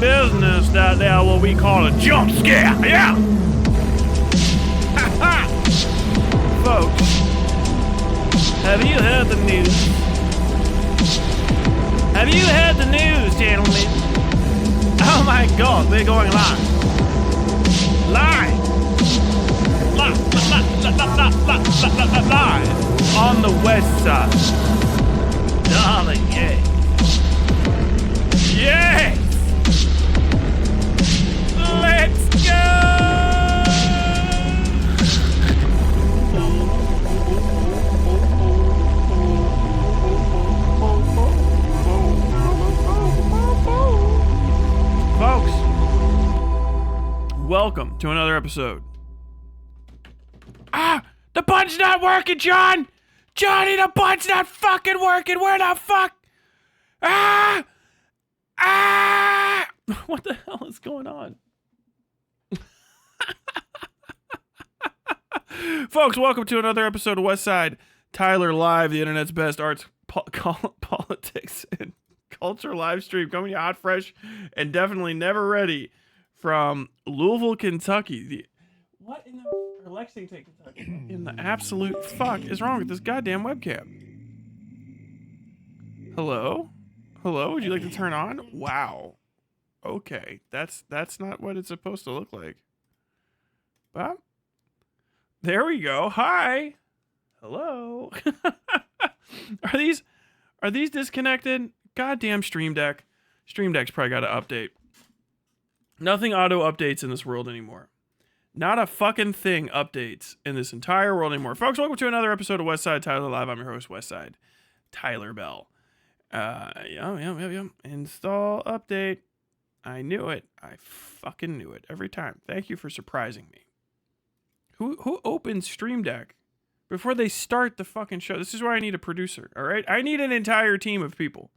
business that there what we call a jump scare. Yeah. Folks, have you heard the news? Have you heard the news, gentlemen? Oh my God, we're going live. Live on the west side. Darling, yeah. Yes! Let's go! Folks, welcome to another episode. The button's not working, John! Johnny, the button's not fucking working! Where the fuck? What the hell is going on? Folks, welcome to another episode of Westside Tyler Live, the internet's best arts, politics, and culture live stream, coming to you hot, fresh, and definitely never ready from Louisville, Kentucky. What in the... or Lexington, Kentucky. In the absolute fuck is wrong with this goddamn webcam? Hello? Hello? Would you like to turn on? Wow. Okay. That's not what it's supposed to look like. But there we go. Hi. Hello. Are these disconnected? Goddamn Stream Deck. Stream Deck's probably got to update. Nothing auto updates in this world anymore. Not a fucking thing updates in this entire world anymore. Folks, welcome to another episode of Westside Tyler Live. I'm your host, Westside Tyler Bell. Install update. I knew it. I fucking knew it every time. Thank you for surprising me. Who opens Stream Deck before they start the fucking show? This is why I need a producer, all right? I need an entire team of people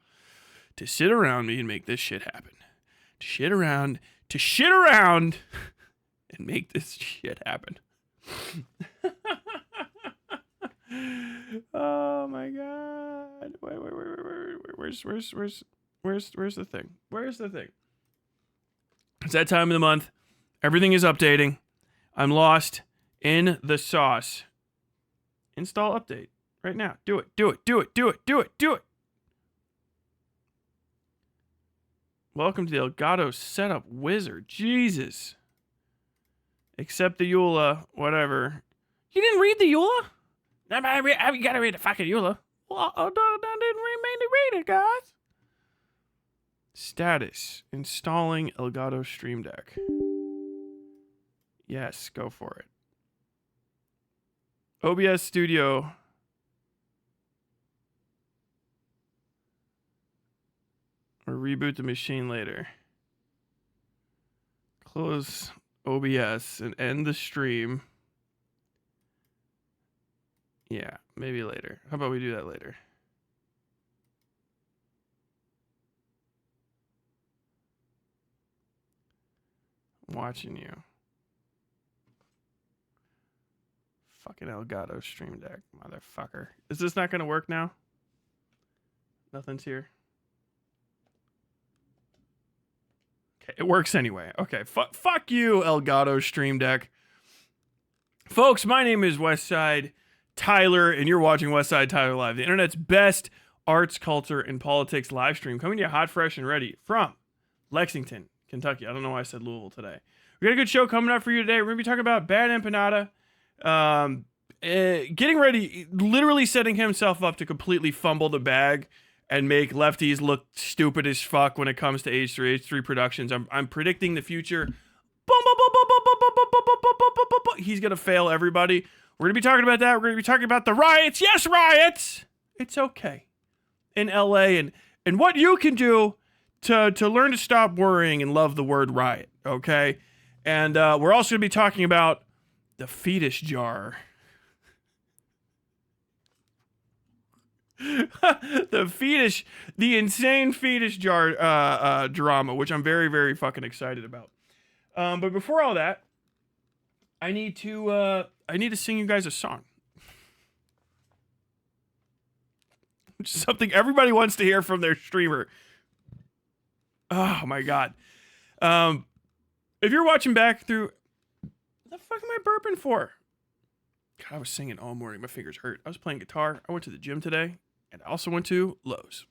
to sit around me and make this shit happen. To shit around and make this shit happen. Oh my God. Wait. Where's the thing? Where's the thing? It's that time of the month. Everything is updating. I'm lost in the sauce. Install update right now. Do it. Welcome to the Elgato Setup Wizard. Jesus. Except the EULA, whatever. You didn't read the EULA? You gotta read the fucking EULA. Well, I didn't mean to read it, guys. Status. Installing Elgato Stream Deck. Yes, go for it. OBS Studio. Or reboot the machine later. Close OBS and end the stream. Yeah, maybe later. How about we do that later? I'm watching you. Fucking Elgato Stream Deck, motherfucker. Is this not going to work now? Nothing's here. Okay, it works anyway. Okay, fuck you, Elgato Stream Deck. Folks, my name is Westside Tyler, and you're watching Westside Tyler Live, the internet's best arts, culture, and politics live stream, coming to you hot, fresh, and ready from Lexington, Kentucky. I don't know why I said Louisville today. We got a good show coming up for you today. We're going to be talking about bad empanada, getting ready, literally setting himself up to completely fumble the bag and make lefties look stupid as fuck when it comes to H3 Productions. I'm predicting the future. He's going to fail everybody. We're going to be talking about that. We're going to be talking about the riots. Yes, riots. It's okay. In LA and what you can do to learn to stop worrying and love the word riot. Okay. And we're also going to be talking about the fetus jar. the insane fetus jar drama, which I'm very, very fucking excited about. But before all that, I need to sing you guys a song. Which is something everybody wants to hear from their streamer. Oh my God. If you're watching back through, what the fuck am I burping for? God, I was singing all morning. My fingers hurt. I was playing guitar. I went to the gym today, and I also went to Lowe's.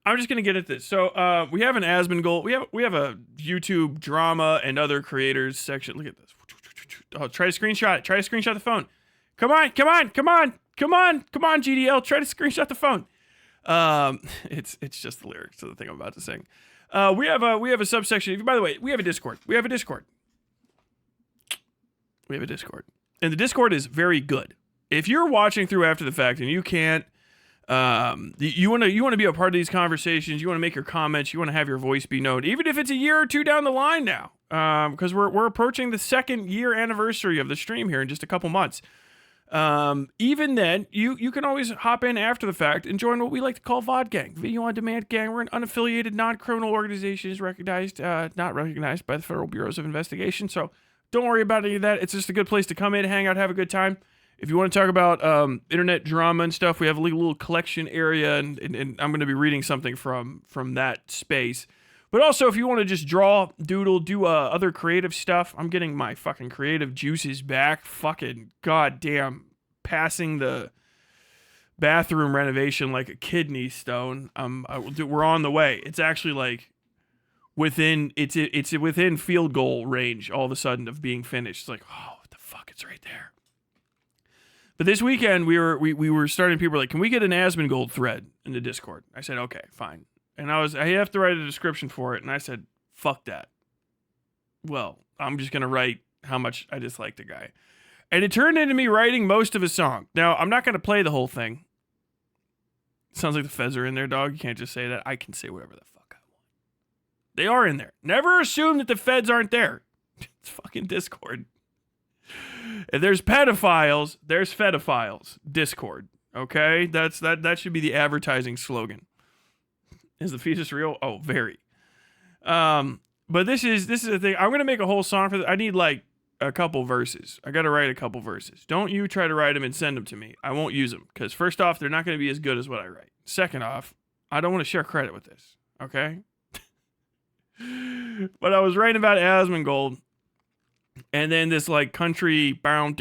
I'm just gonna get at this. So we have an Asmon Gold. We have a YouTube drama and other creators section. Look at this. Oh, try to screenshot it. Try to screenshot the phone. Come on, GDL. Try to screenshot the phone. It's just the lyrics of the thing I'm about to sing. We have a subsection. By the way, we have a Discord. And the Discord is very good. If you're watching through after the fact and you can't, you want to be a part of these conversations, you want to make your comments, you want to have your voice be known, even if it's a year or two down the line now, because we're approaching the 2nd year anniversary of the stream here in just a couple months. Even then, you can always hop in after the fact and join what we like to call VOD Gang, Video On Demand Gang. We're an unaffiliated, non-criminal organization, is not recognized by the Federal Bureaus of Investigation, so don't worry about any of that. It's just a good place to come in, hang out, have a good time. If you want to talk about internet drama and stuff, we have a little collection area, and I'm going to be reading something from that space. But also, if you want to just draw, doodle, do other creative stuff, I'm getting my fucking creative juices back. Fucking goddamn, passing the bathroom renovation like a kidney stone. We're on the way. It's actually like it's within field goal range all of a sudden of being finished. It's like, oh, what the fuck, it's right there. But this weekend we were starting. People were like, "Can we get an Asmon Gold thread in the Discord?" I said, "Okay, fine." And I have to write a description for it, and I said, "Fuck that." Well, I'm just gonna write how much I dislike the guy, and it turned into me writing most of his song. Now I'm not gonna play the whole thing. Sounds like the feds are in there, dog. You can't just say that. I can say whatever the fuck I want. They are in there. Never assume that the feds aren't there. It's fucking Discord. If there's pedophiles, there's fedophiles. Discord. Okay? That should be the advertising slogan. Is the fetus real? Oh, very. But this is the thing. I'm gonna make a whole song for this. I need like a couple verses. I gotta write a couple verses. Don't you try to write them and send them to me. I won't use them. Because first off, they're not gonna be as good as what I write. Second off, I don't want to share credit with this. Okay? But I was writing about Asmon Gold. And then this like country type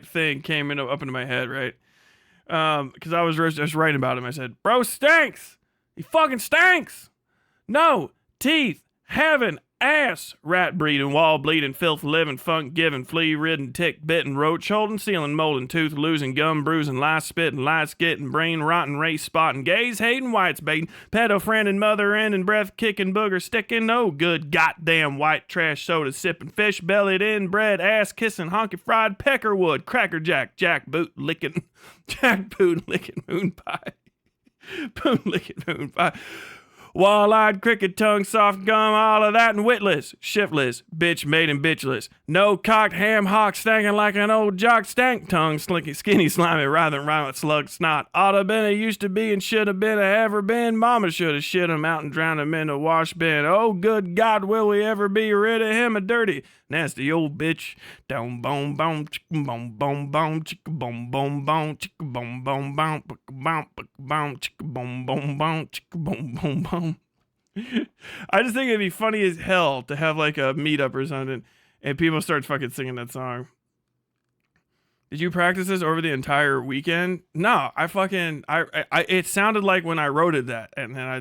thing came up into my head, right? Because I was just writing about him. I said, "Bro stinks. He fucking stinks. No teeth, heaven, ass, rat breeding, wall bleeding, filth living, funk giving, flea ridden, tick bitten, roach holding, ceiling molding, tooth losing, gum bruising, lice spitting, lice getting, brain rotting, race spotting, gaze hating, whites baiting, pedo friending, mother ending, breath kicking, booger sticking, no good goddamn white trash soda sipping, fish bellied in, bread ass kissing, honky fried, peckerwood, cracker jack, jackboot licking, moon pie, boon licking moon pie. Wall-eyed, cricket tongue, soft gum, all of that and witless, shiftless, bitch made and bitchless. No cocked ham hock stankin' like an old jock stank tongue, slinky, skinny, slimy, rather than rhyme with slug snot. Oughta been a used to be and shoulda been a ever been. Mama shoulda shit him out and drowned him in a wash bin. Oh, good God, will we ever be rid of him a dirty, nasty old bitch? Down bone bone, chicka bone bone bone, chicka bone bone bone, chicka bone bone bone, chicka bone bone bone, chicka bone bone bone. I just think it'd be funny as hell to have like a meetup or something and people start fucking singing that song. Did you practice this over the entire weekend? No, I it sounded like when I wrote it that, and then I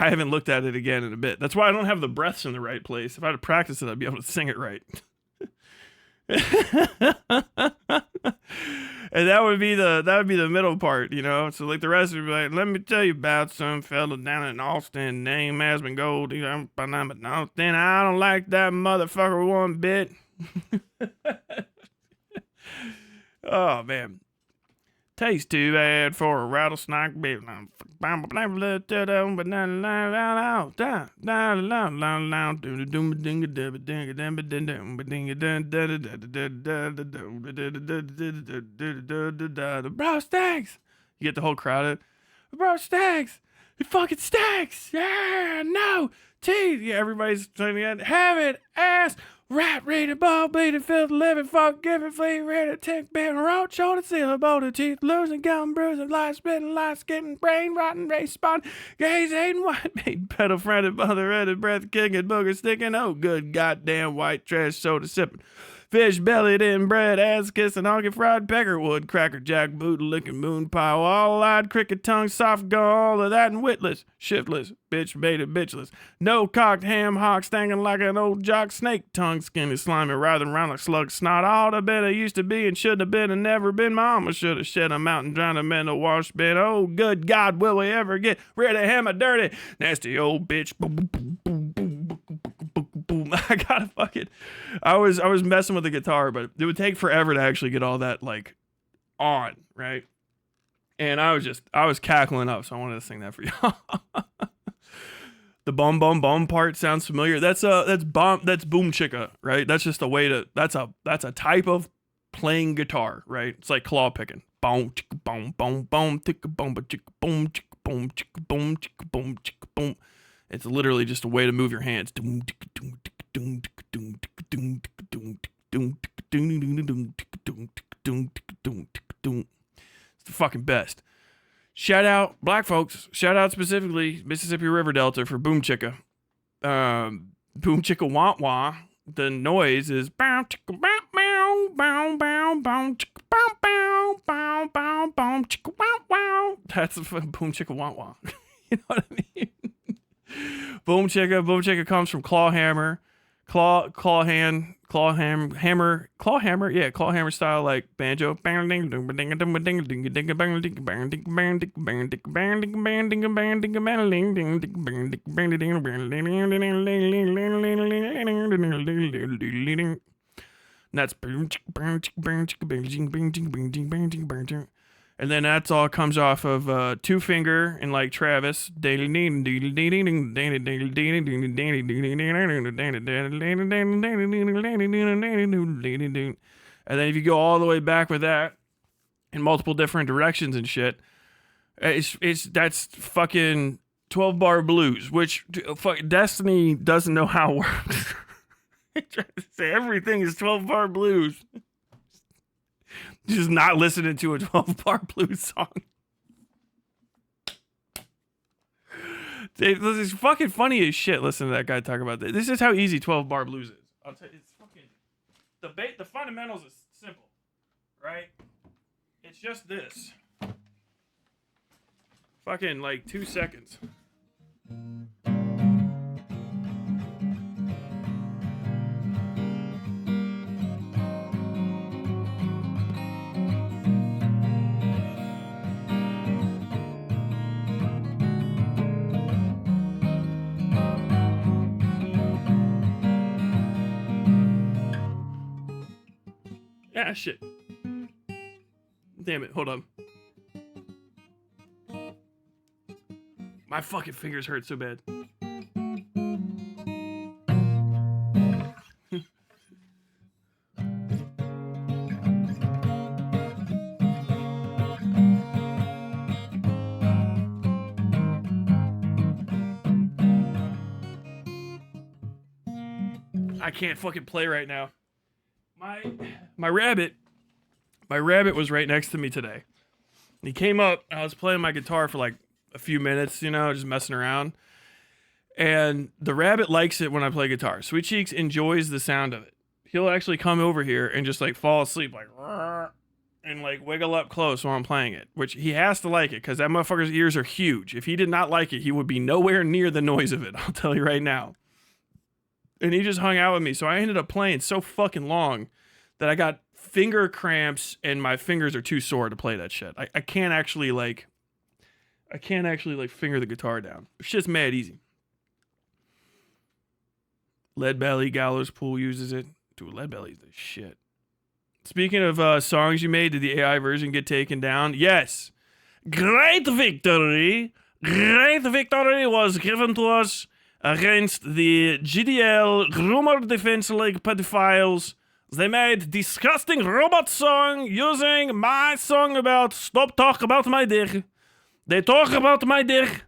haven't looked at it again in a bit. That's why I don't have the breaths in the right place. If I had to practice it, I'd be able to sing it right. And that would be the middle part, you know. So like the rest would be like, let me tell you about some fella down in Austin named Asmon Gold. Then I don't like that motherfucker one bit. Oh man, tastes too bad for a rattlesnake bit. Bro stinks. You get the whole crowd. Bro stinks. He fucking stinks. Yeah, no teeth. Yeah, everybody's saying it. Have it, ass. Rat reading, ball bleeding, filth living, fuck giving, flea reading, tick being, road shoulder, seal, boulder teeth, losing, gum bruising, lies spitting, lies getting, brain rotten, race spawn, gaze hating, white made, pedal fronted, mother headed, breath kicking, booger sticking, oh good goddamn white trash soda sipping. Fish bellied in bread, ass kissing, honky fried peckerwood, cracker jack boot licking moon pie, all eyed cricket tongue, soft gum, all of that and witless, shiftless, bitch made it bitchless. No cocked ham hock stanging like an old jock snake, tongue skinny slimy, writhing around like slug snot. All the bit I used to be and should have been and never been. My mama should have shed a mountain, drowned him in a wash bin. Oh good God, will we ever get rid of him, a dirty, nasty old bitch? Boom, boom, boom, boom, boom, boom, boom, boom. I gotta fucking. I was messing with the guitar, but it would take forever to actually get all that like on, right? And I was cackling up, so I wanted to sing that for y'all. The bum bum bum part sounds familiar. That's boom chicka, right? That's just a way to that's a type of playing guitar, right? It's like claw picking. Boom chicka boom boom boom chicka boom chicka boom chicka boom chicka boom chicka boom chicka boom. It's literally just a way to move your hands. It's the fucking best. Shout out black folks. Shout out specifically Mississippi River Delta for Boom Chicka. Boom Chicka Wah Wah. The noise is bow chicka bow bow bow bow bow chicka bow bow bow bow bow chicka wow wow. That's a Boom Chicka Wah Wah. You know what I mean? Boom Chicka comes from claw hammer style like banjo. And that's and then that's all comes off of two finger and like Travis. And then if you go all the way back with that in multiple different directions and shit, that's fucking 12-bar blues, which Destiny doesn't know how it works. They try to say everything is 12-bar blues. Just not listening to a 12-bar blues song. This is fucking funny as shit. Listen to that guy talk about this. This is how easy 12-bar blues is. I'll tell you, it's fucking the fundamentals is simple, right? It's just this. Fucking like 2 seconds. Ah, shit. Damn it, hold on. My fucking fingers hurt so bad. I can't fucking play right now. My rabbit was right next to me today. He came up, I was playing my guitar for like a few minutes, you know, just messing around. And the rabbit likes it when I play guitar. Sweet Cheeks enjoys the sound of it. He'll actually come over here and just like fall asleep like and like wiggle up close while I'm playing it, which he has to like it because that motherfucker's ears are huge. If he did not like it, he would be nowhere near the noise of it. I'll tell you right now. And he just hung out with me. So I ended up playing so fucking long that I got finger cramps and my fingers are too sore to play that shit. I can't actually finger the guitar down. Shit's mad easy. Lead Belly Gallows Pool uses it. Dude, Lead Belly's the shit. Speaking of songs you made, did the AI version get taken down? Yes. Great victory was given to us against the GDL Rumor Defense League pedophiles. They made disgusting robot song using my song about stop talk about my dick. They talk about my dick.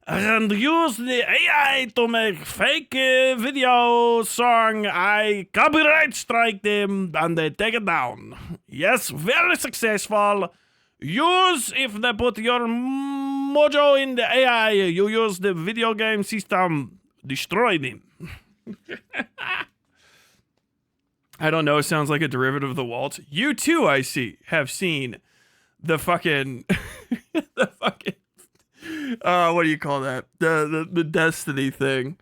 and use the AI to make fake video song. I copyright strike them and they take it down. Yes, very successful. Use, if they put your mojo in the AI, you use the video game system, destroy them. I don't know, it sounds like a derivative of the waltz. You too, I see, have seen the fucking, what do you call that? The Destiny thing.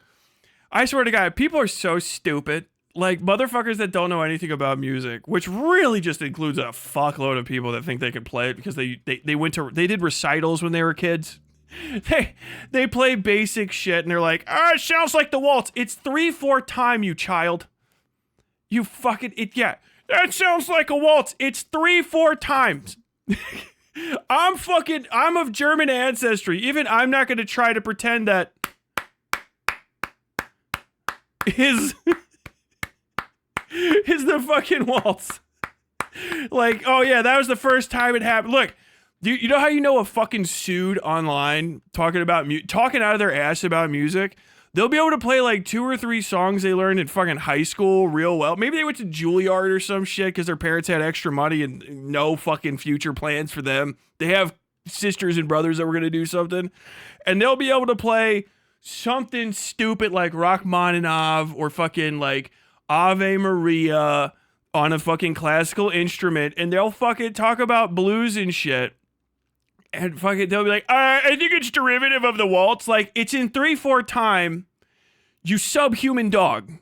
I swear to God, people are so stupid. Like, motherfuckers that don't know anything about music, which really just includes a fuckload of people that think they can play it because they did recitals when they were kids. They play basic shit and they're like, it sounds like the waltz. It's 3/4 time, you child. You fucking yeah. That sounds like a waltz. It's 3/4 times. I'm of German ancestry. Even I'm not gonna try to pretend that is the fucking waltz. Like, oh yeah, that was the first time it happened. Look, you know how you know a fucking sued online talking out of their ass about music? They'll be able to play like 2 or 3 songs they learned in fucking high school real well. Maybe they went to Juilliard or some shit because their parents had extra money and no fucking future plans for them. They have sisters and brothers that were going to do something. And they'll be able to play something stupid like Rachmaninoff or fucking like Ave Maria on a fucking classical instrument. And they'll fucking talk about blues and shit. And fucking, they'll be like, I think it's derivative of the waltz. Like, it's in 3/4 time, you subhuman dog.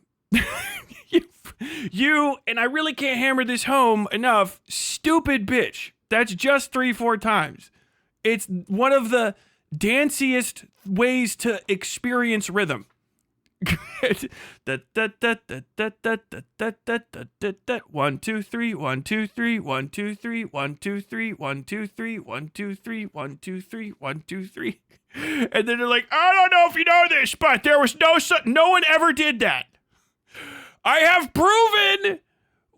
you, and I really can't hammer this home enough, stupid bitch. That's just 3/4 times. It's one of the danciest ways to experience rhythm. 1 2 3 1 2 3 1 2 3 1 2 3 1 2 3 1 2 3 1 2 3 1 2 3, and then they're like, I don't know if you know this, but there was no one ever did that. I have proven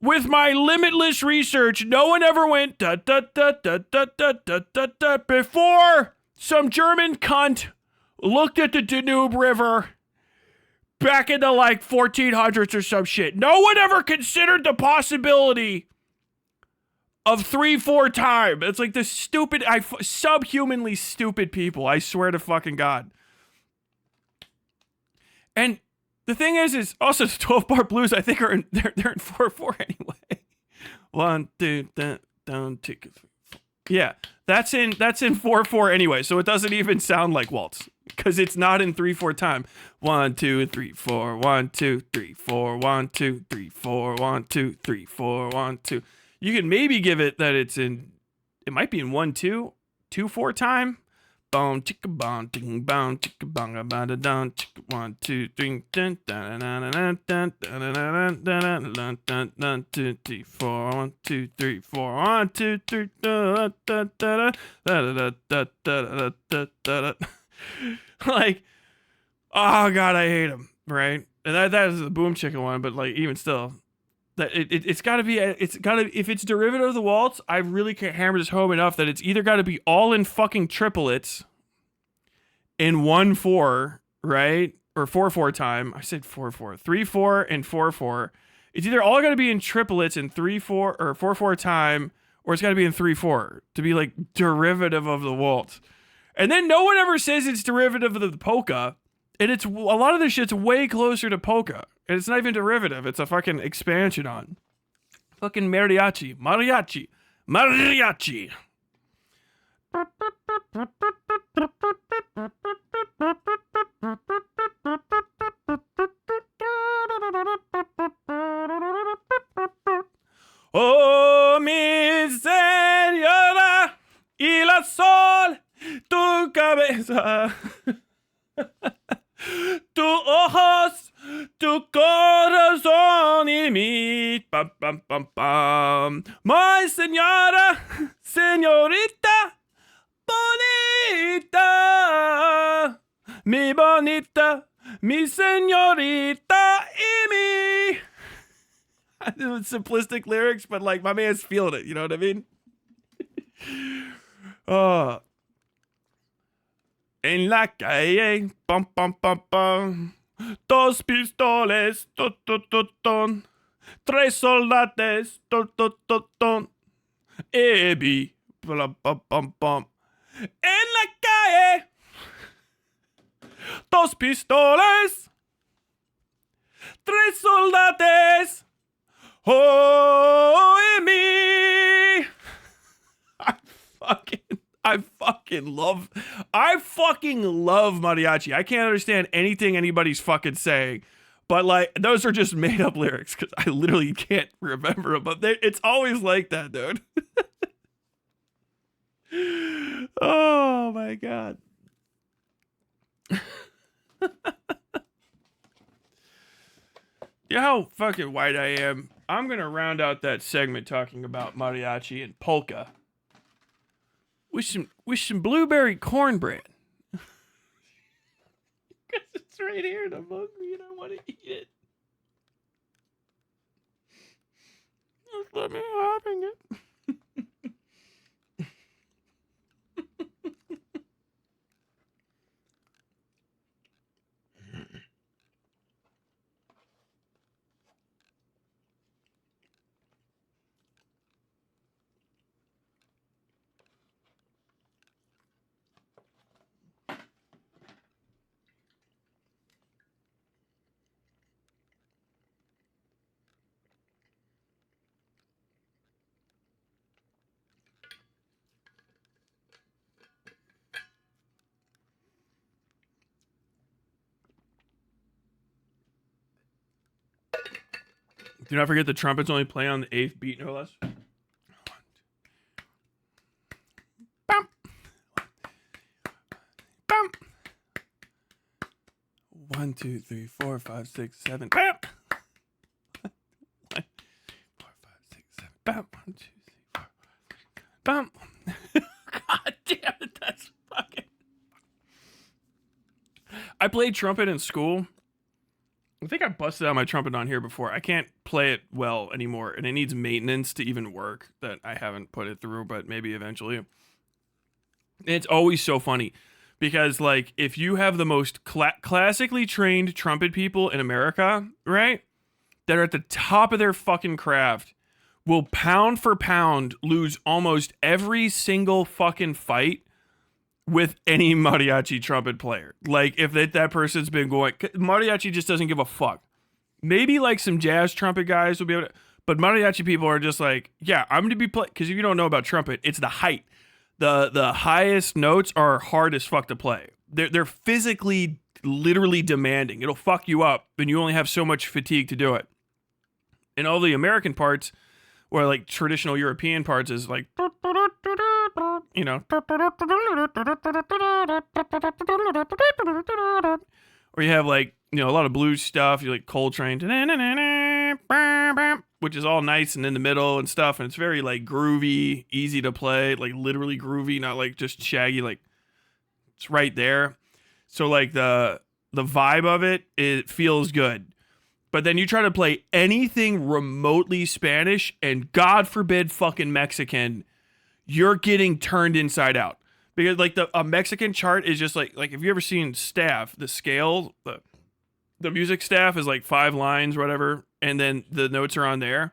with my limitless research, no one ever went da da da da da da da da da before some German cunt looked at the Danube River back in the like 1400s or some shit. No one ever considered the possibility of 3/4 time. It's like this stupid, subhumanly stupid people. I swear to fucking God. And the thing is also the 12-bar blues, I think they're in 4/4 anyway. 1 2 down 2 3 4. Yeah, that's in 4/4 anyway. So it doesn't even sound like waltz. Because it's not in 3/4 time. 1 2 3 4 1 2 3 4 1 2 3 4 1 2 3 4 1 2. You can maybe give it that it might be in 1 2 2/4 time. Bone chicka bone ting bone chicka bong about a down chicka 1 2 3 dun dun dun dun dun dun dun dun 2 3 4 1 2 3 4 1 2 3 dun dun dun dun dun dun. Like, oh God, I hate him, right? And that is the Boom Chicken one, but like even still, that it's got to be if it's derivative of the waltz, I really can't hammer this home enough that it's either got to be all in fucking triplets in 1/4, right? Or 4/4 time. I said 4/4, 3/4 and 4/4. It's either all got to be in triplets in 3/4 or 4/4 time, or it's got to be in 3/4 to be like derivative of the waltz. And then no one ever says it's derivative of the polka. And it's a lot of this shit's way closer to polka. And it's not even derivative. It's a fucking expansion on. Fucking mariachi. Mariachi. Mariachi. Oh, mi señora, y la sol. Tu cabeza, tu ojos, tu corazón y mi pam pam pam pam. My señora, señorita, bonita, mi bonita, mi señorita y mi. Simplistic lyrics, but like my man's feeling it. You know what I mean? En la calle, pam, pam, pam, pam. Dos pistoles, ton, ton, ton, ton. Tres soldados, ton, ton, ton, ton. Ebi, pam, pam, pam, pam. En la calle, dos pistoles, tres soldados. Oh, me. I fucking love Mariachi. I can't understand anything anybody's fucking saying. But like, those are just made up lyrics because I literally can't remember them. But it's always like that, dude. Oh my god. You know how fucking white I am? I'm gonna round out that segment talking about mariachi and polka with some blueberry cornbread. Because it's right here and I'm hungry and I want to eat it. Just let me having it. Do not forget the trumpets only play on the 8th beat, no less. Bam. Bam. 1, 2, 3, 4, 5, 6, 7. Bam. 1, 4, 5, 6, 7. Bam. 1, 2, 3, 4. Bam. God damn it, that's fucking. I played trumpet in school. I think I busted out my trumpet on here before. I can't play it well anymore, and it needs maintenance to even work that I haven't put it through, but maybe eventually. It's always so funny because, like, if you have the most classically trained trumpet people in America, right, that are at the top of their fucking craft, will pound for pound lose almost every single fucking fight with any mariachi trumpet player. Like, if that person's been going, mariachi just doesn't give a fuck. Maybe like some jazz trumpet guys will be able to, but mariachi people are just like, yeah, I'm gonna be play, because if you don't know about trumpet, it's the height. The highest notes are hard as fuck to play. They're physically, literally demanding. It'll fuck you up, and you only have so much fatigue to do it. And all the American parts, or like traditional European parts, is like, you know, or you have like, you know, a lot of blues stuff. You like Coltrane, which is all nice and in the middle and stuff, and it's very like groovy, easy to play, like literally groovy, not like just shaggy. Like it's right there. So like the vibe of it feels good. But then you try to play anything remotely Spanish and God forbid fucking Mexican, you're getting turned inside out. Because like a Mexican chart is just like if you ever seen staff, the scale, the music staff is like 5 lines or whatever, and then the notes are on there.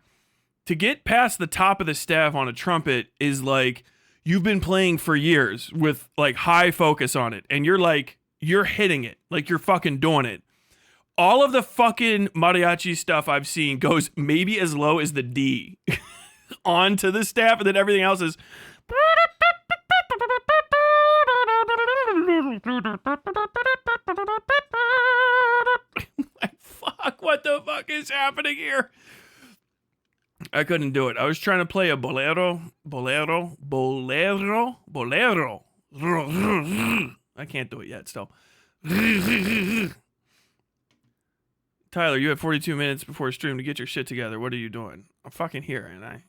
To get past the top of the staff on a trumpet is like you've been playing for years with like high focus on it, and you're hitting it, like you're fucking doing it. All of the fucking mariachi stuff I've seen goes maybe as low as the D onto the staff, and then everything else is. Fuck, what the fuck is happening here? I couldn't do it. I was trying to play a bolero. I can't do it yet still. Tyler, you have 42 minutes before stream to get your shit together. What are you doing? I'm fucking here, ain't I?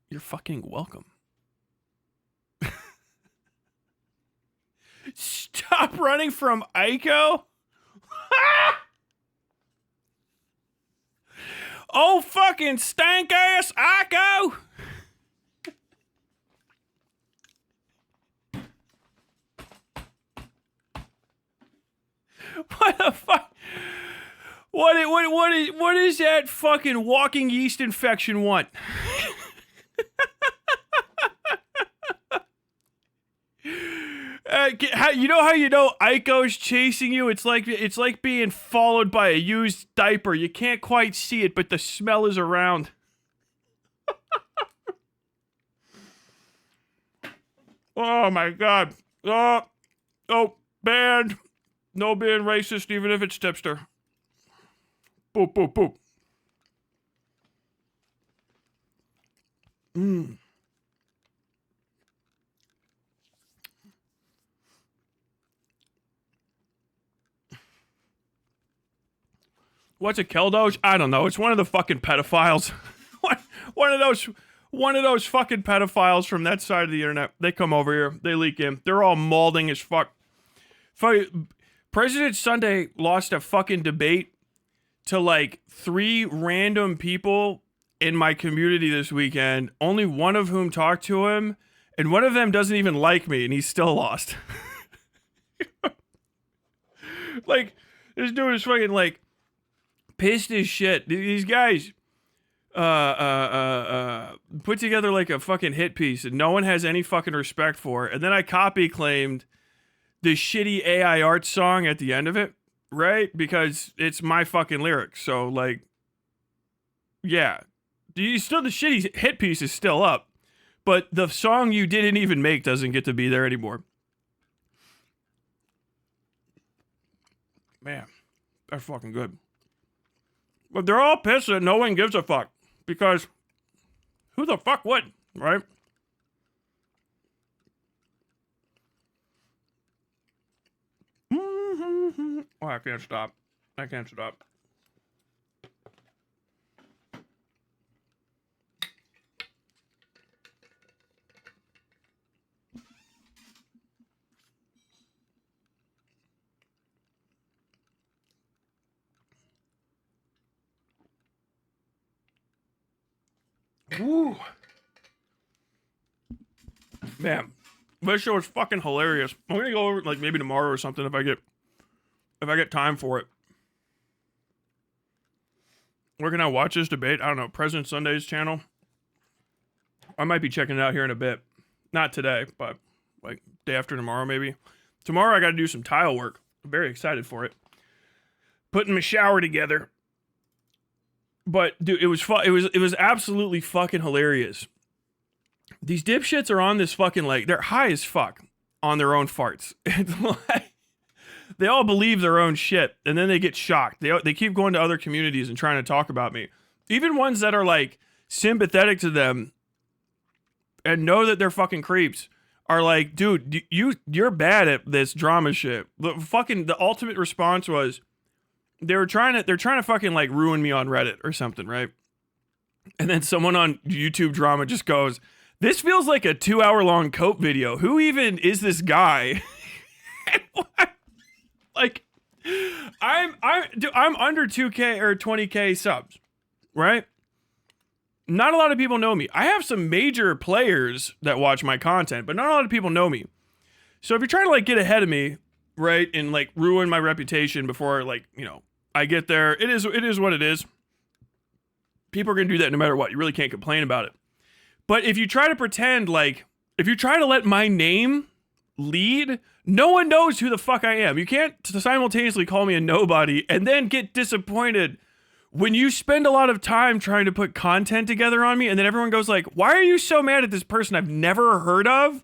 You're fucking welcome. Stop running from Aiko. Oh, fucking stank ass Aiko. What the fuck? What is that fucking walking yeast infection want? You know how Aiko's chasing you? It's like being followed by a used diaper. You can't quite see it, but the smell is around. Oh my god. Oh, banned. No being racist, even if it's tipster. Boop, boop, boop. What's a Keldoge? I don't know. It's one of the fucking pedophiles. one of those fucking pedophiles from that side of the internet. They come over here. They leak in. They're all malding as fuck. President Sunday lost a fucking debate to like 3 random people in my community this weekend, only one of whom talked to him, and one of them doesn't even like me, and he still lost. Like, this dude is fucking like pissed as shit. These guys put together like a fucking hit piece and no one has any fucking respect for it. And then I copy claimed the shitty AI art song at the end of it, right? Because it's my fucking lyrics. So like, yeah, the shitty hit piece is still up, but the song you didn't even make doesn't get to be there anymore. Man, they're fucking good. But they're all pissed that no one gives a fuck. Because who the fuck would, right? Oh, I can't stop. I can't stop. Woo. Man, this show is fucking hilarious. I'm gonna go over it like maybe tomorrow or something if I get time for it. Where can I watch this debate? I don't know. President Sunday's channel. I might be checking it out here in a bit. Not today, but like day after tomorrow maybe. Tomorrow I gotta do some tile work. I'm very excited for it. Putting my shower together. But dude, it was absolutely fucking hilarious. These dipshits are on this fucking like they're high as fuck on their own farts. It's like they all believe their own shit, and then they get shocked. They keep going to other communities and trying to talk about me, even ones that are like sympathetic to them and know that they're fucking creeps. Are like, dude, you're bad at this drama shit. The ultimate response was. They're trying to fucking like ruin me on Reddit or something, right? And then someone on YouTube drama just goes, "This feels like a 2-hour-long cope video. Who even is this guy?" Like, I'm under 2K or 20K subs, right? Not a lot of people know me. I have some major players that watch my content, but not a lot of people know me. So if you're trying to like get ahead of me, right, and like ruin my reputation before like, you know, I get there. It is what it is. People are going to do that no matter what. You really can't complain about it. But if you try to pretend like, if you try to let my name lead, no one knows who the fuck I am. You can't simultaneously call me a nobody and then get disappointed when you spend a lot of time trying to put content together on me and then everyone goes like, "Why are you so mad at this person I've never heard of?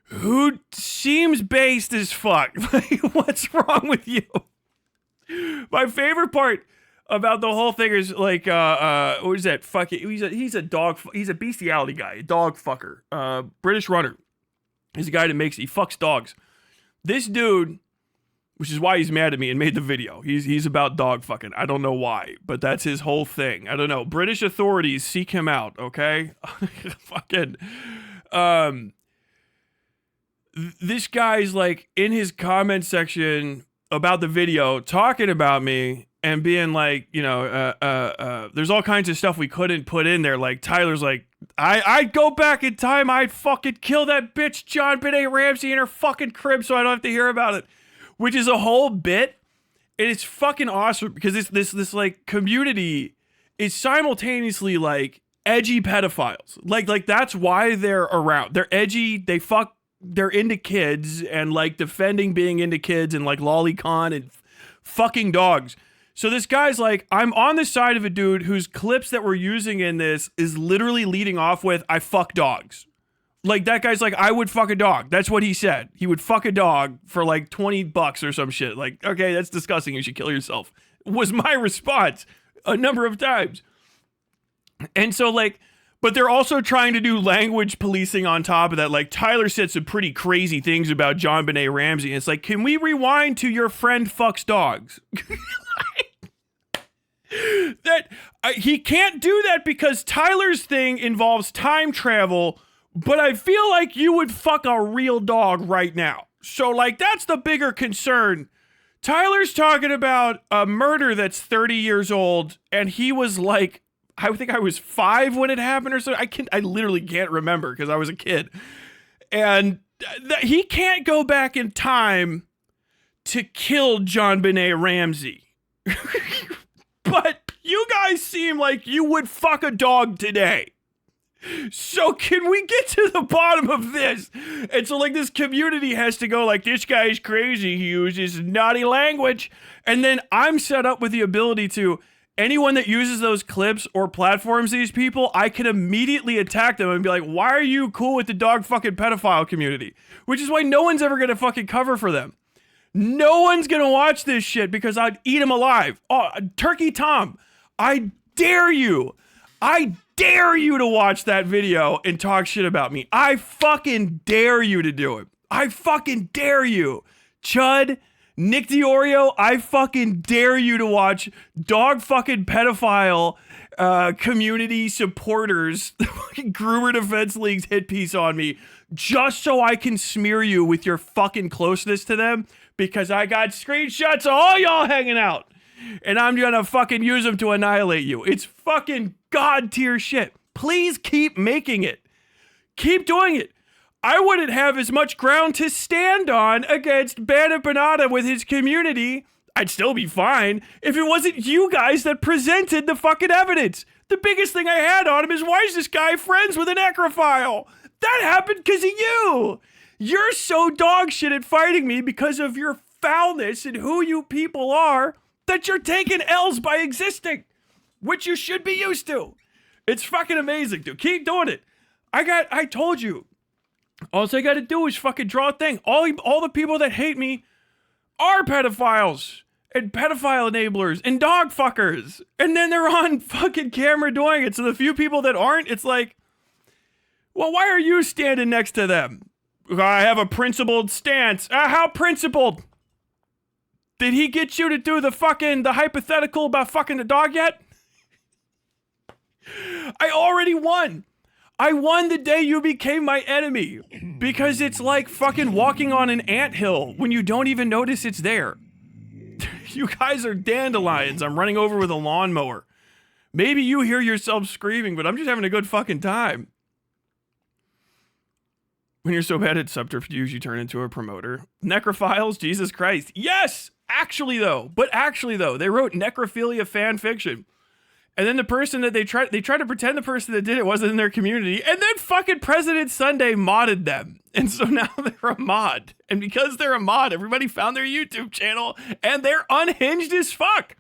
Who seems based as fuck? Like, what's wrong with you?" My favorite part about the whole thing is like, what is that? Fuck it. He's a bestiality guy, a dog fucker. British runner. He's a guy that he fucks dogs. This dude, which is why he's mad at me and made the video. He's about dog fucking. I don't know why, but that's his whole thing. I don't know. British authorities seek him out. Okay, fucking. This guy's like in his comment section about the video talking about me and being like, you know, there's all kinds of stuff we couldn't put in there. Like Tyler's like, I'd go back in time. I'd fucking kill that bitch John Benet Ramsey in her fucking crib so I don't have to hear about it, which is a whole bit And it's fucking awesome because this like community is simultaneously like edgy pedophiles. Like that's why they're around. They're edgy. They're into kids and like defending being into kids and like lolicon and fucking dogs. So this guy's like, I'm on the side of a dude whose clips that we're using in this is literally leading off with, I fuck dogs. Like that guy's like, I would fuck a dog. That's what he said. He would fuck a dog for like $20 or some shit. Like, okay, that's disgusting. You should kill yourself. Was my response a number of times. And so like, but they're also trying to do language policing on top of that. Like Tyler said some pretty crazy things about JonBenet Ramsey. And it's like, can we rewind to your friend fucks dogs? He can't do that because Tyler's thing involves time travel, but I feel like you would fuck a real dog right now. So like, that's the bigger concern. Tyler's talking about a murder that's 30 years old, and he was like, I think I was 5 when it happened or so. I literally can't remember because I was a kid. And he can't go back in time to kill JonBenet Ramsey. But you guys seem like you would fuck a dog today. So can we get to the bottom of this? And so like this community has to go like, this guy's crazy. He uses naughty language. And then I'm set up with the ability to, anyone that uses those clips or platforms these people, I can immediately attack them and be like, why are you cool with the dog fucking pedophile community? Which is why no one's ever going to fucking cover for them. No one's going to watch this shit because I'd eat him alive. Oh, Turkey Tom, I dare you. I dare you to watch that video and talk shit about me. I fucking dare you to do it. I fucking dare you. Chud, Nick DiOrio, I fucking dare you to watch dog fucking pedophile community supporters, Groomer Defense League's hit piece on me, just so I can smear you with your fucking closeness to them, because I got screenshots of all y'all hanging out, and I'm gonna fucking use them to annihilate you. It's fucking god tier shit. Please keep making it. Keep doing it. I wouldn't have as much ground to stand on against Ban Empanada with his community. I'd still be fine if it wasn't you guys that presented the fucking evidence. The biggest thing I had on him is, why is this guy friends with a necrophile? That happened because of you. You're so dog shit at fighting me because of your foulness and who you people are that you're taking L's by existing, which you should be used to. It's fucking amazing, dude. Keep doing it. I told you. All I gotta do is fucking draw a thing. All the people that hate me are pedophiles and pedophile enablers and dog fuckers. And then they're on fucking camera doing it. So the few people that aren't, it's like, well, why are you standing next to them? I have a principled stance. How principled? Did he get you to do the hypothetical about fucking the dog yet? I already won. I won the day you became my enemy, because it's like fucking walking on an anthill when you don't even notice it's there. You guys are dandelions I'm running over with a lawnmower. Maybe you hear yourself screaming, but I'm just having a good fucking time. When you're so bad at subterfuge, you turn into a promoter. Necrophiles, Jesus Christ. Yes! Actually though, they wrote necrophilia fan fiction. And then the person that they tried to pretend the person that did it wasn't in their community, and then fucking President Sunday modded them. And so now they're a mod. And because they're a mod, everybody found their YouTube channel, and they're unhinged as fuck.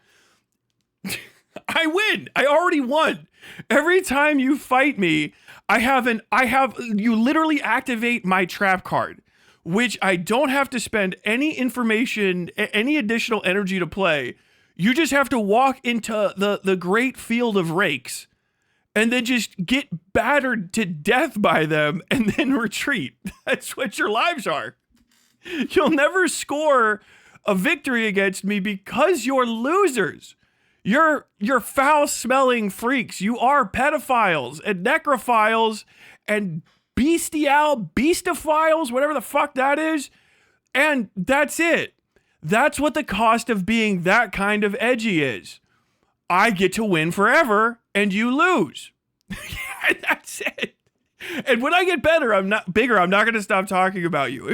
I win. I already won. Every time you fight me, you literally activate my trap card, which I don't have to spend any information, any additional energy to play. You just have to walk into the great field of rakes and then just get battered to death by them and then retreat. That's what your lives are. You'll never score a victory against me because you're losers. You're foul-smelling freaks. You are pedophiles and necrophiles and beastophiles, whatever the fuck that is. And that's it. That's what the cost of being that kind of edgy is. I get to win forever and you lose. Yeah, that's it. And when I get better, I'm not going to stop talking about you.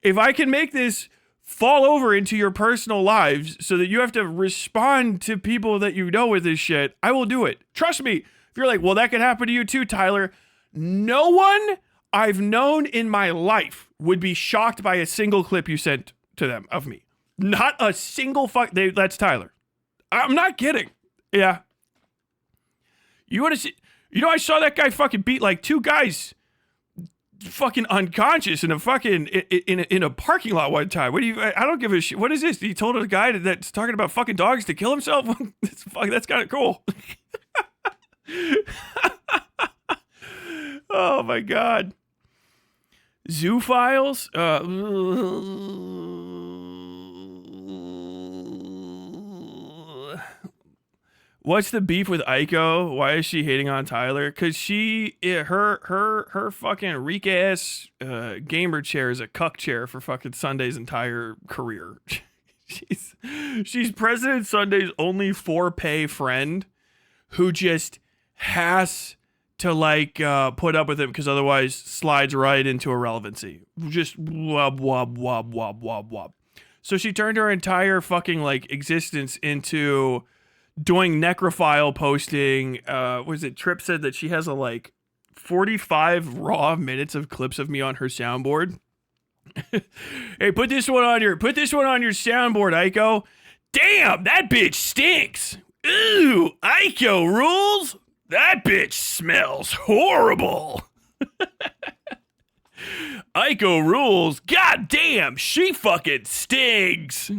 If I can make this fall over into your personal lives so that you have to respond to people that you know with this shit, I will do it. Trust me. If you're like, well, that could happen to you too, Tyler. No one I've known in my life would be shocked by a single clip you sent to them of me. Not a single that's Tyler. I'm not kidding. Yeah. You want to see? You know, I saw that guy fucking beat like 2 guys fucking unconscious in a fucking in a parking lot one time. What do you? I don't give a shit. What is this? He told a guy that's talking about fucking dogs to kill himself. That's kind of cool. Oh my god. Zoo files. What's the beef with Aiko? Why is she hating on Tyler? Cause her fucking weak ass gamer chair is a cuck chair for fucking Sunday's entire career. she's President Sunday's only for-pay friend who just has to like put up with him because otherwise slides right into irrelevancy. Just wub wub wub wub wub wub. So she turned her entire fucking like existence into doing necrophile posting. Was it Trip said that she has a like 45 raw minutes of clips of me on her soundboard. Hey, put this one on your soundboard, Aiko. Damn, that bitch stinks. Ooh, Aiko rules. That bitch smells horrible. Aiko rules. God damn, she fucking stinks.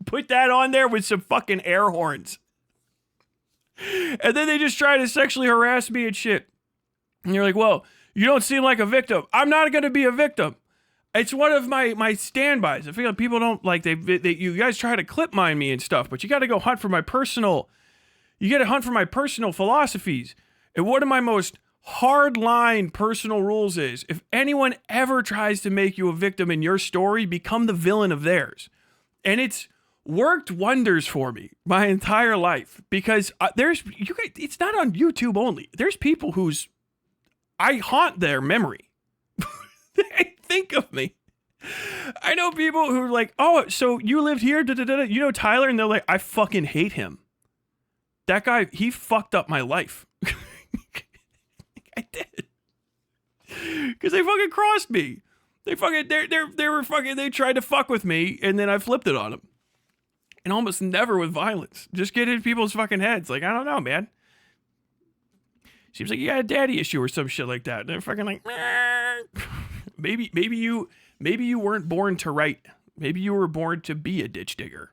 Put that on there with some fucking air horns. And then they just try to sexually harass me and shit. And you're like, well, you don't seem like a victim. I'm not going to be a victim. It's one of my standbys. I feel like people don't like, you guys try to clip mine me and stuff, but you got to go hunt for my personal, philosophies. And one of my most hardline personal rules is, if anyone ever tries to make you a victim in your story, become the villain of theirs. And it's worked wonders for me my entire life because it's not on YouTube only. There's people whose I haunt their memory. They think of me. I know people who are like, oh, so you lived here, you know Tyler, and they're like, I fucking hate him. That guy, he fucked up my life. I did. Because they fucking crossed me. They tried to fuck with me, and then I flipped it on them. And almost never with violence. Just get in people's fucking heads. Like, I don't know, man. Seems like you got a daddy issue or some shit like that. And they're fucking like, maybe you weren't born to write. Maybe you were born to be a ditch digger.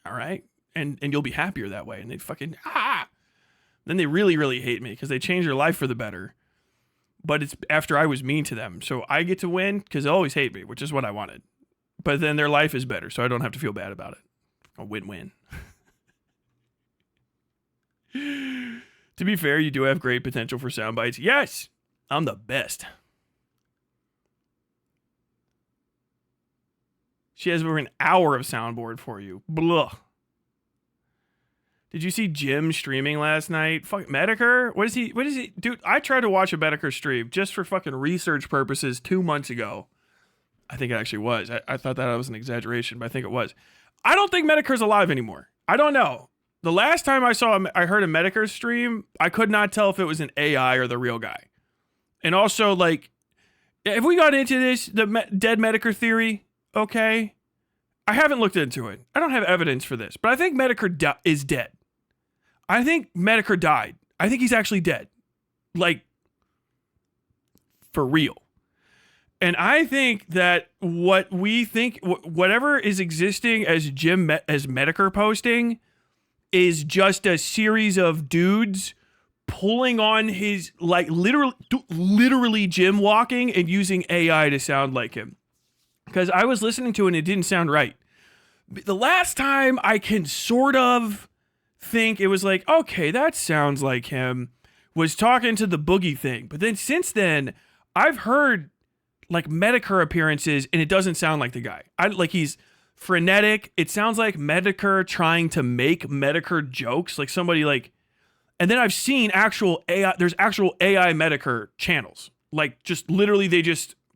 All right? And you'll be happier that way. And they fucking, Then they really, really hate me because they changed their life for the better. But it's after I was mean to them. So I get to win because they always hate me, which is what I wanted. But then their life is better, so I don't have to feel bad about it. A win-win. To be fair, you do have great potential for sound bites. Yes, I'm the best. She has over an hour of soundboard for you. Blah. Did you see Jim streaming last night? Fuck, Metokur? What is he? Dude, I tried to watch a Metokur stream just for fucking research purposes 2 months ago. I think it actually was. I thought that was an exaggeration, but I think it was. I don't think Metokur's alive anymore. I don't know. The last time I heard a Metokur stream, I could not tell if it was an AI or the real guy. And also, like, if we got into this, the dead Metokur theory, okay, I haven't looked into it. I don't have evidence for this, but I think Metokur is dead. I think Metokur died. I think he's actually dead. Like, for real. And I think that what we think, whatever is existing as as Metokur posting, is just a series of dudes pulling on his, like, literally Jim walking and using AI to sound like him. Because I was listening to it and it didn't sound right. The last time I can sort of think it was like, okay, that sounds like him, was talking to the Boogie thing. But then since then, I've heard like Metokur appearances and it doesn't sound like the guy. Like, he's frenetic. It sounds like Metokur trying to make Metokur jokes, like somebody like, and then I've seen actual AI, there's actual AI Metokur channels. Like, just literally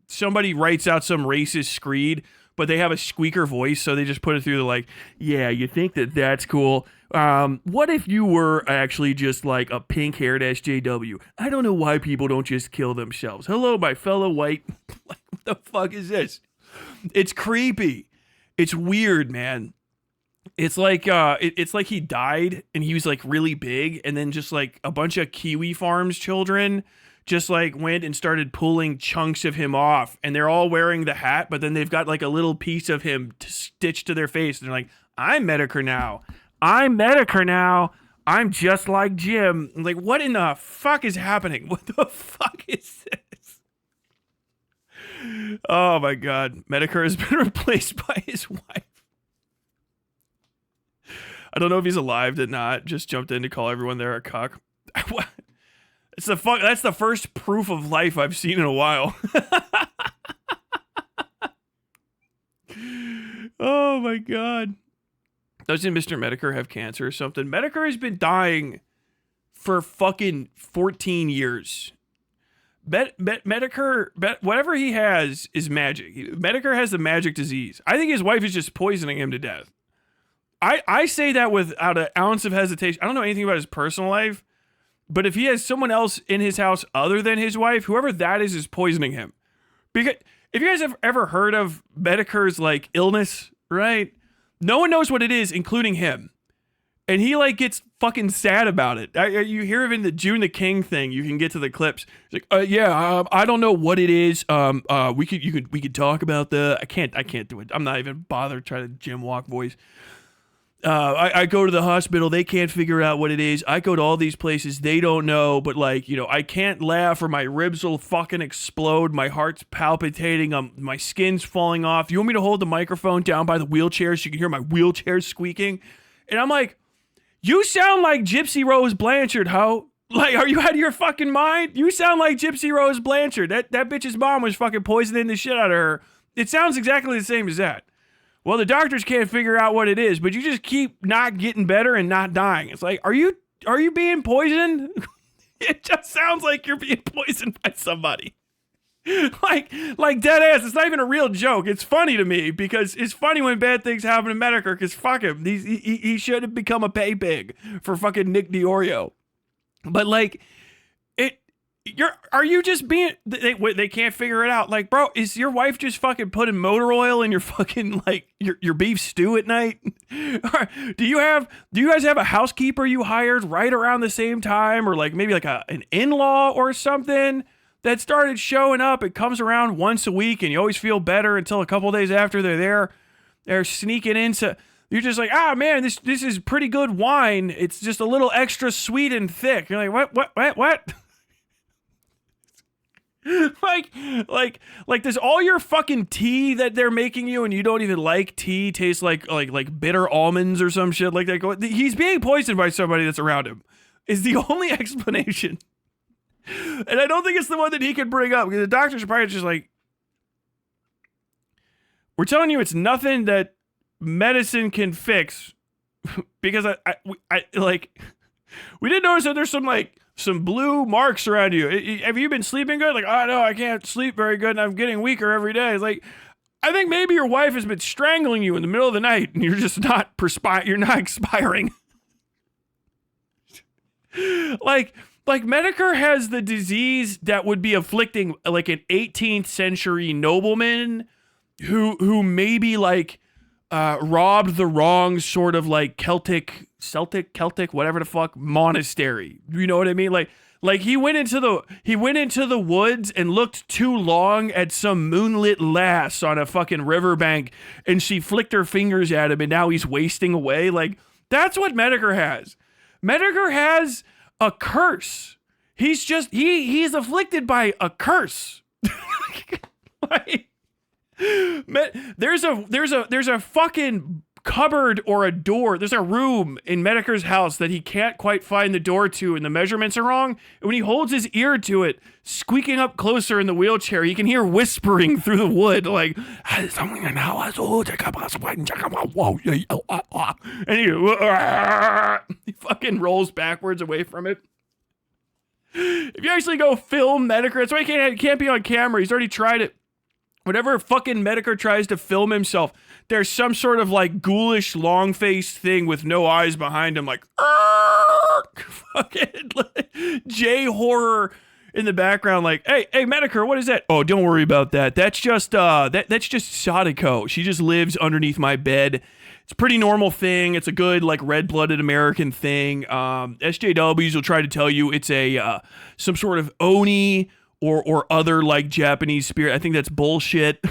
somebody writes out some racist screed, but they have a squeaker voice, so they just put it through the like, yeah, you think that's cool. What if you were actually just like a pink-haired SJW? I don't know why people don't just kill themselves. Hello, my fellow white. Like, what the fuck is this? It's creepy. It's weird, man. It's like it's like he died and he was like really big, and then just like a bunch of Kiwi Farms children just like went and started pulling chunks of him off, and they're all wearing the hat, but then they've got like a little piece of him stitched to their face, and they're like, I'm Metokur now. I'm just like Jim. I'm like, what in the fuck is happening? What the fuck is this? Oh my god. Metokur has been replaced by his wife. I don't know if he's alive or not. Just jumped in to call everyone there a cuck. That's the first proof of life I've seen in a while. Oh my god. Doesn't Mr. Metokur have cancer or something? Metokur has been dying for fucking 14 years. Metokur, whatever he has is magic. Metokur has the magic disease. I think his wife is just poisoning him to death. I say that without an ounce of hesitation. I don't know anything about his personal life, but if he has someone else in his house other than his wife, whoever that is poisoning him. Because if you guys have ever heard of Metokur's like illness, right? No one knows what it is, including him. And he like gets fucking sad about it. You hear of in the June the King thing. You can get to the clips. It's like, I don't know what it is. We could talk about I can't do it. I'm not even bothered trying to Jim walk voice. I go to the hospital. They can't figure out what it is. I go to all these places. They don't know. But like, I can't laugh or my ribs will fucking explode. My heart's palpitating. My skin's falling off. You want me to hold the microphone down by the wheelchair so you can hear my wheelchair squeaking? And I'm like, you sound like Gypsy Rose Blanchard, ho. Like, are you out of your fucking mind? You sound like Gypsy Rose Blanchard. That bitch's mom was fucking poisoning the shit out of her. It sounds exactly the same as that. Well, the doctors can't figure out what it is, but you just keep not getting better and not dying. It's like, are you being poisoned? It just sounds like you're being poisoned by somebody. like dead ass. It's not even a real joke. It's funny to me because it's funny when bad things happen to Metokur because fuck him. He should have become a pay pig for fucking Nick DiOrio. But like, are you just being, they can't figure it out. Like, bro, is your wife just fucking putting motor oil in your fucking, like, your beef stew at night? Do you guys have a housekeeper you hired right around the same time? Or like maybe like an in-law or something that started showing up? It comes around once a week and you always feel better until a couple days after they're sneaking into, you're just like, man, this is pretty good wine. It's just a little extra sweet and thick. You're like, what? like does all your fucking tea that they're making you and you don't even like tea taste like bitter almonds or some shit like that? He's being poisoned by somebody that's around him is the only explanation. And I don't think it's the one that he could bring up because the doctors are probably just like, we're telling you it's nothing that medicine can fix because I we did notice that there's some blue marks around you. Have you been sleeping good? Like, oh no, I can't sleep very good and I'm getting weaker every day. It's like, I think maybe your wife has been strangling you in the middle of the night and you're just not you're not expiring. like Metokur has the disease that would be afflicting like an 18th century nobleman who maybe like robbed the wrong sort of like Celtic, whatever the fuck, monastery. You know what I mean? Like he went into the woods and looked too long at some moonlit lass on a fucking riverbank and she flicked her fingers at him and now he's wasting away. Like, that's what Metokur has. Metokur has a curse. He's afflicted by a curse. Like, there's a fucking cupboard or a door. There's a room in Metokur's house that he can't quite find the door to and the measurements are wrong. And when he holds his ear to it, squeaking up closer in the wheelchair, you can hear whispering through the wood like, and he fucking rolls backwards away from it. If you actually go film Metokur, that's why he can't be on camera. He's already tried it Whenever fucking Metokur tries to film himself, there's some sort of like ghoulish long-faced thing with no eyes behind him, like fucking like, J horror in the background, like, hey Metokur, what is that? Oh, don't worry about that. That's just that's just Sonichu. She just lives underneath my bed. It's a pretty normal thing. It's a good like red-blooded American thing. SJWs will try to tell you it's a some sort of Oni or other like Japanese spirit. I think that's bullshit.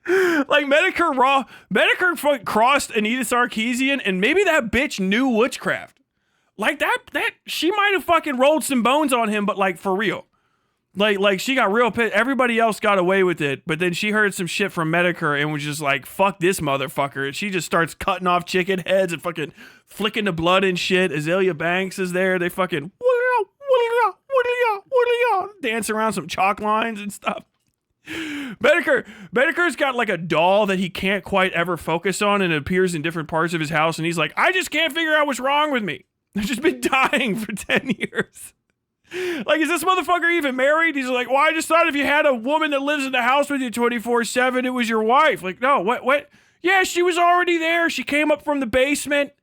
Like Metokur crossed Anita Sarkeesian, and maybe that bitch knew witchcraft. Like that she might have fucking rolled some bones on him, but like for real. Like she got real pissed. Everybody else got away with it, but then she heard some shit from Metokur and was just like, fuck this motherfucker. And she just starts cutting off chicken heads and fucking flicking the blood and shit. Azalea Banks is there. They fucking dance around some chalk lines and stuff. Metokur's got like a doll that he can't quite ever focus on, and it appears in different parts of his house, and he's like, I just can't figure out what's wrong with me. I've just been dying for 10 years. Like, is this motherfucker even married? He's like, well, I just thought if you had a woman that lives in the house with you 24/7, it was your wife. Like, no, what? Yeah, she was already there. She came up from the basement.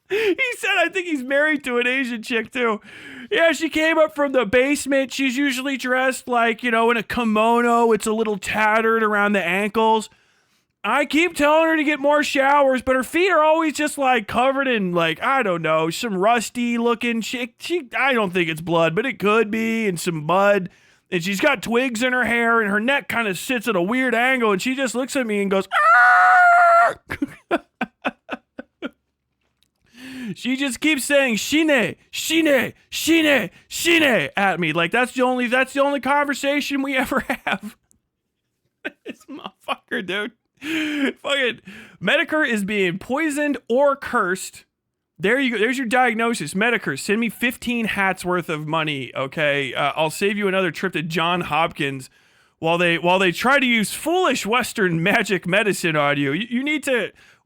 He said, I think he's married to an Asian chick too. Yeah, she came up from the basement. She's usually dressed like, in a kimono. It's a little tattered around the ankles. I keep telling her to get more showers, but her feet are always just like covered in like, I don't know, some rusty looking shit. I don't think it's blood, but it could be, and some mud. And she's got twigs in her hair, and her neck kind of sits at a weird angle, and she just looks at me and goes, she just keeps saying shine, shine, shine, shine at me. Like that's the only conversation we ever have. This motherfucker, dude. Fucking Metokur is being poisoned or cursed. There you go. There's your diagnosis. Metokur, send me 15 hats worth of money, okay? I'll save you another trip to John Hopkins while they try to use foolish Western magic medicine on you.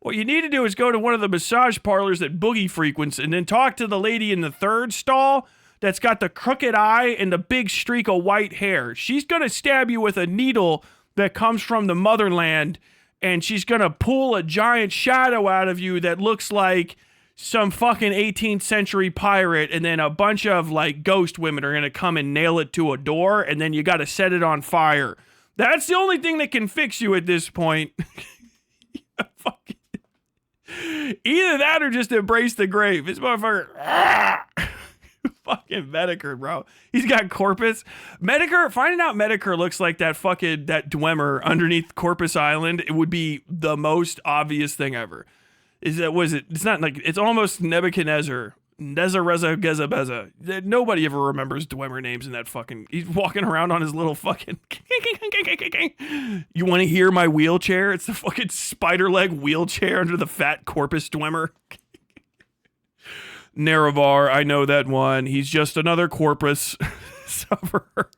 What you need to do is go to one of the massage parlors that Boogie frequents and then talk to the lady in the third stall that's got the crooked eye and the big streak of white hair. She's going to stab you with a needle that comes from the motherland, and she's going to pull a giant shadow out of you that looks like some fucking 18th century pirate, and then a bunch of like ghost women are going to come and nail it to a door, and then you got to set it on fire. That's the only thing that can fix you at this point. Fucking either that or just embrace the grave. This motherfucker. Fucking Metokur, bro. He's got Corpus. Finding out Metokur looks like that Dwemer underneath Corpus Island, it would be the most obvious thing ever. It's not like, it's almost Nebuchadnezzar. Nezareza Gezabeza. Nobody ever remembers Dwemer names in that fucking, he's walking around on his little fucking, you want to hear my wheelchair? It's the fucking spider leg wheelchair under the fat Corpus Dwemer. Nerevar, I know that one. He's just another Corpus sufferer.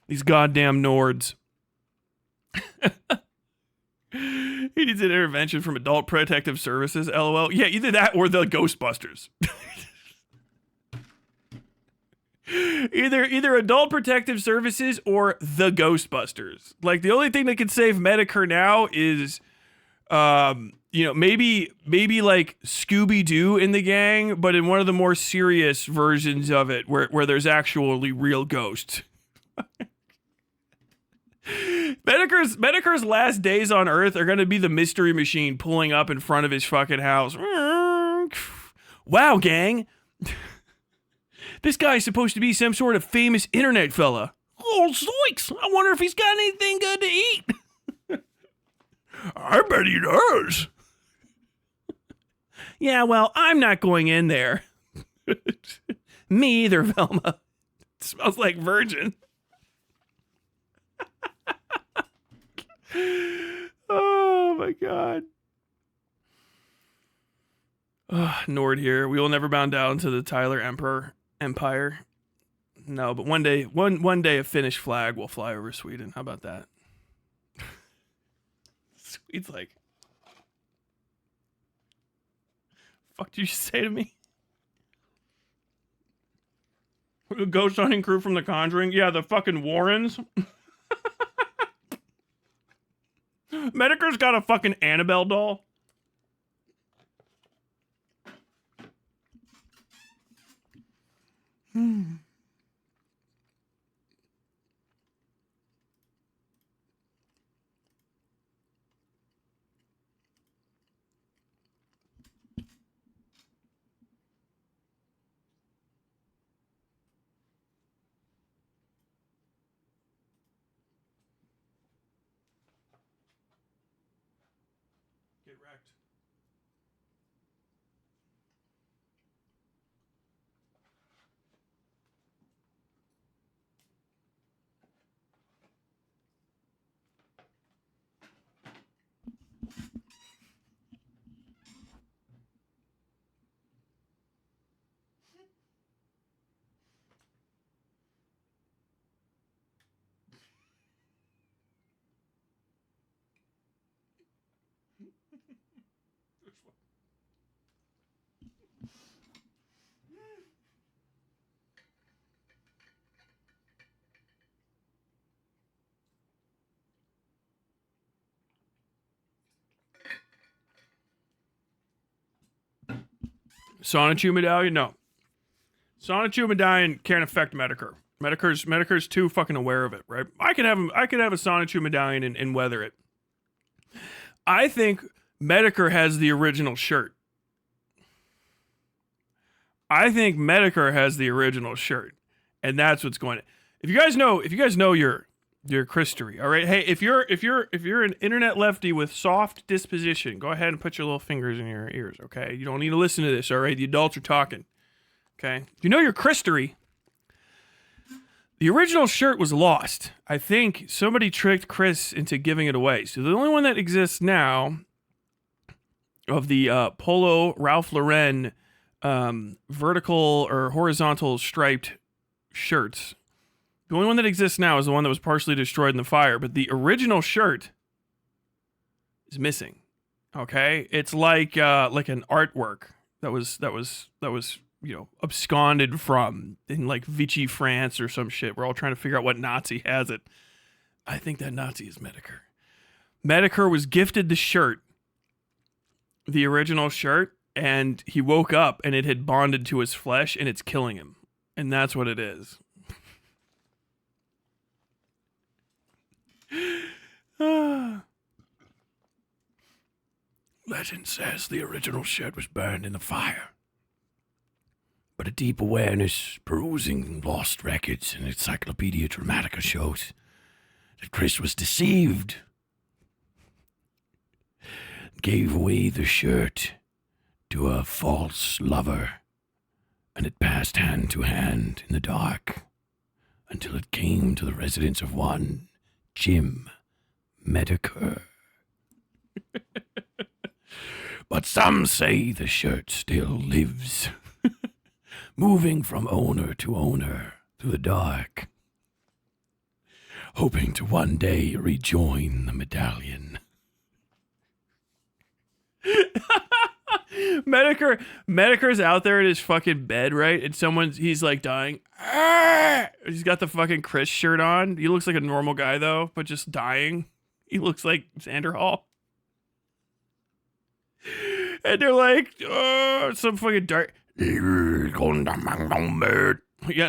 These goddamn Nords. He needs an intervention from Adult Protective Services, LOL. Yeah, either that or the Ghostbusters. Either Adult Protective Services or the Ghostbusters. Like, the only thing that can save Metokur now is, maybe like Scooby-Doo in the gang, but in one of the more serious versions of it, where there's actually real ghosts. Metokur's last days on Earth are going to be the mystery machine pulling up in front of his fucking house. Wow, gang. This guy's supposed to be some sort of famous internet fella. Oh, zoinks. I wonder if he's got anything good to eat. I bet he does. Yeah, well, I'm not going in there. Me either, Velma. It smells like virgin. Oh my god. Nord here. We will never bow down to the Tyler Empire. No, but one day a Finnish flag will fly over Sweden. How about that? Swede's like, fuck did you say to me? Ghost hunting crew from The Conjuring. Yeah, the fucking Warrens. Metokur's got a fucking Annabelle doll. Get wrecked. Sonichu medallion? No. Sonichu medallion can't affect Metokur. Metokur's too fucking aware of it, right? I could have a Sonichu medallion and weather it. I think Metokur has the original shirt. And that's what's going on. If you guys know your Christery, all right? Hey, if you're an internet lefty with soft disposition, go ahead and put your little fingers in your ears, okay? You don't need to listen to this, all right? The adults are talking, okay? If you know your Christery, the original shirt was lost. I think somebody tricked Chris into giving it away. So the only one that exists now of the Polo Ralph Lauren vertical or horizontal striped shirts, the only one that exists now is the one that was partially destroyed in the fire, but the original shirt is missing. Okay? It's like an artwork that was absconded from in like Vichy, France or some shit. We're all trying to figure out what Nazi has it. I think that Nazi is Metokur. Metokur was gifted the shirt, the original shirt, and he woke up and it had bonded to his flesh and it's killing him. And that's what it is. Legend says the original shirt was burned in the fire. But a deep awareness, perusing lost records and Encyclopedia Dramatica shows that Chris was deceived. Gave away the shirt to a false lover, and it passed hand to hand in the dark until it came to the residence of one Jim Metokur. But some say the shirt still lives, moving from owner to owner through the dark, hoping to one day rejoin the medallion. Metokur's out there in his fucking bed, right? And he's like dying. He's got the fucking Chris shirt on. He looks like a normal guy though, but just dying. He looks like Xander Hall. And they're like, oh, some fucking dark. Yeah, no,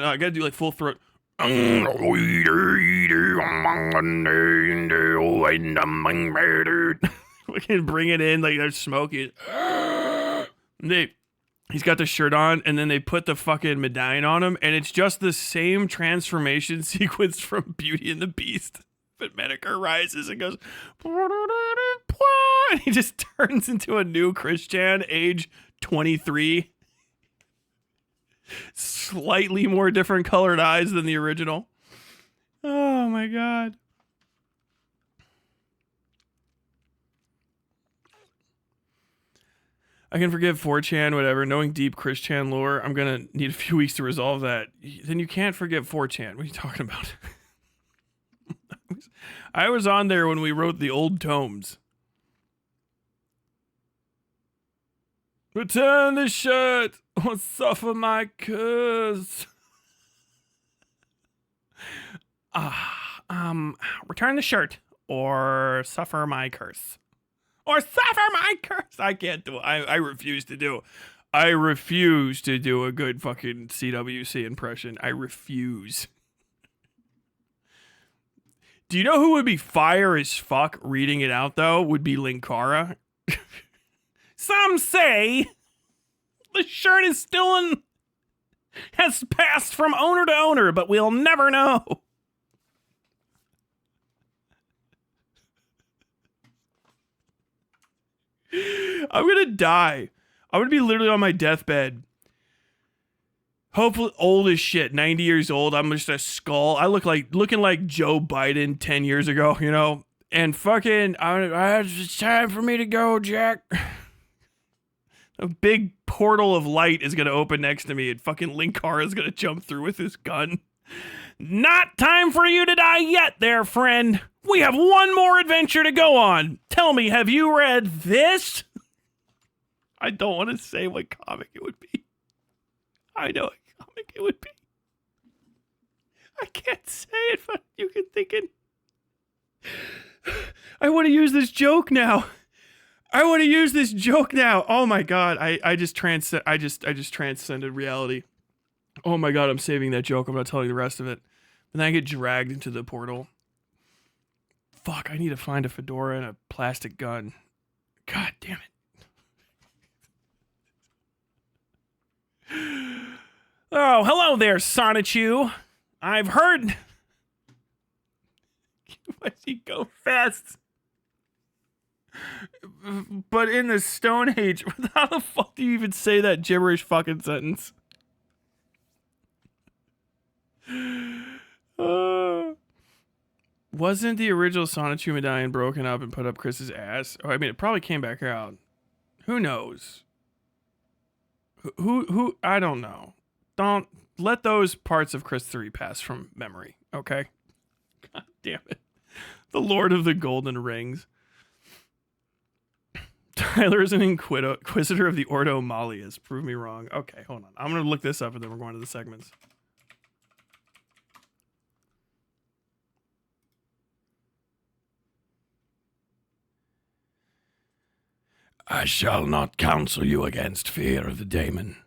I gotta do like full throat. We can bring it in like there's smoking. He's got the shirt on, and then they put the fucking medallion on him, and it's just the same transformation sequence from Beauty and the Beast. But Metokur rises and goes, and he just turns into a new Christian, age 23. Slightly more different colored eyes than the original. Oh my god. I can forgive 4chan, whatever. Knowing deep Christian lore, I'm going to need a few weeks to resolve that. Then you can't forgive 4chan. What are you talking about? I was on there when we wrote the old tomes. Return the shirt or suffer my curse. Return the shirt or suffer my curse. Or suffer my curse. I can't do it. I refuse to do it. I refuse to do a good fucking CWC impression. I refuse. Do you know who would be fire as fuck reading it out, though? Would be Linkara. Some say the shirt is still in... has passed from owner to owner, but we'll never know. I'm gonna die. I'm gonna be literally on my deathbed. Hopefully old as shit, 90 years old. I'm just a skull. I looking like Joe Biden 10 years ago, you know? And fucking, it's time for me to go, Jack. A big portal of light is gonna open next to me, and fucking Linkara is gonna jump through with his gun. Not time for you to die yet, there, friend. We have one more adventure to go on. Tell me, have you read this? I don't want to say what comic it would be. I know what comic it would be. I can't say it, but you can think it. I want to use this joke now. Oh my god, I just transcended reality. Oh my god, I'm saving that joke. I'm not telling the rest of it. And then I get dragged into the portal. Fuck, I need to find a fedora and a plastic gun. God damn it. Oh, hello there, Sonichu. I've heard... Why does he go fast? But in the Stone Age, how the fuck do you even say that gibberish fucking sentence? Wasn't the original Sonichu medallion broken up and put up Chris's ass? Oh, I mean, it probably came back out. Who knows? Who? I don't know. Don't let those parts of Chris 3 pass from memory, okay? God damn it. The Lord of the Golden Rings. Tyler is an inquisitor of the Ordo Malleus. Prove me wrong. Okay, hold on. I'm going to look this up and then we're going to the segments. I shall not counsel you against fear of the daemon.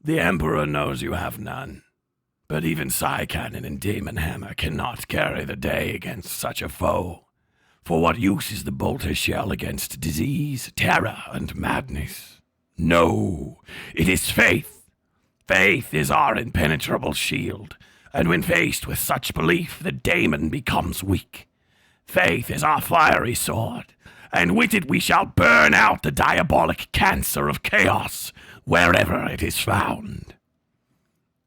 The Emperor knows you have none. But even Psycannon and Demon Hammer cannot carry the day against such a foe. For what use is the bolter shell against disease, terror, and madness? No, it is faith. Faith is our impenetrable shield, and when faced with such belief, the daemon becomes weak. Faith is our fiery sword, and with it we shall burn out the diabolic cancer of chaos wherever it is found.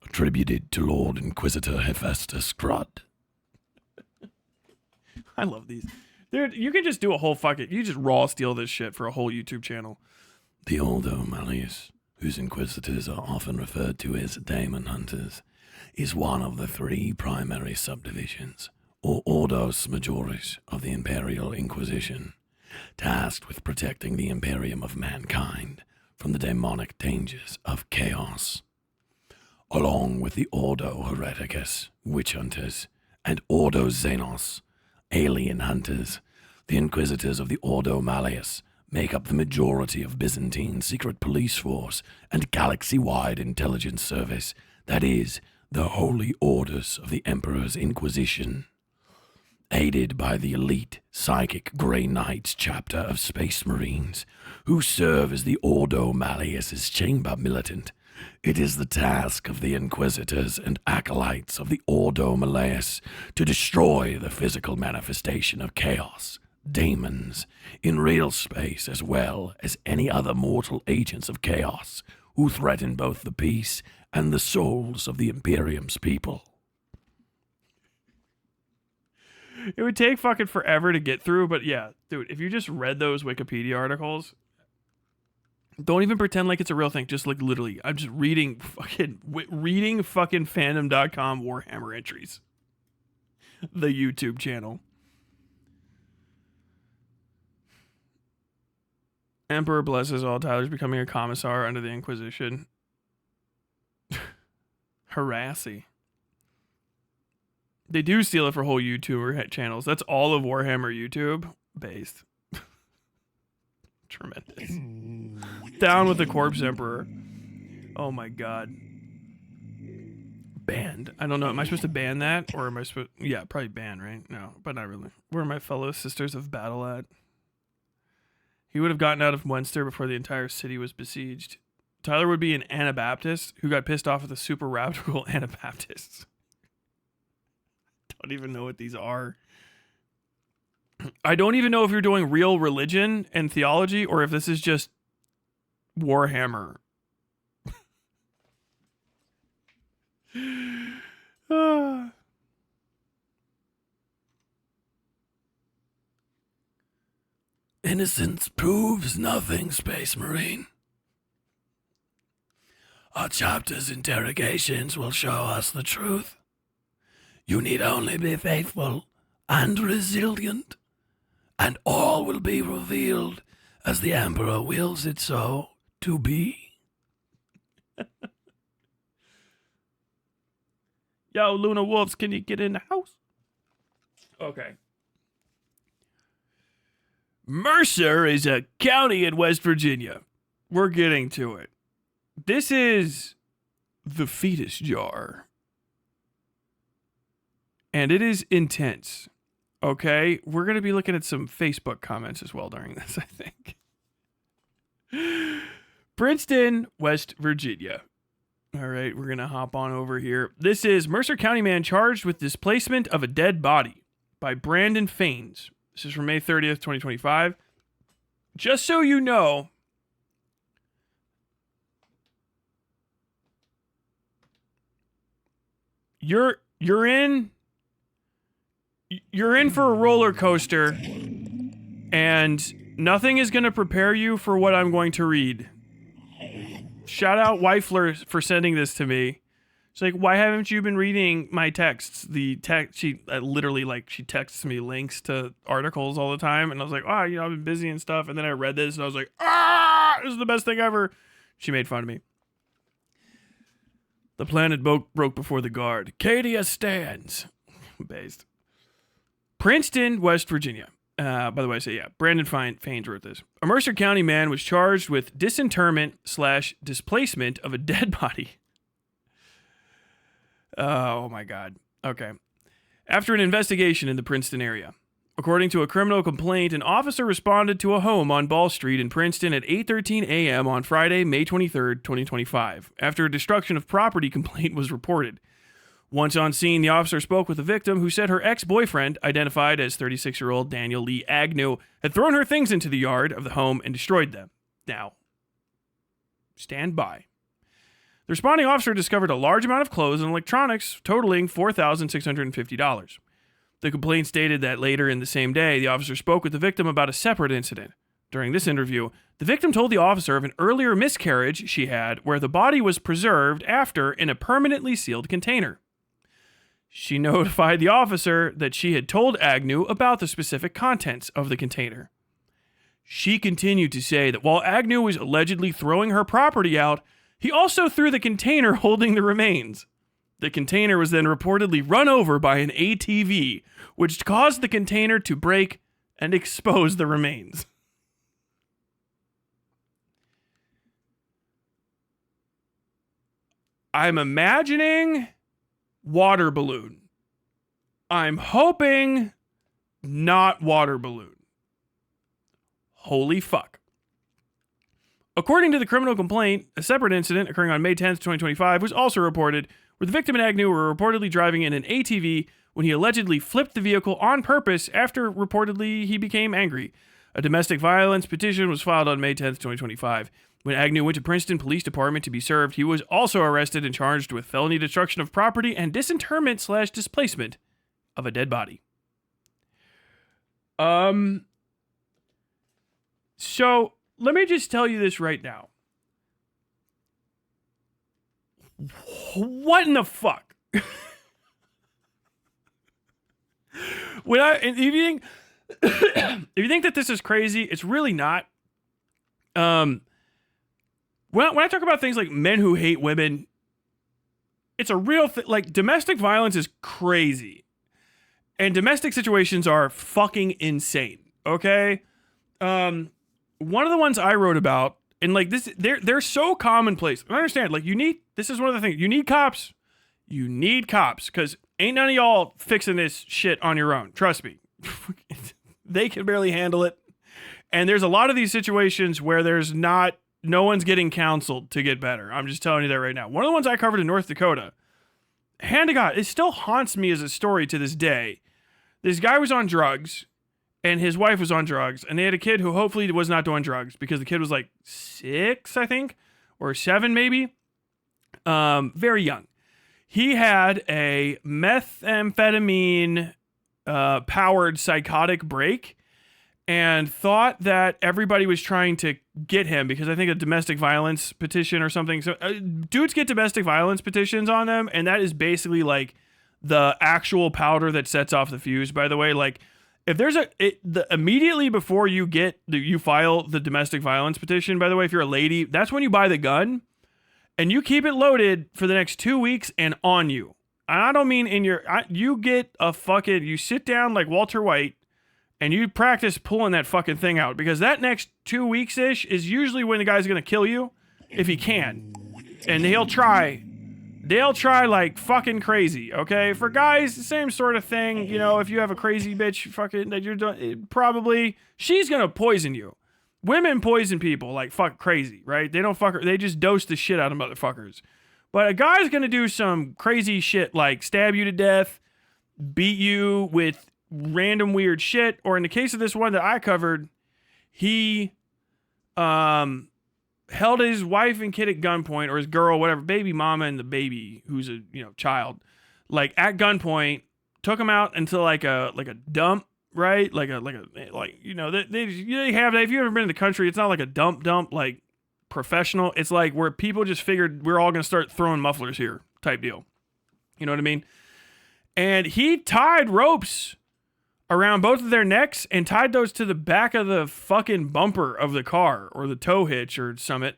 Attributed to Lord Inquisitor Hephaestus Crud. I love these. Dude, you can just do a whole fucking... You just raw steal this shit for a whole YouTube channel. The Ordo Malleus, whose inquisitors are often referred to as daemon hunters, is one of the 3 primary subdivisions, or Ordos Majoris, of the Imperial Inquisition, tasked with protecting the Imperium of mankind from the demonic dangers of chaos. Along with the Ordo Hereticus, witch hunters, and Ordo Xenos, alien hunters, the Inquisitors of the Ordo Malleus make up the majority of Byzantine secret police force and galaxy-wide intelligence service, that is, the Holy Orders of the Emperor's Inquisition. Aided by the elite psychic Grey Knights chapter of Space Marines, who serve as the Ordo Malleus's chamber militant, it is the task of the Inquisitors and Acolytes of the Ordo Malleus to destroy the physical manifestation of chaos, daemons, in real space as well as any other mortal agents of chaos who threaten both the peace and the souls of the Imperium's people. It would take fucking forever to get through, but yeah, dude, if you just read those Wikipedia articles... Don't even pretend like it's a real thing. Just like literally, I'm just reading fucking fandom.com Warhammer entries. The YouTube channel. Emperor blesses all. Tyler's becoming a commissar under the Inquisition. Harassy. They do steal it for whole YouTuber channels. That's all of Warhammer YouTube based. Tremendous. Down with the Corpse Emperor. Oh my god. Banned. I don't know. Am I supposed to ban that? Or am I supposed... Yeah, probably ban, right? No, but not really. Where are my fellow sisters of battle at? He would have gotten out of Munster before the entire city was besieged. Tyler would be an Anabaptist who got pissed off at the super radical Anabaptists. Don't even know what these are. I don't even know if you're doing real religion and theology or if this is just Warhammer. Innocence proves nothing, Space Marine. Our chapter's interrogations will show us the truth. You need only be faithful and resilient, and all will be revealed as the Emperor wills it so to be. Yo, Luna Wolves, can you get in the house? Okay. Mercer is a county in West Virginia. We're getting to it. This is the Fetus jar. And it is intense. Okay? We're going to be looking at some Facebook comments as well during this, I think. Princeton, West Virginia. All right, we're going to hop on over here. This is Mercer County man charged with displacement of a dead body by Brandon Faines. This is from May 30th, 2025. Just so you know, you're in for a roller coaster, and nothing is going to prepare you for what I'm going to read. Shout out Weifler for sending this to me. She's like, why haven't you been reading my texts? She literally, like, she texts me links to articles all the time. And I was like, I've been busy and stuff. And then I read this and I was like, this is the best thing ever. She made fun of me. The planet broke before the guard. Cadia stands. Based. Princeton, West Virginia. By the way, I say, Brandon Faines wrote this. A Mercer County man was charged with disinterment/displacement of a dead body. Oh my God. Okay. After an investigation in the Princeton area, according to a criminal complaint, an officer responded to a home on Ball Street in Princeton at 8:13 a.m. on Friday, May 23rd, 2025, after a destruction of property complaint was reported. Once on scene, the officer spoke with the victim, who said her ex-boyfriend, identified as 36-year-old Daniel Lee Agnew, had thrown her things into the yard of the home and destroyed them. Now, stand by. The responding officer discovered a large amount of clothes and electronics totaling $4,650. The complaint stated that later in the same day, the officer spoke with the victim about a separate incident. During this interview, the victim told the officer of an earlier miscarriage she had where the body was preserved after in a permanently sealed container. She notified the officer that she had told Agnew about the specific contents of the container. She continued to say that while Agnew was allegedly throwing her property out, he also threw the container holding the remains. The container was then reportedly run over by an ATV, which caused the container to break and expose the remains. I'm imagining water balloon. I'm hoping not water balloon. Holy fuck. According to the criminal complaint, a separate incident occurring on May 10th, 2025 was also reported, where the victim and Agnew were reportedly driving in an ATV when he allegedly flipped the vehicle on purpose after reportedly he became angry. A domestic violence petition was filed on May 10th, 2025. When Agnew went to Princeton Police Department to be served, he was also arrested and charged with felony destruction of property and disinterment/displacement of a dead body. So let me just tell you this right now. What in the fuck? If you think that this is crazy, it's really not. When I talk about things like men who hate women, it's a real thing. Like, domestic violence is crazy. And domestic situations are fucking insane. Okay. One of the ones I wrote about, and like this, they're so commonplace. I understand. Like this is one of the things. You need cops. You need cops because ain't none of y'all fixing this shit on your own. Trust me. They can barely handle it. And there's a lot of these situations where no one's getting counseled to get better. I'm just telling you that right now. One of the ones I covered in North Dakota, hand to God, it still haunts me as a story to this day. This guy was on drugs and his wife was on drugs and they had a kid who hopefully was not doing drugs because the kid was like 6, I think, or 7 maybe. Very young. He had a methamphetamine powered psychotic break and thought that everybody was trying to get him because I think a domestic violence petition or something. So dudes get domestic violence petitions on them, and that is basically like the actual powder that sets off the fuse, by the way. Like if there's immediately before you file the domestic violence petition, by the way, if you're a lady, that's when you buy the gun and you keep it loaded for the next 2 weeks and on you. And I don't mean you sit down like Walter White and you practice pulling that fucking thing out because that next 2 weeks-ish is usually when the guy's going to kill you if he can. And they'll try like fucking crazy, okay? For guys, the same sort of thing. You know, if you have a crazy bitch fucking that you're doing, probably she's going to poison you. Women poison people like fuck crazy, right? They just dose the shit out of motherfuckers. But a guy's going to do some crazy shit like stab you to death, beat you with random weird shit, or in the case of this one that I covered, he held his wife and kid at gunpoint, or his girl, whatever, baby mama and the baby who's a child, like at gunpoint, took him out into like a dump, right? They have that. If you've ever been in the country, it's not like a dump like professional. It's like where people just figured we're all gonna start throwing mufflers here type deal. You know what I mean? And he tied ropes around both of their necks and tied those to the back of the fucking bumper of the car or the tow hitch or something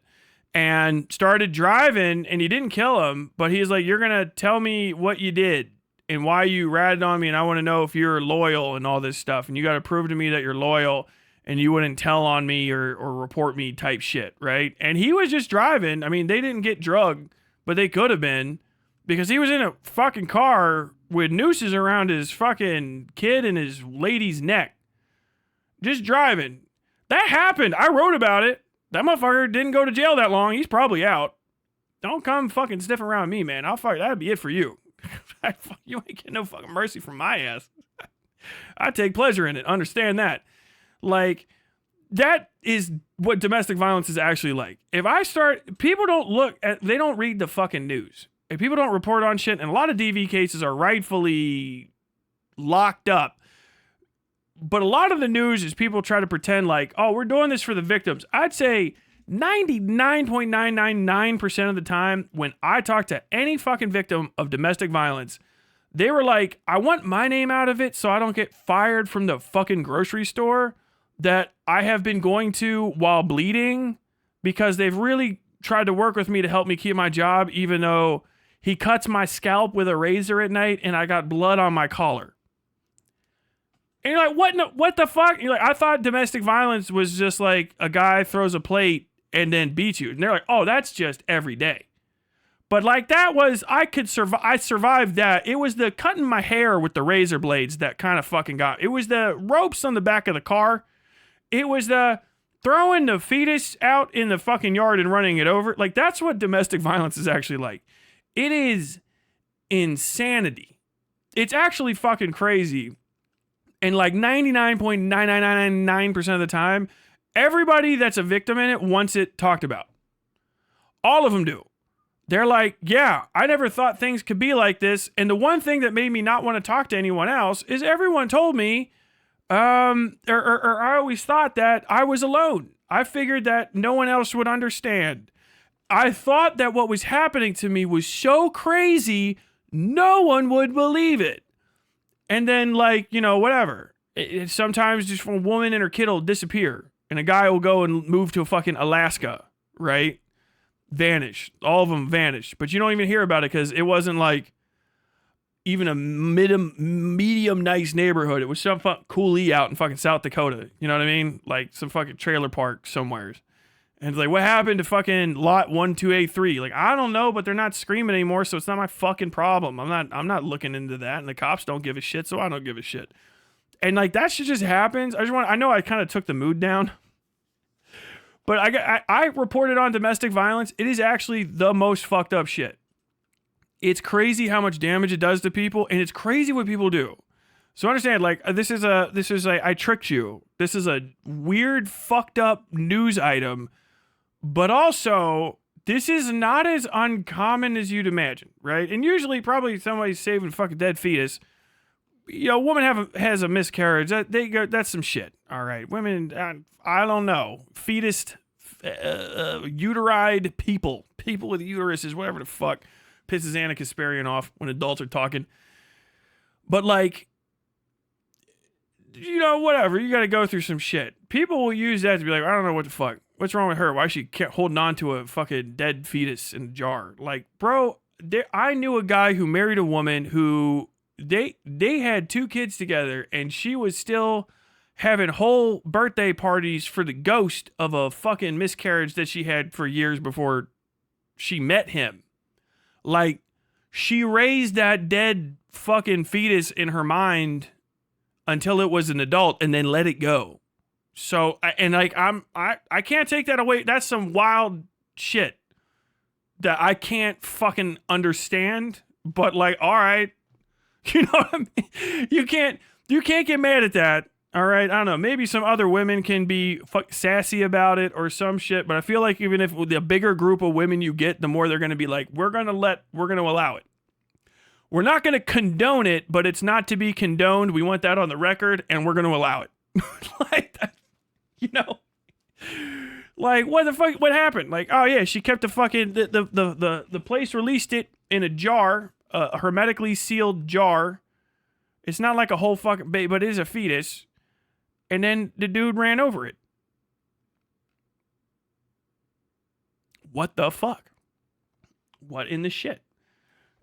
and started driving, and he didn't kill him, but he's like, you're going to tell me what you did and why you ratted on me, and I want to know if you're loyal and all this stuff, and you got to prove to me that you're loyal and you wouldn't tell on me or report me type shit, right? And he was just driving. I mean, they didn't get drugged, but they could have been because he was in a fucking car with nooses around his fucking kid and his lady's neck. Just driving. That happened. I wrote about it. That motherfucker didn't go to jail that long. He's probably out. Don't come fucking sniffing around me, man. That'd be it for you. You ain't getting no fucking mercy from my ass. I take pleasure in it. Understand that. Like, that is what domestic violence is actually like. People they don't read the fucking news. If people don't report on shit, and a lot of DV cases are rightfully locked up, but a lot of the news is people try to pretend like, oh, we're doing this for the victims. I'd say 99.999% of the time when I talk to any fucking victim of domestic violence, they were like, I want my name out of it so I don't get fired from the fucking grocery store that I have been going to while bleeding, because they've really tried to work with me to help me keep my job, even though he cuts my scalp with a razor at night and I got blood on my collar. And you're like, what the fuck? You're like, I thought domestic violence was just like a guy throws a plate and then beats you. And they're like, oh, that's just every day. But like I survived that. It was the cutting my hair with the razor blades that kind of fucking got. It was the ropes on the back of the car. It was the throwing the fetus out in the fucking yard and running it over. Like, that's what domestic violence is actually like. It is insanity. It's actually fucking crazy. And like 99.9999% of the time, everybody that's a victim in it wants it talked about. All of them do. They're like, yeah, I never thought things could be like this. And the one thing that made me not want to talk to anyone else is everyone told me, or I always thought that I was alone. I figured that no one else would understand. I thought that what was happening to me was so crazy, no one would believe it. And then, like, whatever. Sometimes just a woman and her kid will disappear, and a guy will go and move to fucking Alaska, right? Vanish. All of them vanish. But you don't even hear about it because it wasn't like, even a medium nice neighborhood. It was some coolie out in fucking South Dakota. You know what I mean? Like some fucking trailer park somewheres. And it's like, what happened to fucking lot 12A3? Like, I don't know, but they're not screaming anymore, so it's not my fucking problem. I'm not looking into that, and the cops don't give a shit, so I don't give a shit. And like that shit just happens. I know I kind of took the mood down. But I reported on domestic violence. It is actually the most fucked up shit. It's crazy how much damage it does to people, and it's crazy what people do. So understand, like, this is I tricked you. This is a weird, fucked up news item, but also this is not as uncommon as you'd imagine, right? And usually, probably somebody's saving a fucking dead fetus. You know, a woman has a miscarriage. That's some shit. All right, women. I don't know. Fetus, uteride people with uteruses, whatever the fuck, pisses Anna Kasparian off when adults are talking. But like, you know, whatever. You got to go through some shit. People will use that to be like, I don't know what the fuck. What's wrong with her? Why is she holding on to a fucking dead fetus in a jar? Like, bro, I knew a guy who married a woman who they had 2 kids together, and she was still having whole birthday parties for the ghost of a fucking miscarriage that she had for years before she met him. Like, she raised that dead fucking fetus in her mind until it was an adult and then let it go. So, and like, I can't take that away. That's some wild shit that I can't fucking understand, but like, all right, you know what I mean? You can't get mad at that. All right, I don't know. Maybe some other women can be sassy about it or some shit, but I feel like even if the bigger group of women you get, the more they're going to be like, we're going to allow it. We're not going to condone it, but it's not to be condoned. We want that on the record, and we're going to allow it. Like that, you know? Like, what the fuck? What happened? Like, oh yeah, she kept the fucking the place released it in a jar, a hermetically sealed jar. It's not like a whole fucking baby, but it is a fetus. And then the dude ran over it. What the fuck? What in the shit?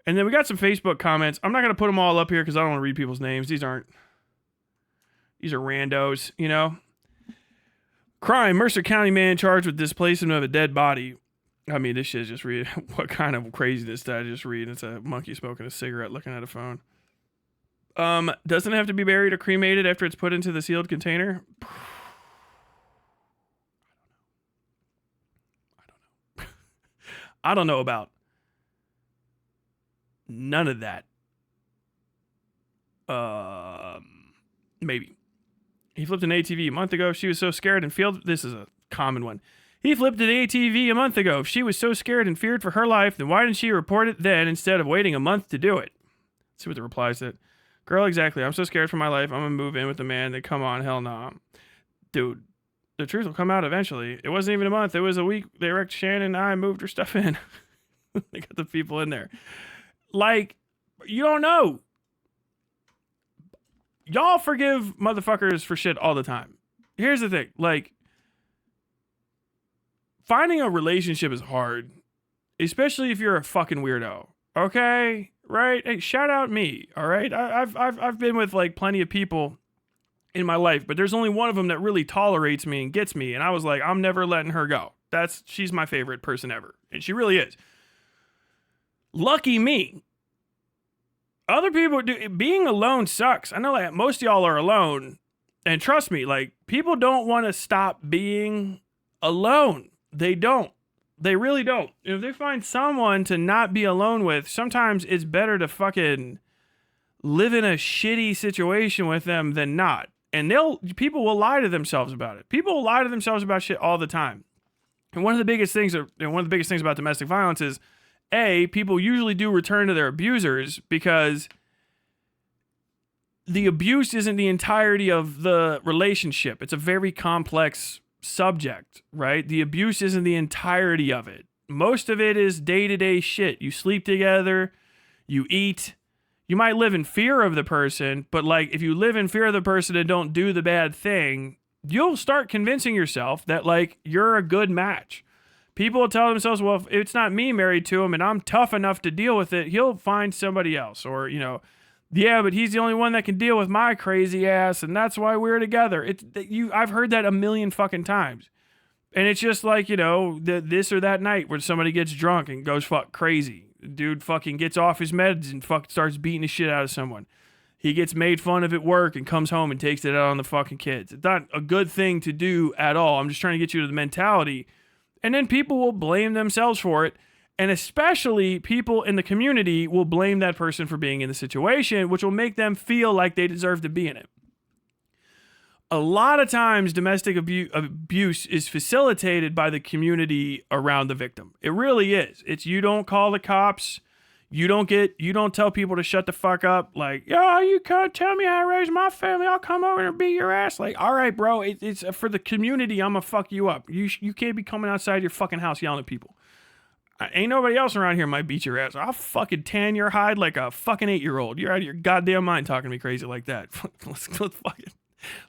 And then we got some Facebook comments. I'm not going to put them all up here because I don't want to read people's names. These are randos, you know? Crime, Mercer County man charged with displacement of a dead body. I mean, this shit is just read. What kind of craziness did I just read? It's a monkey smoking a cigarette looking at a phone. Doesn't it have to be buried or cremated after it's put into the sealed container? I don't know about none of that. Maybe. He flipped an ATV a month ago. She was so scared and feared. This is a common one. He flipped an ATV a month ago. If she was so scared and feared for her life, then why didn't she report it then instead of waiting a month to do it? Let's see what the reply said. Girl, exactly. I'm so scared for my life. I'm going to move in with the man. Then come on. Hell no. Nah. Dude, the truth will come out eventually. It wasn't even a month. It was a week. They wrecked Shannon and I moved her stuff in. They got the people in there. Like, you don't know. Y'all forgive motherfuckers for shit all the time. Here's the thing. Like, finding a relationship is hard. Especially if you're a fucking weirdo. Okay? Right? Hey, shout out me. All right? I've been with like plenty of people in my life, but there's only one of them that really tolerates me and gets me. And I was like, I'm never letting her go. She's my favorite person ever. And she really is. Lucky me. Other people being alone sucks. I know like most of y'all are alone. And trust me, like people don't want to stop being alone. They don't. They really don't. If they find someone to not be alone with, sometimes it's better to fucking live in a shitty situation with them than not. And people will lie to themselves about it. People will lie to themselves about shit all the time. And one of the biggest things about domestic violence is, people usually do return to their abusers because the abuse isn't the entirety of the relationship. It's a very complex subject, right? The abuse isn't the entirety of it. Most of it is day-to-day shit. You sleep together, you eat. You might live in fear of the person, but like if you live in fear of the person and don't do the bad thing, you'll start convincing yourself that like you're a good match. People will tell themselves, well, if it's not me married to him and I'm tough enough to deal with it, he'll find somebody else. Or, yeah, but he's the only one that can deal with my crazy ass, and that's why we're together. I've heard that a million fucking times. And it's just like, this or that night where somebody gets drunk and goes fuck crazy. Dude fucking gets off his meds and fucking starts beating the shit out of someone. He gets made fun of at work and comes home and takes it out on the fucking kids. It's not a good thing to do at all. I'm just trying to get you to the mentality. And then people will blame themselves for it. And especially people in the community will blame that person for being in the situation, which will make them feel like they deserve to be in it. A lot of times domestic abuse is facilitated by the community around the victim. It really is. It's you don't call the cops. You don't tell people to shut the fuck up. Like, you can't tell me how to raise my family. I'll come over and beat your ass. Like, all right, bro, it's for the community. I'm gonna fuck you up. You can't be coming outside your fucking house yelling at people. Ain't nobody else around here might beat your ass. I'll fucking tan your hide like a fucking 8-year-old. You're out of your goddamn mind talking to me crazy like that.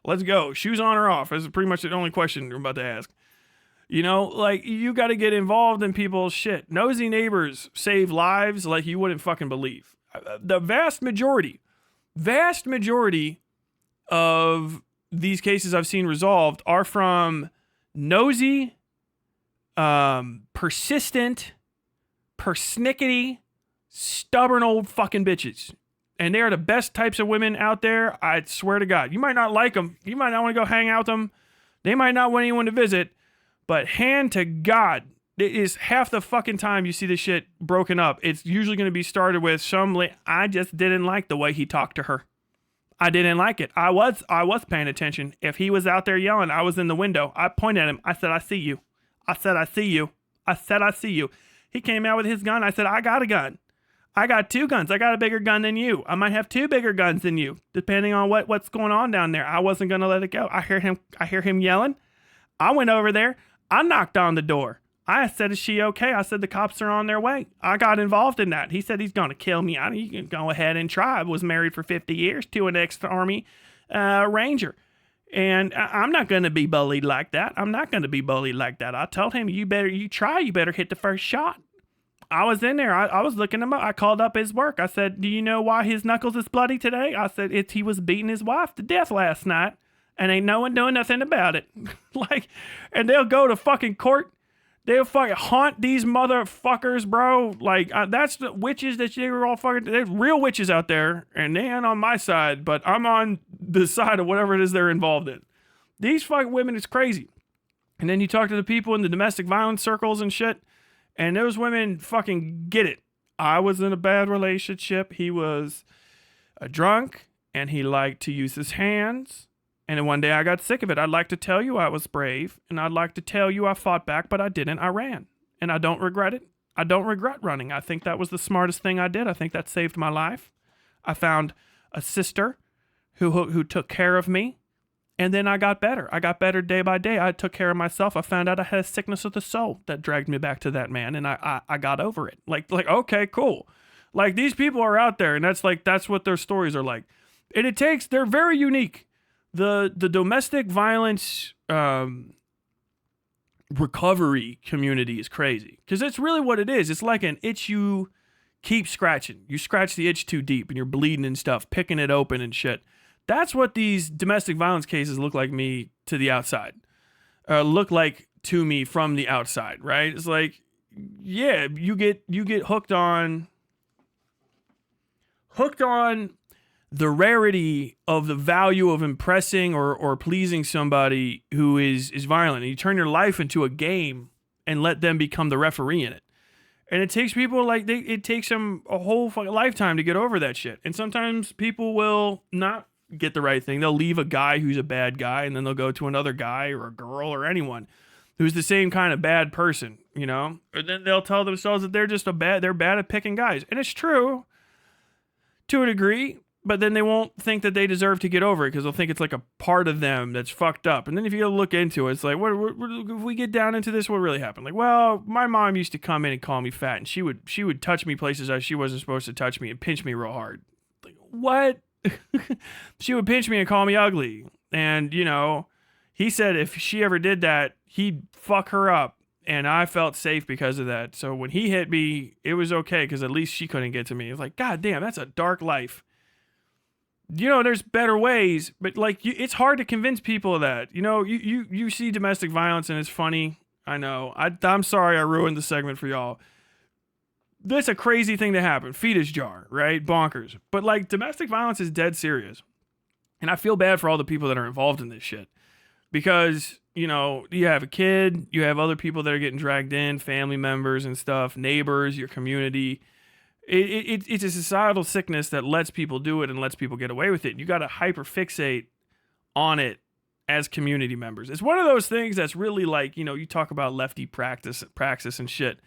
Let's go. Shoes on or off? That's pretty much the only question I'm about to ask. You got to get involved in people's shit. Nosy neighbors save lives like you wouldn't fucking believe. The vast majority of these cases I've seen resolved are from nosy, persistent, persnickety, stubborn old fucking bitches. And they are the best types of women out there. I swear to God. You might not like them. You might not want to go hang out with them. They might not want anyone to visit. But hand to God, it is half the fucking time you see this shit broken up. It's usually going to be started with I just didn't like the way he talked to her. I didn't like it. I was paying attention. If he was out there yelling, I was in the window. I pointed at him. I said, I see you. I said, I see you. I said, I see you. He came out with his gun. I said, I got a gun. I got 2 guns. I got a bigger gun than you. I might have 2 bigger guns than you, depending on what's going on down there. I wasn't going to let it go. I hear him yelling. I went over there. I knocked on the door. I said, is she okay? I said, the cops are on their way. I got involved in that. He said, he's going to kill me. You can go ahead and try. I was married for 50 years to an ex-Army Ranger. And I'm not going to be bullied like that. I told him, you better hit the first shot. I was in there. I was looking him up. I called up his work. I said, do you know why his knuckles is bloody today? I said, he was beating his wife to death last night, and ain't no one doing nothing about it. And they'll go to fucking court. They'll fucking haunt these motherfuckers, bro. That's the witches that they were all fucking. There's real witches out there, and they ain't on my side, but I'm on the side of whatever it is they're involved in. These fucking women is crazy. And then you talk to the people in the domestic violence circles and shit, and those women fucking get it. I was in a bad relationship. He was a drunk, and he liked to use his hands. And then one day I got sick of it. I'd like to tell you I was brave, and I'd like to tell you I fought back, but I didn't. I ran, and I don't regret it. I don't regret running. I think that was the smartest thing I did. I think that saved my life. I found a sister who took care of me, and then I got better. I got better day by day. I took care of myself. I found out I had a sickness of the soul that dragged me back to that man, and I got over it. Okay, cool. These people are out there, and that's what their stories are like. And they're very unique. The domestic violence recovery community is crazy, because it's really what it is. It's like an itch you keep scratching. You scratch the itch too deep and you're bleeding and stuff, picking it open and shit. That's what these domestic violence cases look like me to the outside. Look like to me from the outside, right? It's like, yeah, you get hooked on the rarity of the value of impressing or pleasing somebody who is violent. And you turn your life into a game and let them become the referee in it. And it takes people it takes them a whole fucking lifetime to get over that shit. And sometimes people will not get the right thing. They'll leave a guy who's a bad guy, and then they'll go to another guy or a girl or anyone who's the same kind of bad person, And then they'll tell themselves that they're bad at picking guys. And it's true to a degree. But then they won't think that they deserve to get over it, because they'll think it's like a part of them that's fucked up. And then if you look into it, it's like, what if we get down into this, what really happened? My mom used to come in and call me fat, and she would touch me places she wasn't supposed to touch me and pinch me real hard. What? She would pinch me and call me ugly. And, he said if she ever did that, he'd fuck her up. And I felt safe because of that. So when he hit me, it was okay because at least she couldn't get to me. It was like, God damn, that's a dark life. You know, there's better ways, but like, it's hard to convince people of that. You know, you see domestic violence and it's funny. I know. I'm sorry I ruined the segment for y'all. That's a crazy thing to happen. Fetus jar, right? Bonkers. But like, domestic violence is dead serious. And I feel bad for all the people that are involved in this shit. Because, you know, you have a kid, you have other people that are getting dragged in, family members and stuff, neighbors, your community. It's a societal sickness that lets people do it and lets people get away with it. You got to hyperfixate on it as community members. It's one of those things that's really like, you know, you talk about lefty praxis and shit.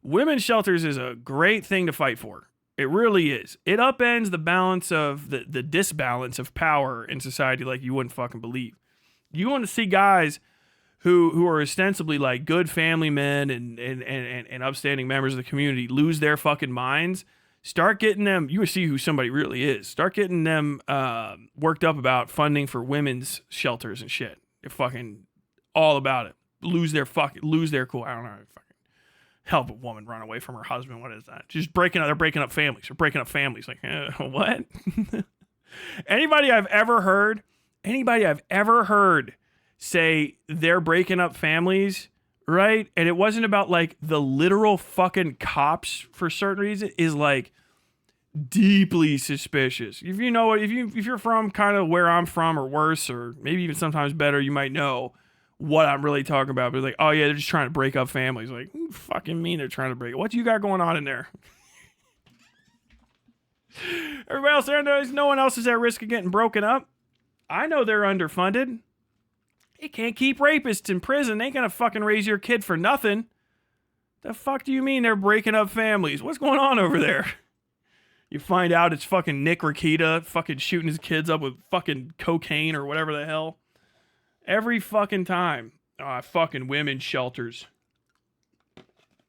Women's shelters is a great thing to fight for. It really is. It upends the balance of the disbalance of power in society like you wouldn't fucking believe. You want to see guys who are ostensibly like good family men and upstanding members of the community lose their fucking minds. Start getting them, you will see who somebody really is. Start getting them worked up about funding for women's shelters and shit. They're fucking all about it. Lose their cool. I don't know. Fucking help a woman run away from her husband. What is that? Just they're breaking up families. They're breaking up families. Like, what? Anybody I've ever heard say they're breaking up families, right? And it wasn't about like the literal fucking cops for certain reason, is like deeply suspicious. If you know, if you're from kind of where I'm from or worse, or maybe even sometimes better, you might know what I'm really talking about. But like, oh yeah, they're just trying to break up families. Like, what do you fucking mean they're trying to break? What you got going on in there? Everybody else there knows no one else is at risk of getting broken up. I know they're underfunded. They can't keep rapists in prison. They ain't gonna fucking raise your kid for nothing. The fuck do you mean they're breaking up families? What's going on over there? You find out it's fucking Nick Rakita fucking shooting his kids up with fucking cocaine or whatever the hell. Every fucking time. Fucking women's shelters.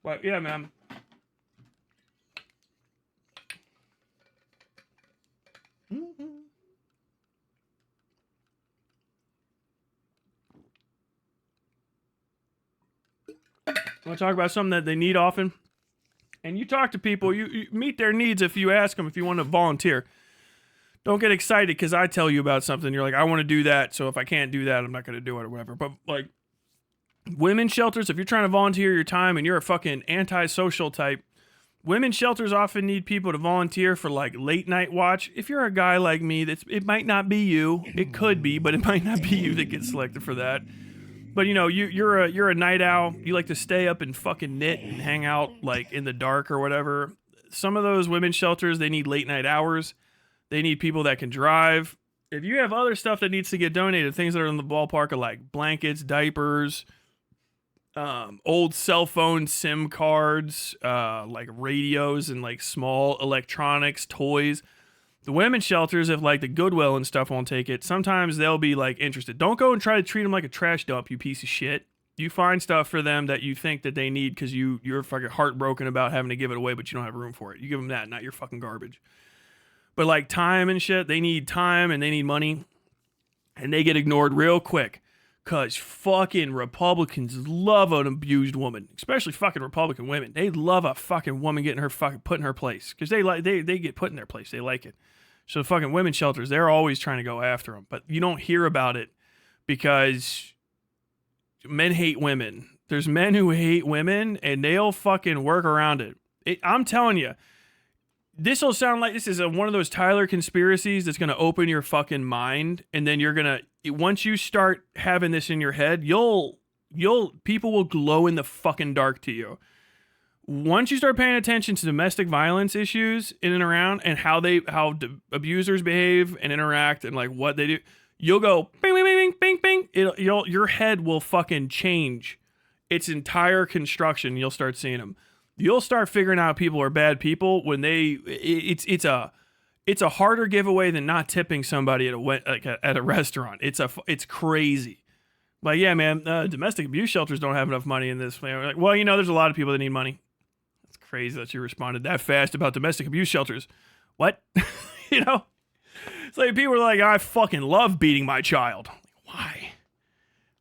But yeah, man. Mm-hmm. I want to talk about something that they need often. And you talk to people, you meet their needs if you ask them if you want to volunteer. Don't get excited because I tell you about something. You're like, I want to do that. So if I can't do that, I'm not going to do it or whatever. But like women's shelters, if you're trying to volunteer your time and you're a fucking antisocial type, women's shelters often need people to volunteer for like late night watch. If you're a guy like me, it might not be you. It could be, but it might not be you that gets selected for that. But you know, you're a night owl. You like to stay up and fucking knit and hang out like in the dark or whatever. Some of those women's shelters, they need late night hours. They need people that can drive. If you have other stuff that needs to get donated, things that are in the ballpark of like blankets, diapers, old cell phone SIM cards, like radios and like small electronics, toys. The women's shelters, if like the Goodwill and stuff won't take it, sometimes they'll be like interested. Don't go and try to treat them like a trash dump, you piece of shit. You find stuff for them that you think that they need because you're fucking heartbroken about having to give it away, but you don't have room for it. You give them that, not your fucking garbage. But like time and shit, they need time and they need money. And they get ignored real quick. Because fucking Republicans love an abused woman. Especially fucking Republican women. They love a fucking woman getting her fucking put in her place. Because they get put in their place. They like it. So the fucking women's shelters, they're always trying to go after them. But you don't hear about it because men hate women. There's men who hate women and they'll fucking work around it. I'm telling you, this will sound like this is one of those Tyler conspiracies that's going to open your fucking mind. And then you're going to, once you start having this in your head, people will glow in the fucking dark to you. Once you start paying attention to domestic violence issues in and around and how abusers behave and interact and like what they do, you'll go bing, bing, bing, bing, bing. Your head will fucking change its entire construction. You'll start seeing them. You'll start figuring out people are bad people when it's a harder giveaway than not tipping somebody at a restaurant. It's crazy. Like, yeah, man, domestic abuse shelters don't have enough money in this. Like, well, you know, there's a lot of people that need money. It's crazy that you responded that fast about domestic abuse shelters. What? You know? It's like people are like, I fucking love beating my child. Why?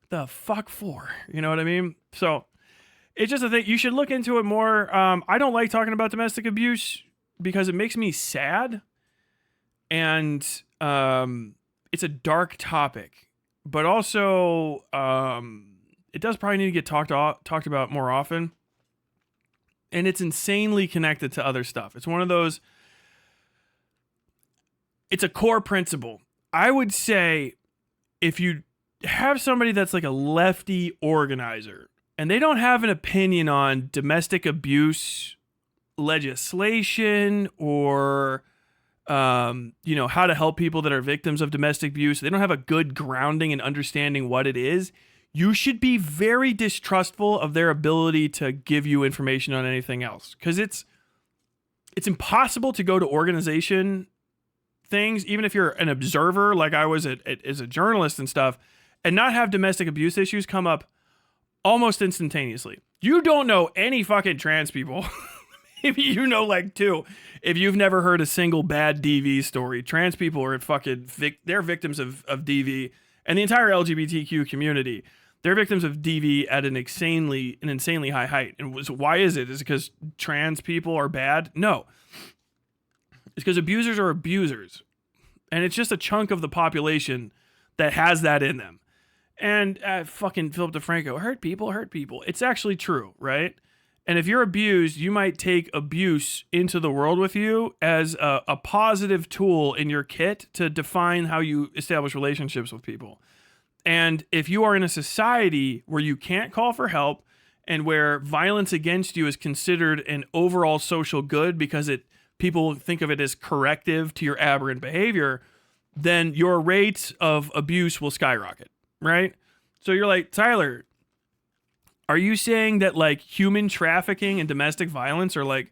The fuck for? You know what I mean? So It's just a thing. You should look into it more. I don't like talking about domestic abuse because it makes me sad. And it's a dark topic. But also, it does probably need to get talked about more often. And it's insanely connected to other stuff. It's one of those... It's a core principle. I would say if you have somebody that's like a lefty organizer and they don't have an opinion on domestic abuse legislation or, how to help people that are victims of domestic abuse, they don't have a good grounding and understanding what it is, you should be very distrustful of their ability to give you information on anything else. Because it's impossible to go to organization things, even if you're an observer like I was as a journalist and stuff, and not have domestic abuse issues come up almost instantaneously. You don't know any fucking trans people. Maybe you know like two. If you've never heard a single bad DV story, trans people are fucking they're victims of DV, and the entire LGBTQ community, they're victims of DV at an insanely high height. And why is it? Is it because trans people are bad? No. It's because abusers are abusers. And it's just a chunk of the population that has that in them. And fucking Philip DeFranco, hurt people. It's actually true, right? And if you're abused, you might take abuse into the world with you as a positive tool in your kit to define how you establish relationships with people. And if you are in a society where you can't call for help and where violence against you is considered an overall social good because people think of it as corrective to your aberrant behavior, then your rates of abuse will skyrocket, right? So you're like, Tyler, are you saying that like human trafficking and domestic violence are like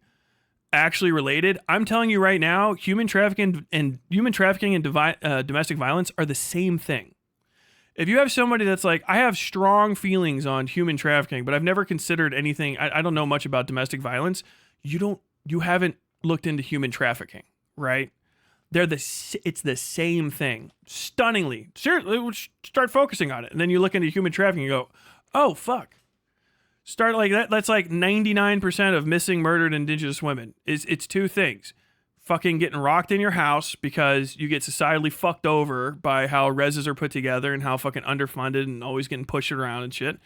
actually related? I'm telling you right now, human trafficking and domestic violence are the same thing. If you have somebody that's like, I have strong feelings on human trafficking, but I've never considered anything, I don't know much about domestic violence, you haven't looked into human trafficking, right? It's the same thing. Stunningly. Seriously, start focusing on it. And then you look into human trafficking and go, oh, fuck. Start like that. That's like 99% of missing, murdered Indigenous women. It's two things. Fucking getting rocked in your house because you get societally fucked over by how reses are put together and how fucking underfunded and always getting pushed around and shit.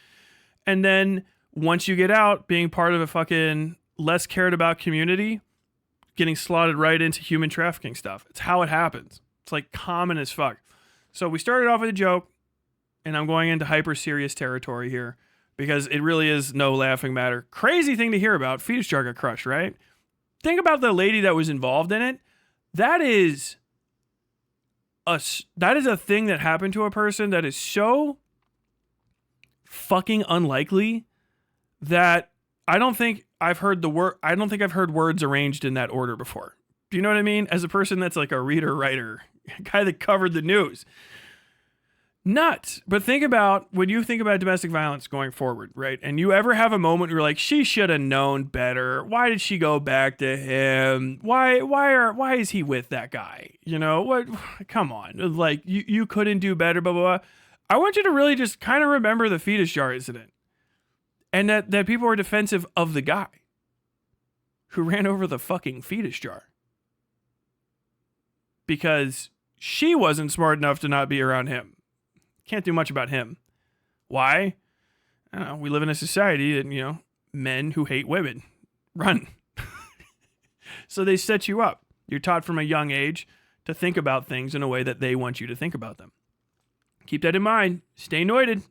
And then once you get out, being part of a fucking less cared about community, getting slotted right into human trafficking stuff. It's how it happens. It's like common as fuck. So we started off with a joke, and I'm going into hyper serious territory here because it really is no laughing matter. Crazy thing to hear about. Fetus jar got crushed, right? Think about the lady that was involved in it. That is a thing that happened to a person that is so fucking unlikely that I don't think I've heard words arranged in that order before. Do you know what I mean? As a person that's like a writer, a guy that covered the news. Nuts. But think about when you think about domestic violence going forward, right? And you ever have a moment where you're like, she should have known better. Why did she go back to him? Why is he with that guy? You know, what? Come on. Like you couldn't do better, blah, blah, blah. I want you to really just kind of remember the fetus jar incident. And that people are defensive of the guy who ran over the fucking fetus jar. Because she wasn't smart enough to not be around him. Can't do much about him. Why? I don't know. We live in a society that, men who hate women run. So they set you up. You're taught from a young age to think about things in a way that they want you to think about them. Keep that in mind. Stay noited.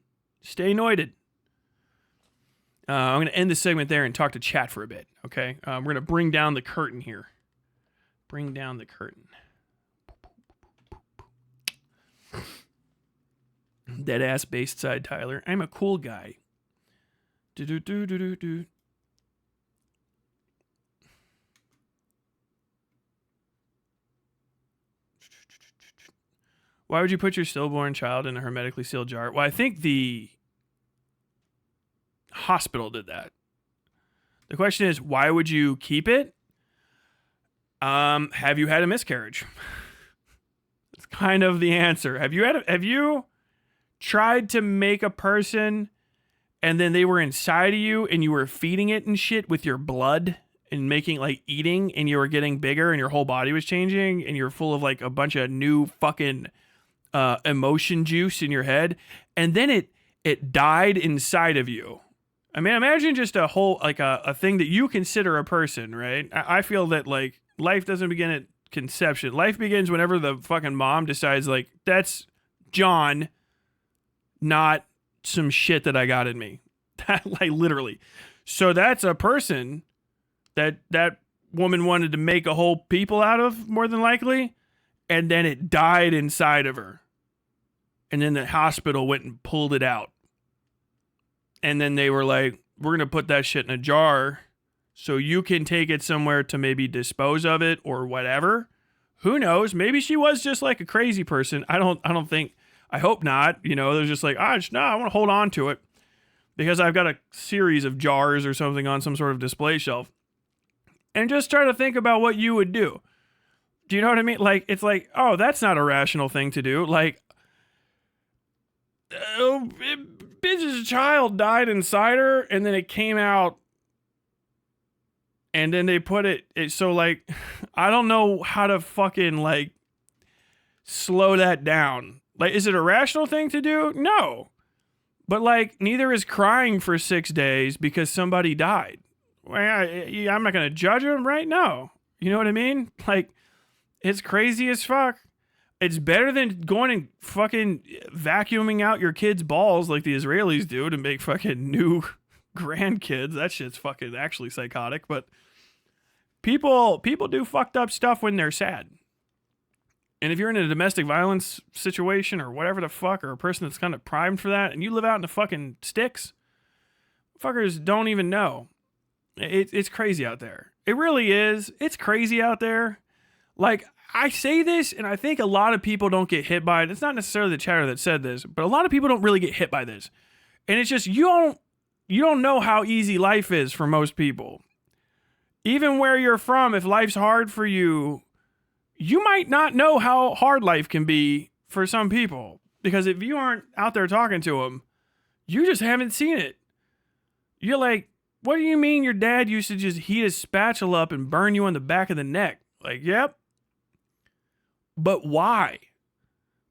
I'm going to end this segment there and talk to chat for a bit, okay? We're going to bring down the curtain here. Bring down the curtain. Dead ass based side Tyler. I'm a cool guy. Do. Why would you put your stillborn child in a hermetically sealed jar? Well, I think the hospital did that. The question is, why would you keep it? Have you had a miscarriage? That's kind of the answer. Have you tried to make a person and then they were inside of you and you were feeding it and shit with your blood and making like eating, and you were getting bigger and your whole body was changing and you're full of like a bunch of new fucking emotion juice in your head, and then it died inside of you. I mean, imagine just a whole, like a thing that you consider a person, right? I feel that like life doesn't begin at conception. Life begins whenever the fucking mom decides like, that's John, not some shit that I got in me. Like literally. So that's a person that woman wanted to make a whole people out of, more than likely, and then it died inside of her. And then the hospital went and pulled it out. And then they were like, we're going to put that shit in a jar so you can take it somewhere to maybe dispose of it or whatever. Who knows? Maybe she was just like a crazy person. I hope not. You know, they're just like, I want to hold on to it because I've got a series of jars or something on some sort of display shelf. And just try to think about what you would do. Do you know what I mean? Like, it's like, oh, that's not a rational thing to do. Like, bitch's child died inside her, and then it came out, and then they put it so, like, I don't know how to fucking, like, slow that down. Like, is it a rational thing to do? No. But, like, neither is crying for 6 days because somebody died. Well, I'm not going to judge them, right? No. You know what I mean? Like, it's crazy as fuck. It's better than going and fucking vacuuming out your kids' balls like the Israelis do to make fucking new grandkids. That shit's fucking actually psychotic. But people do fucked up stuff when they're sad. And if you're in a domestic violence situation or whatever the fuck, or a person that's kind of primed for that, and you live out in the fucking sticks, fuckers don't even know. It's crazy out there. It really is. It's crazy out there. Like, I say this, and I think a lot of people don't get hit by it. It's not necessarily the chatter that said this, but a lot of people don't really get hit by this. And it's just, you don't know how easy life is for most people. Even where you're from, if life's hard for you, you might not know how hard life can be for some people. Because if you aren't out there talking to them, you just haven't seen it. You're like, what do you mean your dad used to just heat a spatula up and burn you on the back of the neck? Like, yep. But why?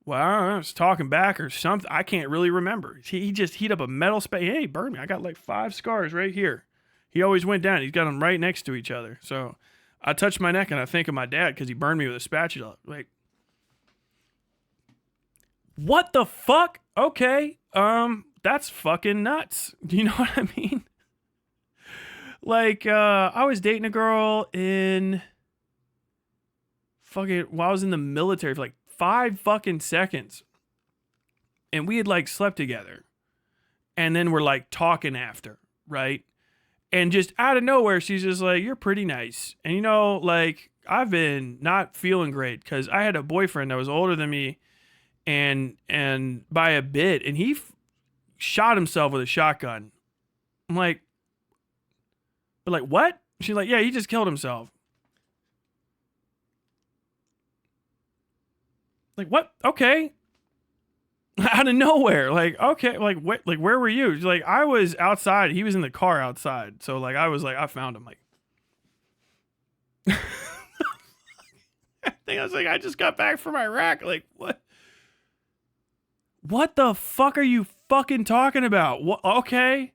Well, I don't know, I was talking back or something. I can't really remember. He just heat up a metal spatula. Hey, burn me. I got like 5 scars right here. He always went down. He's got them right next to each other. So I touch my neck and I think of my dad because he burned me with a spatula. Like, what the fuck? Okay. That's fucking nuts. Do you know what I mean? Like, I was dating a girl while I was in the military for like 5 fucking seconds. And we had like slept together. And then we're like talking after, right? And just out of nowhere, she's just like, you're pretty nice. And you know, like, I've been not feeling great because I had a boyfriend that was older than me and by a bit, and he shot himself with a shotgun. I'm like, but like, what? She's like, yeah, he just killed himself. Like, what? Okay. Out of nowhere. Like, okay. Like, what? Like, where were you? She's like, I was outside. He was in the car outside. So, like, I was like, I found him. Like, I was like, I just got back from Iraq. Like, what? What the fuck are you fucking talking about? What? Okay.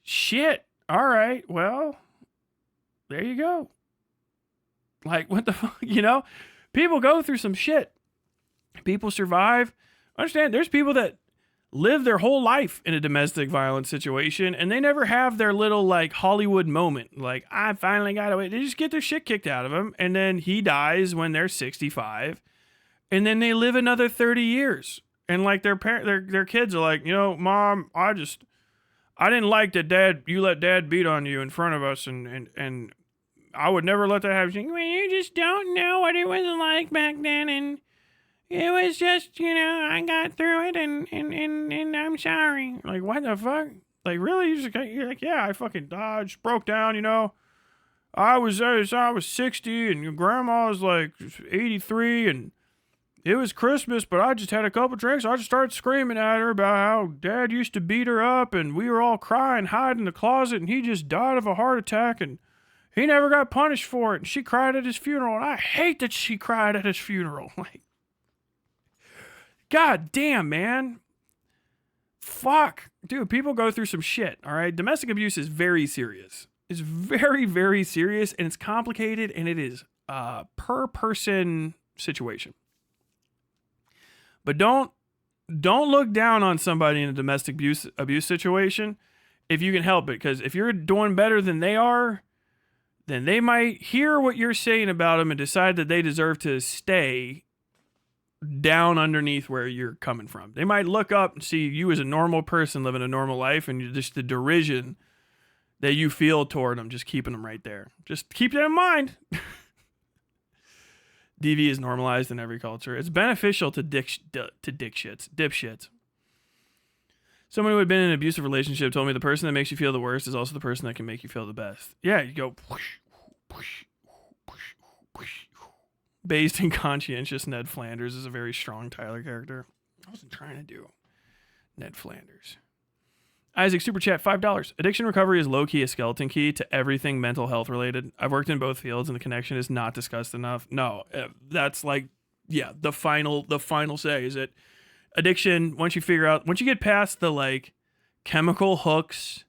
Shit. All right, well, there you go. Like, what the fuck, you know? People go through some shit. People survive. Understand, there's people that live their whole life in a domestic violence situation, and they never have their little, like, Hollywood moment. Like, I finally got away. They just get their shit kicked out of them, and then he dies when they're 65, and then they live another 30 years. And, like, their kids are like, you know, Mom, I didn't like that you let Dad beat on you in front of us, and I would never let that happen. She's like, well, you just don't know what it was like back then, and it was just, you know, I got through it, and I'm sorry. Like, what the fuck? Like, really? You're like, yeah, I fucking dodged, broke down, you know. I was 60, and your grandma was like 83, and it was Christmas, but I just had a couple drinks. I just started screaming at her about how Dad used to beat her up, and we were all crying, hiding in the closet, and he just died of a heart attack, and he never got punished for it. And she cried at his funeral, and I hate that she cried at his funeral. Like, God damn, man. Fuck. Dude, people go through some shit, all right? Domestic abuse is very serious. It's very, very serious, and it's complicated, and it is a per-person situation. But don't look down on somebody in a domestic abuse situation if you can help it, because if you're doing better than they are, then they might hear what you're saying about them and decide that they deserve to stay down underneath where you're coming from. They might look up and see you as a normal person living a normal life, and just the derision that you feel toward them, just keeping them right there. Just keep that in mind. DV is normalized in every culture. It's beneficial to dipshits. Someone who had been in an abusive relationship told me the person that makes you feel the worst is also the person that can make you feel the best. Yeah, you go based in conscientious Ned Flanders is a very strong Tyler character. I wasn't trying to do Ned Flanders. Isaac, super chat, $5. Addiction recovery is low-key a skeleton key to everything mental health related. I've worked in both fields, and the connection is not discussed enough. No, that's like, yeah, the final say is that addiction, once you get past the like chemical hooks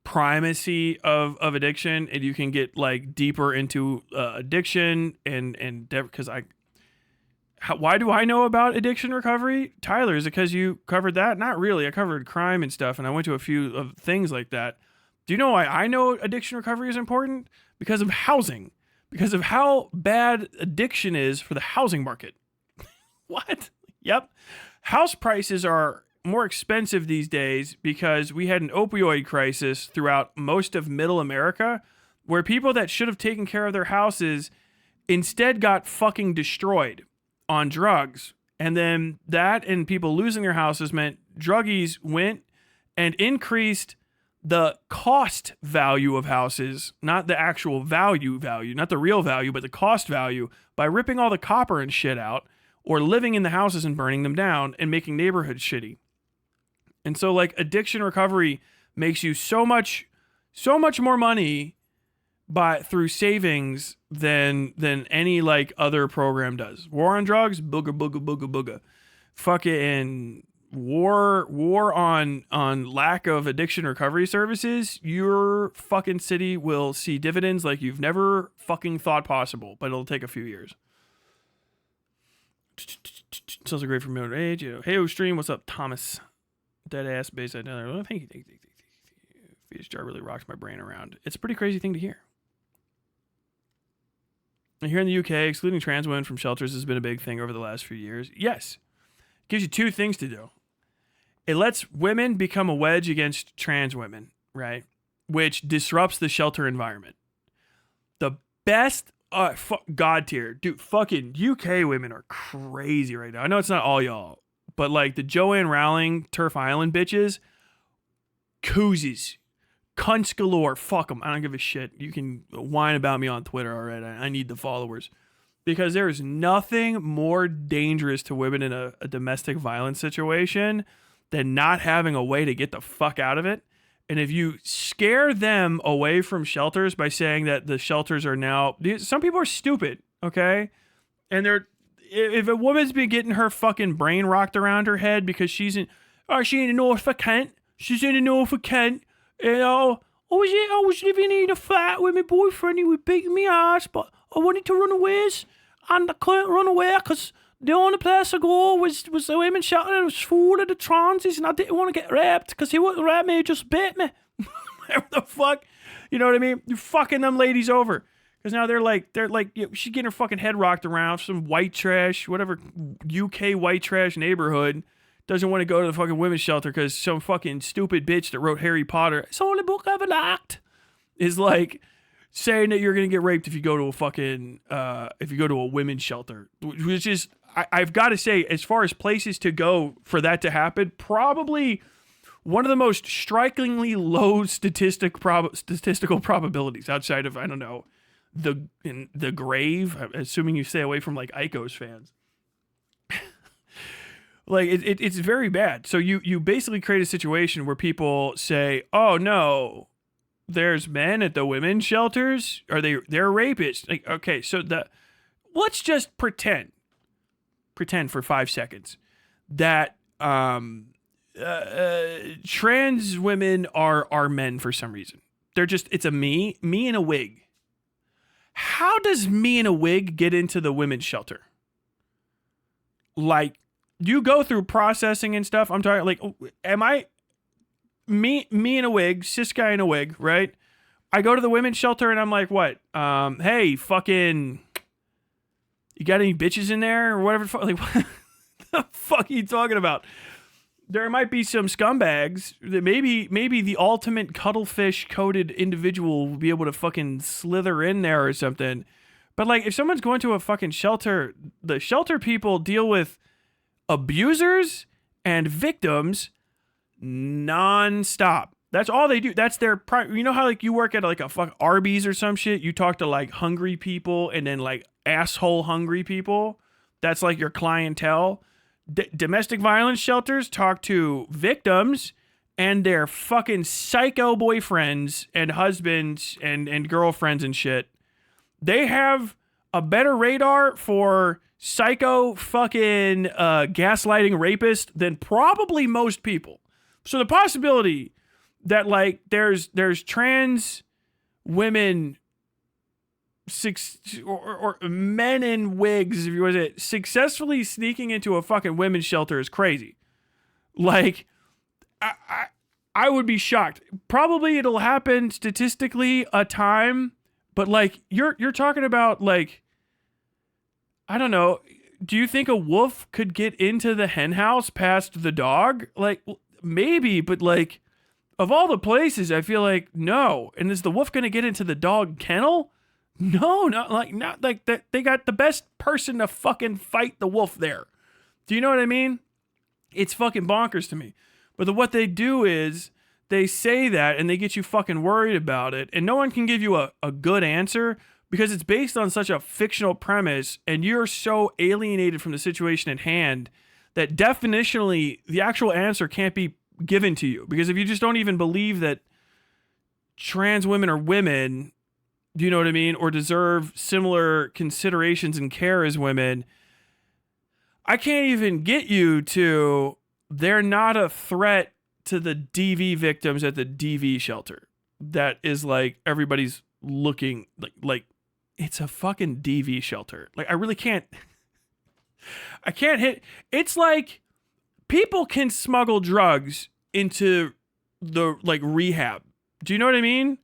primacy of addiction, and you can get like deeper into addiction and because why do I know about addiction recovery? Tyler, is it because you covered that? Not really. I covered crime and stuff, and I went to a few of things like that. Do you know why I know addiction recovery is important? Because of housing. Because of how bad addiction is for the housing market. What? Yep. House prices are more expensive these days because we had an opioid crisis throughout most of middle America, where people that should have taken care of their houses instead got fucking destroyed on drugs. And then that and people losing their houses meant druggies went and increased the cost value of houses, not the actual value, not the real value, but the cost value, by ripping all the copper and shit out, or living in the houses and burning them down and making neighborhoods shitty. And so like addiction recovery makes you so much more money through savings than any like other program does. War on drugs, booga. Fucking war on lack of addiction recovery services. Your fucking city will see dividends like you've never fucking thought possible, but it'll take a few years. Sounds great for middle age. Hey, stream, what's up, Thomas? Dead ass base. Thank you. Fetus jar really rocks my brain around. It's a pretty crazy thing to hear. Here in the UK, excluding trans women from shelters has been a big thing over the last few years. Yes. It gives you two things to do. It lets women become a wedge against trans women, right? Which disrupts the shelter environment. The best, God tier. Dude, fucking UK women are crazy right now. I know it's not all y'all, but like the Joanne Rowling, Turf Island bitches, koozies. Cunts galore. Fuck them. I don't give a shit. You can whine about me on Twitter, all right? I need the followers. Because there is nothing more dangerous to women in a domestic violence situation than not having a way to get the fuck out of it. And if you scare them away from shelters by saying that the shelters are now... Some people are stupid, okay? And if a woman's been getting her fucking brain rocked around her head because she in the north of Kent. She's in the north of Kent. You know, I was living in a flat with my boyfriend. He was beating me ass, but I wanted to run away, and I couldn't run away because the only place I go was the women's shelter. It was full of the transies, and I didn't want to get raped because he wouldn't rape me, he just bit me. Whatever the fuck, you know what I mean? You're fucking them ladies over because now they're like, she's getting her fucking head rocked around some white trash, whatever UK white trash neighborhood. Doesn't want to go to the fucking women's shelter because some fucking stupid bitch that wrote Harry Potter, it's the only book I ever liked, is like saying that you're going to get raped if you go to a fucking, if you go to a women's shelter, which is, I've got to say, as far as places to go for that to happen, probably one of the most strikingly low statistical probabilities outside of, I don't know, the grave, assuming you stay away from like Aiko's fans. Like it's very bad. So you basically create a situation where people say, "Oh no, there's men at the women's shelters. They're rapists?" Like, okay, so let's just pretend for 5 seconds that trans women are men for some reason. It's a me in a wig. How does me in a wig get into the women's shelter? Like, you go through processing and stuff. I'm talking like, am I me in a wig, cis guy in a wig, right? I go to the women's shelter and I'm like, what? Hey, fucking, you got any bitches in there or whatever? Like, what the fuck are you talking about? There might be some scumbags that maybe the ultimate cuttlefish coated individual will be able to fucking slither in there or something. But like, if someone's going to a fucking shelter, the shelter people deal with abusers and victims non-stop. That's all they do. That's their you know how like you work at like a fuck Arby's or some shit, you talk to like hungry people and then like asshole hungry people. That's like your clientele. Domestic violence shelters talk to victims and their fucking psycho boyfriends and husbands and girlfriends and shit. They have a better radar for psycho fucking gaslighting rapist than probably most people. So the possibility that like there's trans women or men in wigs, if you want to say it, successfully sneaking into a fucking women's shelter is crazy. Like, I would be shocked. Probably it'll happen statistically a time, but like you're talking about like, I don't know. Do you think a wolf could get into the hen house past the dog? Like, maybe, but like, of all the places, I feel like no. And is the wolf gonna get into the dog kennel? No, not like that. They got the best person to fucking fight the wolf there. Do you know what I mean? It's fucking bonkers to me. But what they do is they say that and they get you fucking worried about it, and no one can give you a good answer because it's based on such a fictional premise, and you're so alienated from the situation at hand that definitionally the actual answer can't be given to you. Because if you just don't even believe that trans women are women, do you know what I mean? Or deserve similar considerations and care as women, I can't even get you to, they're not a threat to the DV victims at the DV shelter. That is like, everybody's looking like it's a fucking DV shelter. Like, I really can't, I can't hit, it's like people can smuggle drugs into the like rehab. Do you know what I mean?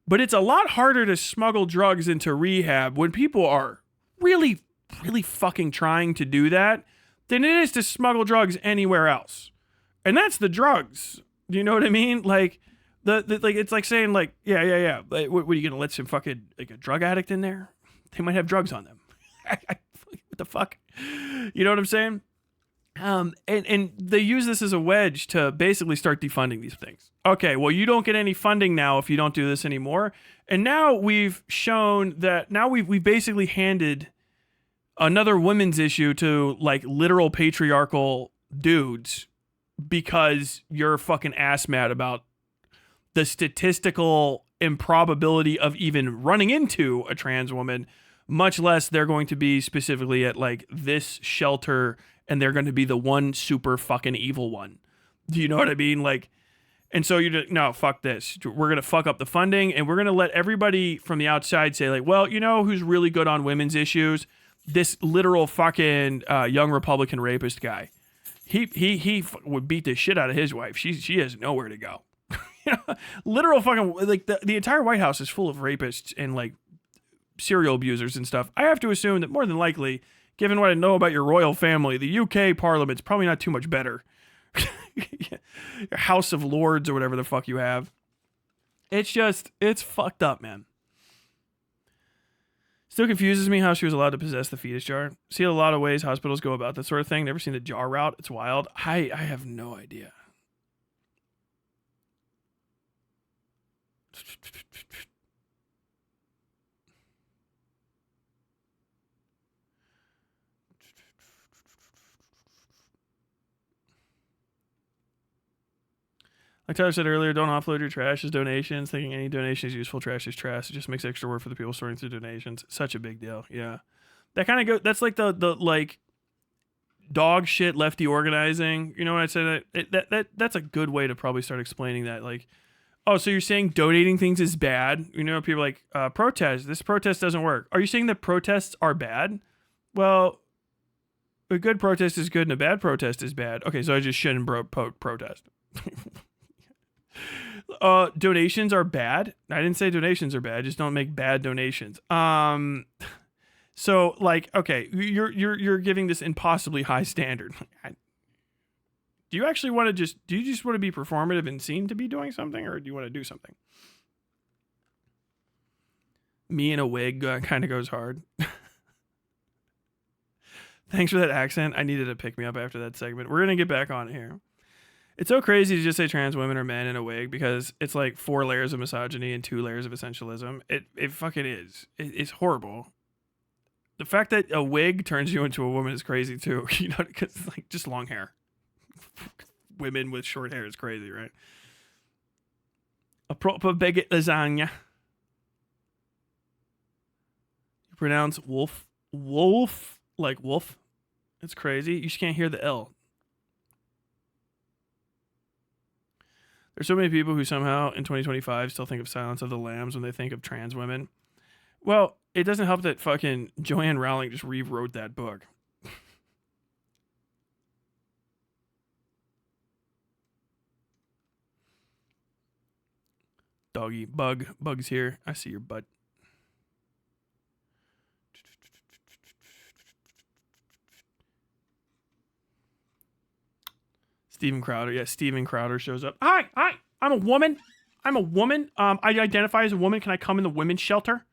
But it's a lot harder to smuggle drugs into rehab when people are really, really fucking trying to do that than it is to smuggle drugs anywhere else. And that's the drugs. Do you know what I mean? Like, like it's like saying like, yeah. Like, what are you gonna let some fucking like a drug addict in there? They might have drugs on them. What the fuck? You know what I'm saying? And they use this as a wedge to basically start defunding these things. Okay, well, you don't get any funding now if you don't do this anymore. And now we've shown that now we've basically handed another women's issue to like literal patriarchal dudes because you're fucking ass mad about the statistical improbability of even running into a trans woman, much less they're going to be specifically at like this shelter and they're going to be the one super fucking evil one. Do you know what I mean? Like, and so you're just, no, fuck this. We're going to fuck up the funding and we're going to let everybody from the outside say like, well, you know who's really good on women's issues? This literal fucking young Republican rapist guy. He would beat the shit out of his wife. She has nowhere to go. You know, literal fucking, like the entire White House is full of rapists and like serial abusers and stuff. I have to assume that more than likely, given what I know about your royal family, the UK Parliament's probably not too much better. Your House of Lords or whatever the fuck you have. It's just, it's fucked up, man. Still confuses me how she was allowed to possess the fetus jar. See a lot of ways hospitals go about that sort of thing. Never seen the jar route. It's wild. I have no idea. Like Tyler said earlier, don't offload your trash as donations. Thinking any donation is useful, trash is trash. It just makes extra work for the people sorting through donations. Such a big deal. Yeah. That kind of go. That's like the like dog shit lefty organizing. You know what I said? That's a good way to probably start explaining that. Like, oh, so you're saying donating things is bad? You know, people are like protest. This protest doesn't work. Are you saying that protests are bad? Well, a good protest is good and a bad protest is bad. Okay, so I just shouldn't protest. Donations are bad. I didn't say donations are bad. Just don't make bad donations. So like, okay, you're giving this impossibly high standard. Do you actually want to do you just want to be performative and seem to be doing something, or do you want to do something? Me in a wig kind of goes hard. Thanks for that accent. I needed to pick me up after that segment. We're going to get back on here. It's so crazy to just say trans women are men in a wig because it's like 4 layers of misogyny and 2 layers of essentialism. It fucking is. It's horrible. The fact that a wig turns you into a woman is crazy too. You know, because it's like just long hair. Women with short hair is crazy, right? A proper baguette lasagna. You pronounce wolf like wolf. It's crazy. You just can't hear the L. There's so many people who somehow in 2025 still think of Silence of the Lambs when they think of trans women. Well, it doesn't help that fucking Joanne Rowling just rewrote that book. Doggy, bug's here. I see your butt. Steven Crowder. Yeah, Steven Crowder shows up. Hi, I'm a woman. I identify as a woman. Can I come in the women's shelter?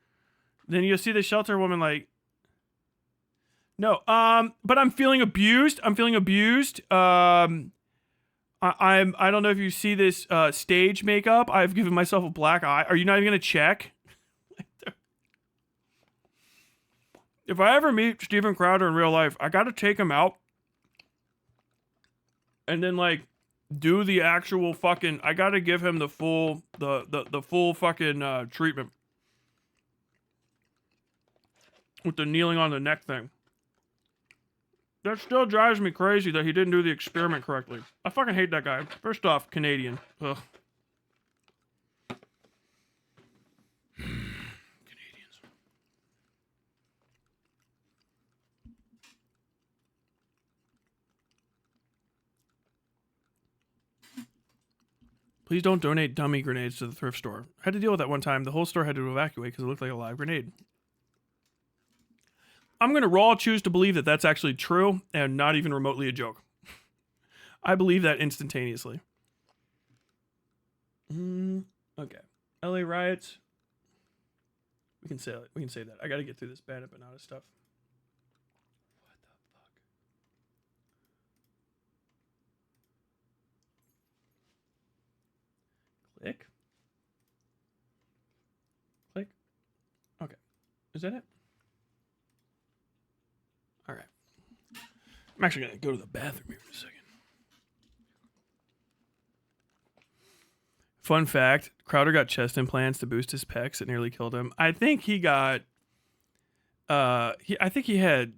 Then you'll see the shelter woman like, no, but I'm feeling abused. I don't know if you see this stage makeup. I've given myself a black eye. Are you not even gonna check? If I ever meet Steven Crowder in real life, I gotta take him out and then like do the actual fucking. I gotta give him the full the full fucking treatment with the kneeling on the neck thing. That still drives me crazy that he didn't do the experiment correctly. I fucking hate that guy. First off, Canadian. Ugh. Canadians. Please don't donate dummy grenades to the thrift store. I had to deal with that one time. The whole store had to evacuate because it looked like a live grenade. I'm going to raw choose to believe that that's actually true and not even remotely a joke. I believe that instantaneously. Okay. LA riots. We can say that. I got to get through this bad empanada stuff. What the fuck? Click. Click. Okay. Is that it? All right. I'm actually going to go to the bathroom here in a second. Fun fact, Crowder got chest implants to boost his pecs. It nearly killed him. I think he got I think he had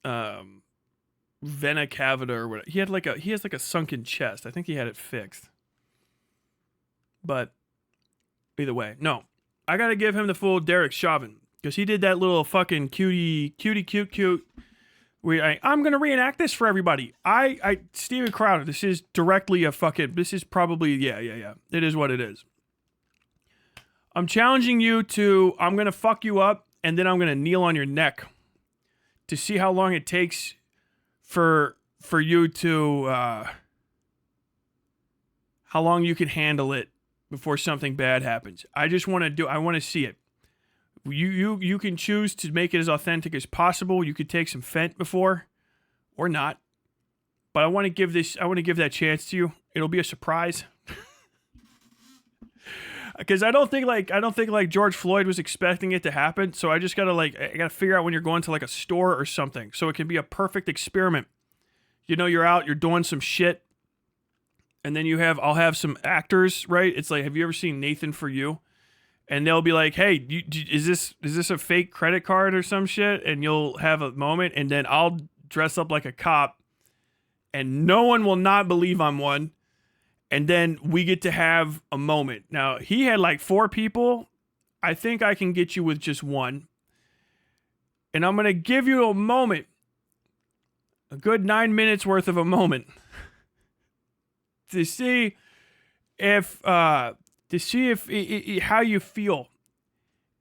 vena cavita or whatever. He has like a sunken chest. I think he had it fixed. But either way, no. I got to give him the full Derek Chauvin. Because he did that little fucking cute. I'm going to reenact this for everybody. Steven Crowder, this is directly this is probably, yeah. It is what it is. I'm challenging you to, I'm going to fuck you up, and then I'm going to kneel on your neck to see how long it takes for you to, how long you can handle it before something bad happens. I want to see it. You can choose to make it as authentic as possible. You could take some Fent before, or not. But I want to give that chance to you. It'll be a surprise. Because I don't think George Floyd was expecting it to happen. So I just gotta figure out when you're going to like a store or something, so it can be a perfect experiment. You know, you're out, you're doing some shit, and then I'll have some actors, right? It's like, have you ever seen Nathan For You? And they'll be like, hey, is this a fake credit card or some shit? And you'll have a moment, and then I'll dress up like a cop, and no one will not believe I'm one. And then we get to have a moment. Now, he had like 4 people. I think I can get you with just one. And I'm going to give you a moment. A good 9 minutes worth of a moment. To see if how you feel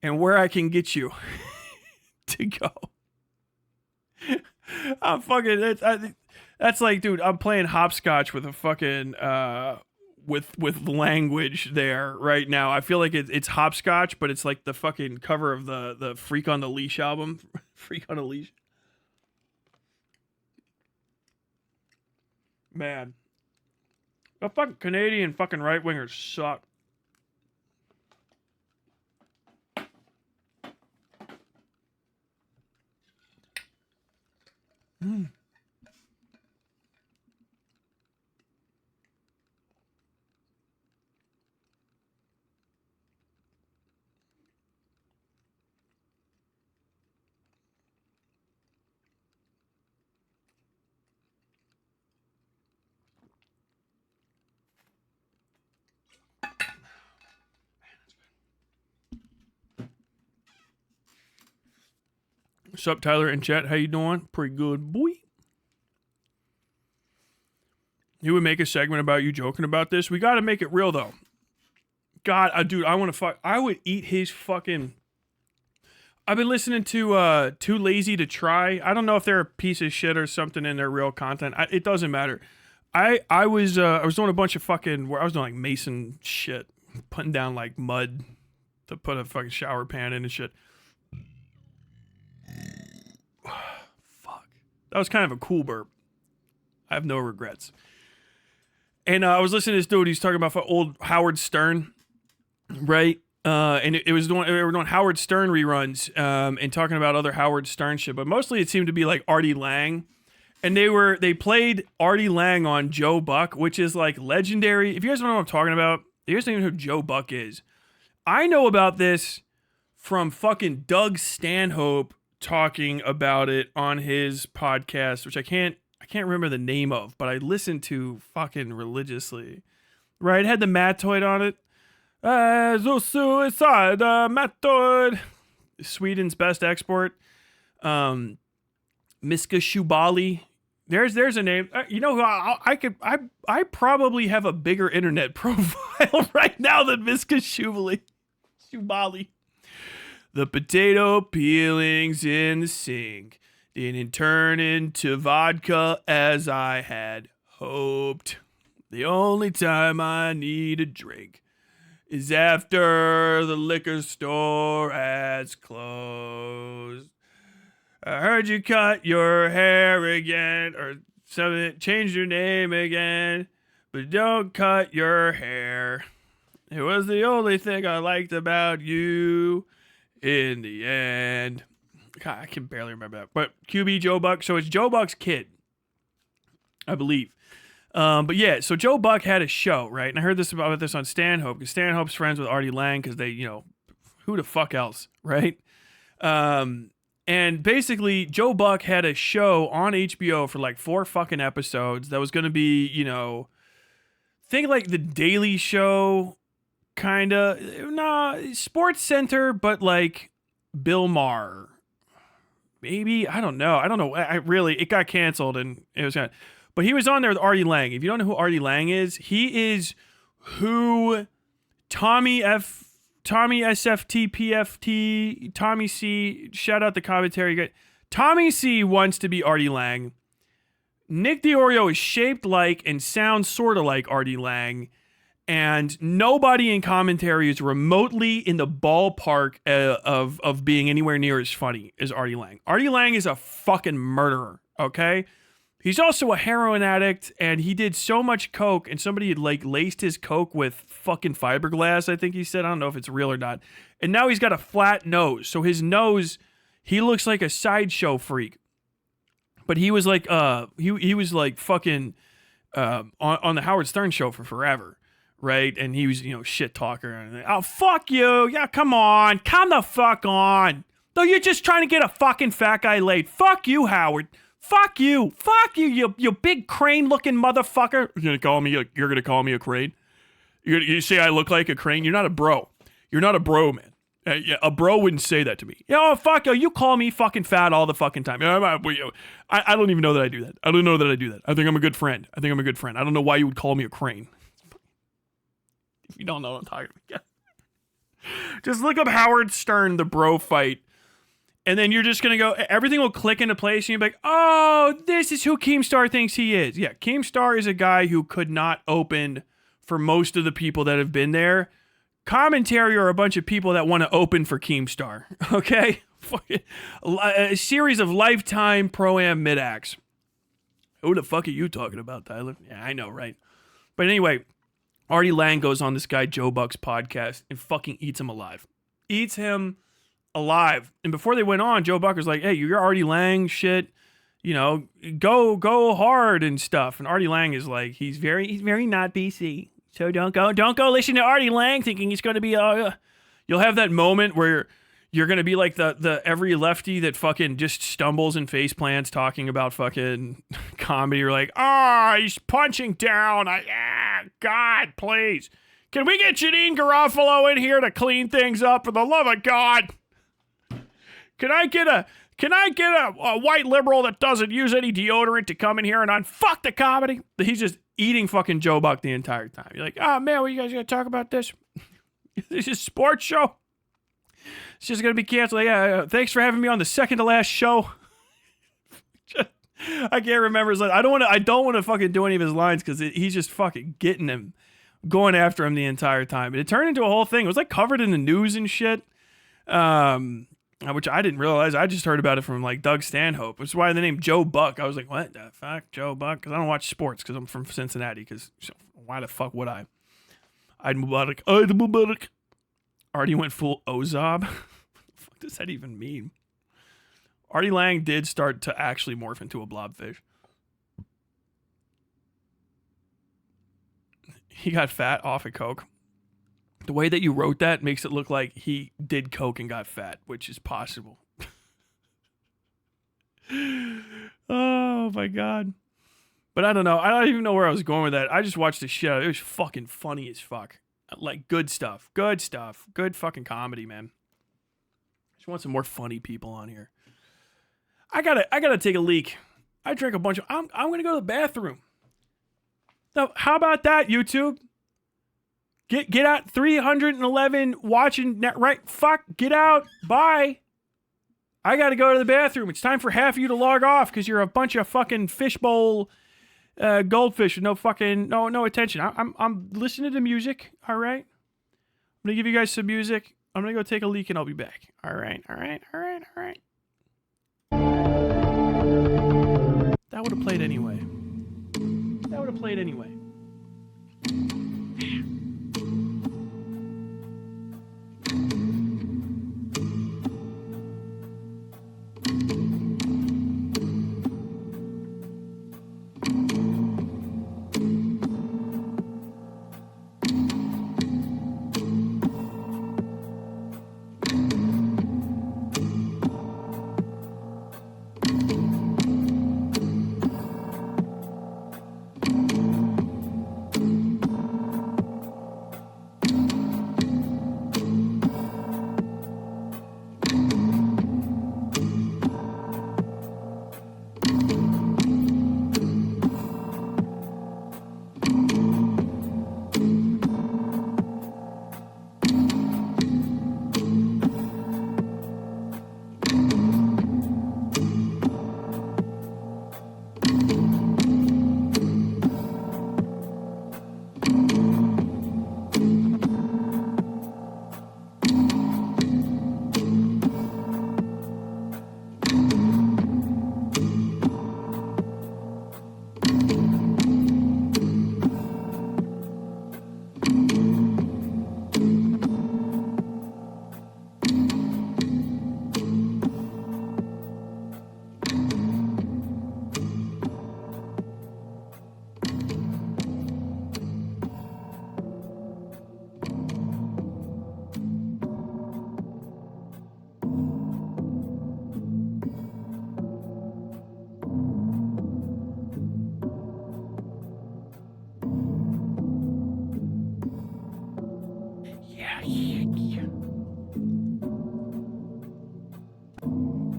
and where I can get you to go. I'm fucking that's like, dude, I'm playing hopscotch with a fucking with language there right now. I feel like it's hopscotch, but it's like the fucking cover of the Freak on the Leash album. Freak on a Leash. Man. The fucking Canadian fucking right-wingers suck. What's up, Tyler and chat? How you doing? Pretty good, boy. You would make a segment about you joking about this. We got to make it real, though. God, dude, I want to fuck. I would eat his fucking. I've been listening to Too Lazy to Try. I don't know if they're a piece of shit or something in their real content. It doesn't matter. I was doing a bunch of fucking. Where I was doing like mason shit, putting down like mud to put a fucking shower pan in and shit. Fuck. That was kind of a cool burp. I have no regrets. And I was listening to this dude. He's talking about old Howard Stern, right? And they were doing Howard Stern reruns, and talking about other Howard Stern shit. But mostly it seemed to be like Artie Lang, and they played Artie Lang on Joe Buck, which is like legendary. If you guys don't know what I'm talking about, you guys don't even know who Joe Buck is. I know about this from fucking Doug Stanhope talking about it on his podcast, which I can't remember the name of, but I listened to fucking religiously. Right? It had the Mattoid on it. The suicide Mattoid. Sweden's best export. Miska Shubali. There's a name. You know who I probably have a bigger internet profile right now than Miska Shubali. The potato peelings in the sink didn't turn into vodka as I had hoped. The only time I need a drink is after the liquor store has closed. I heard you cut your hair again, or something, changed your name again, but don't cut your hair. It was the only thing I liked about you. In the end, God, I can barely remember that. But QB Joe Buck, so it's Joe Buck's kid, I believe. But yeah, so Joe Buck had a show, right? And I heard about this on Stanhope, because Stanhope's friends with Artie Lang, because they, who the fuck else, right? And basically, Joe Buck had a show on HBO for like 4 fucking episodes that was going to be, think like The Daily Show. Kinda, Sports Center, but like Bill Maher, maybe. I don't know. It got canceled, and it was but he was on there with Artie Lang. If you don't know who Artie Lang is, he is who Tommy SFT, Tommy C. Shout out the commentary. Tommy C. wants to be Artie Lang. Nick DiOrio is shaped like and sounds sort of like Artie Lang. And nobody in commentary is remotely in the ballpark of being anywhere near as funny as Artie Lang. Artie Lang is a fucking murderer, okay? He's also a heroin addict, and he did so much coke, and somebody had like laced his coke with fucking fiberglass, I think he said. I don't know if it's real or not. And now he's got a flat nose. So his nose, he looks like a sideshow freak. But he was like, he was like fucking... on the Howard Stern show for forever, right? And he was, shit talker. And, oh, fuck you. Yeah, come on. Come the fuck on. Though you're just trying to get a fucking fat guy laid. Fuck you, Howard. Fuck you. Fuck you, you big crane-looking motherfucker. You're gonna call me a crane? You say I look like a crane? You're not a bro. You're not a bro, man. Yeah, a bro wouldn't say that to me. Oh, fuck you. You call me fucking fat all the fucking time. I don't even know that I do that. I don't know that I do that. I think I'm a good friend. I don't know why you would call me a crane. If you don't know what I'm talking about. Just look up Howard Stern, the bro fight. And then you're just going to go, everything will click into place. And you'll be like, oh, this is who Keemstar thinks he is. Yeah, Keemstar is a guy who could not open for most of the people that have been there. Commentary are a bunch of people that want to open for Keemstar. Okay? A series of lifetime Pro-Am mid-acts. Who the fuck are you talking about, Tyler? Yeah, I know, right? But anyway, Artie Lang goes on this guy Joe Buck's podcast and fucking eats him alive. Eats him alive. And before they went on, Joe Buck was like, hey, you're Artie Lang shit, go hard and stuff. And Artie Lang is like, he's very not BC. So don't go listen to Artie Lang thinking he's going to be you'll have that moment where you're going to be like the every lefty that fucking just stumbles and face plants talking about fucking comedy. You're like, he's punching down. God, please. Can we get Janine Garofalo in here to clean things up for the love of God? Can I get a white liberal that doesn't use any deodorant to come in here and unfuck the comedy? He's just eating fucking Joe Buck the entire time. You're like, oh man, what you guys gonna talk about this? This is a sports show. It's just gonna be canceled. Yeah, thanks for having me on the second to last show. I can't remember his line. I don't want to fucking do any of his lines because he's just fucking getting him, going after him the entire time. And it turned into a whole thing. It was like covered in the news and shit. Which I didn't realize. I just heard about it from like Doug Stanhope, which is why the name Joe Buck. I was like, what the fuck, Joe Buck? Because I don't watch sports because I'm from Cincinnati. Because why the fuck would I? I'd Mubarak. Artie went full Ozob. What the fuck does that even mean? Artie Lang did start to actually morph into a blobfish. He got fat off of coke. The way that you wrote that makes it look like he did coke and got fat, which is possible. Oh my God. But I don't know. I don't even know where I was going with that. I just watched the shit. It was fucking funny as fuck. Like good stuff. Good stuff. Good fucking comedy, man. Just want some more funny people on here. I gotta take a leak. I drank a bunch of I'm gonna go to the bathroom. Now, how about that, YouTube? Get out. 311 watching net right. Fuck. Get out. Bye. I got to go to the bathroom. It's time for half of you to log off because you're a bunch of fucking fishbowl goldfish with no attention. I'm listening to music. All right. I'm gonna give you guys some music. I'm gonna go take a leak and I'll be back. All right. That would have played anyway.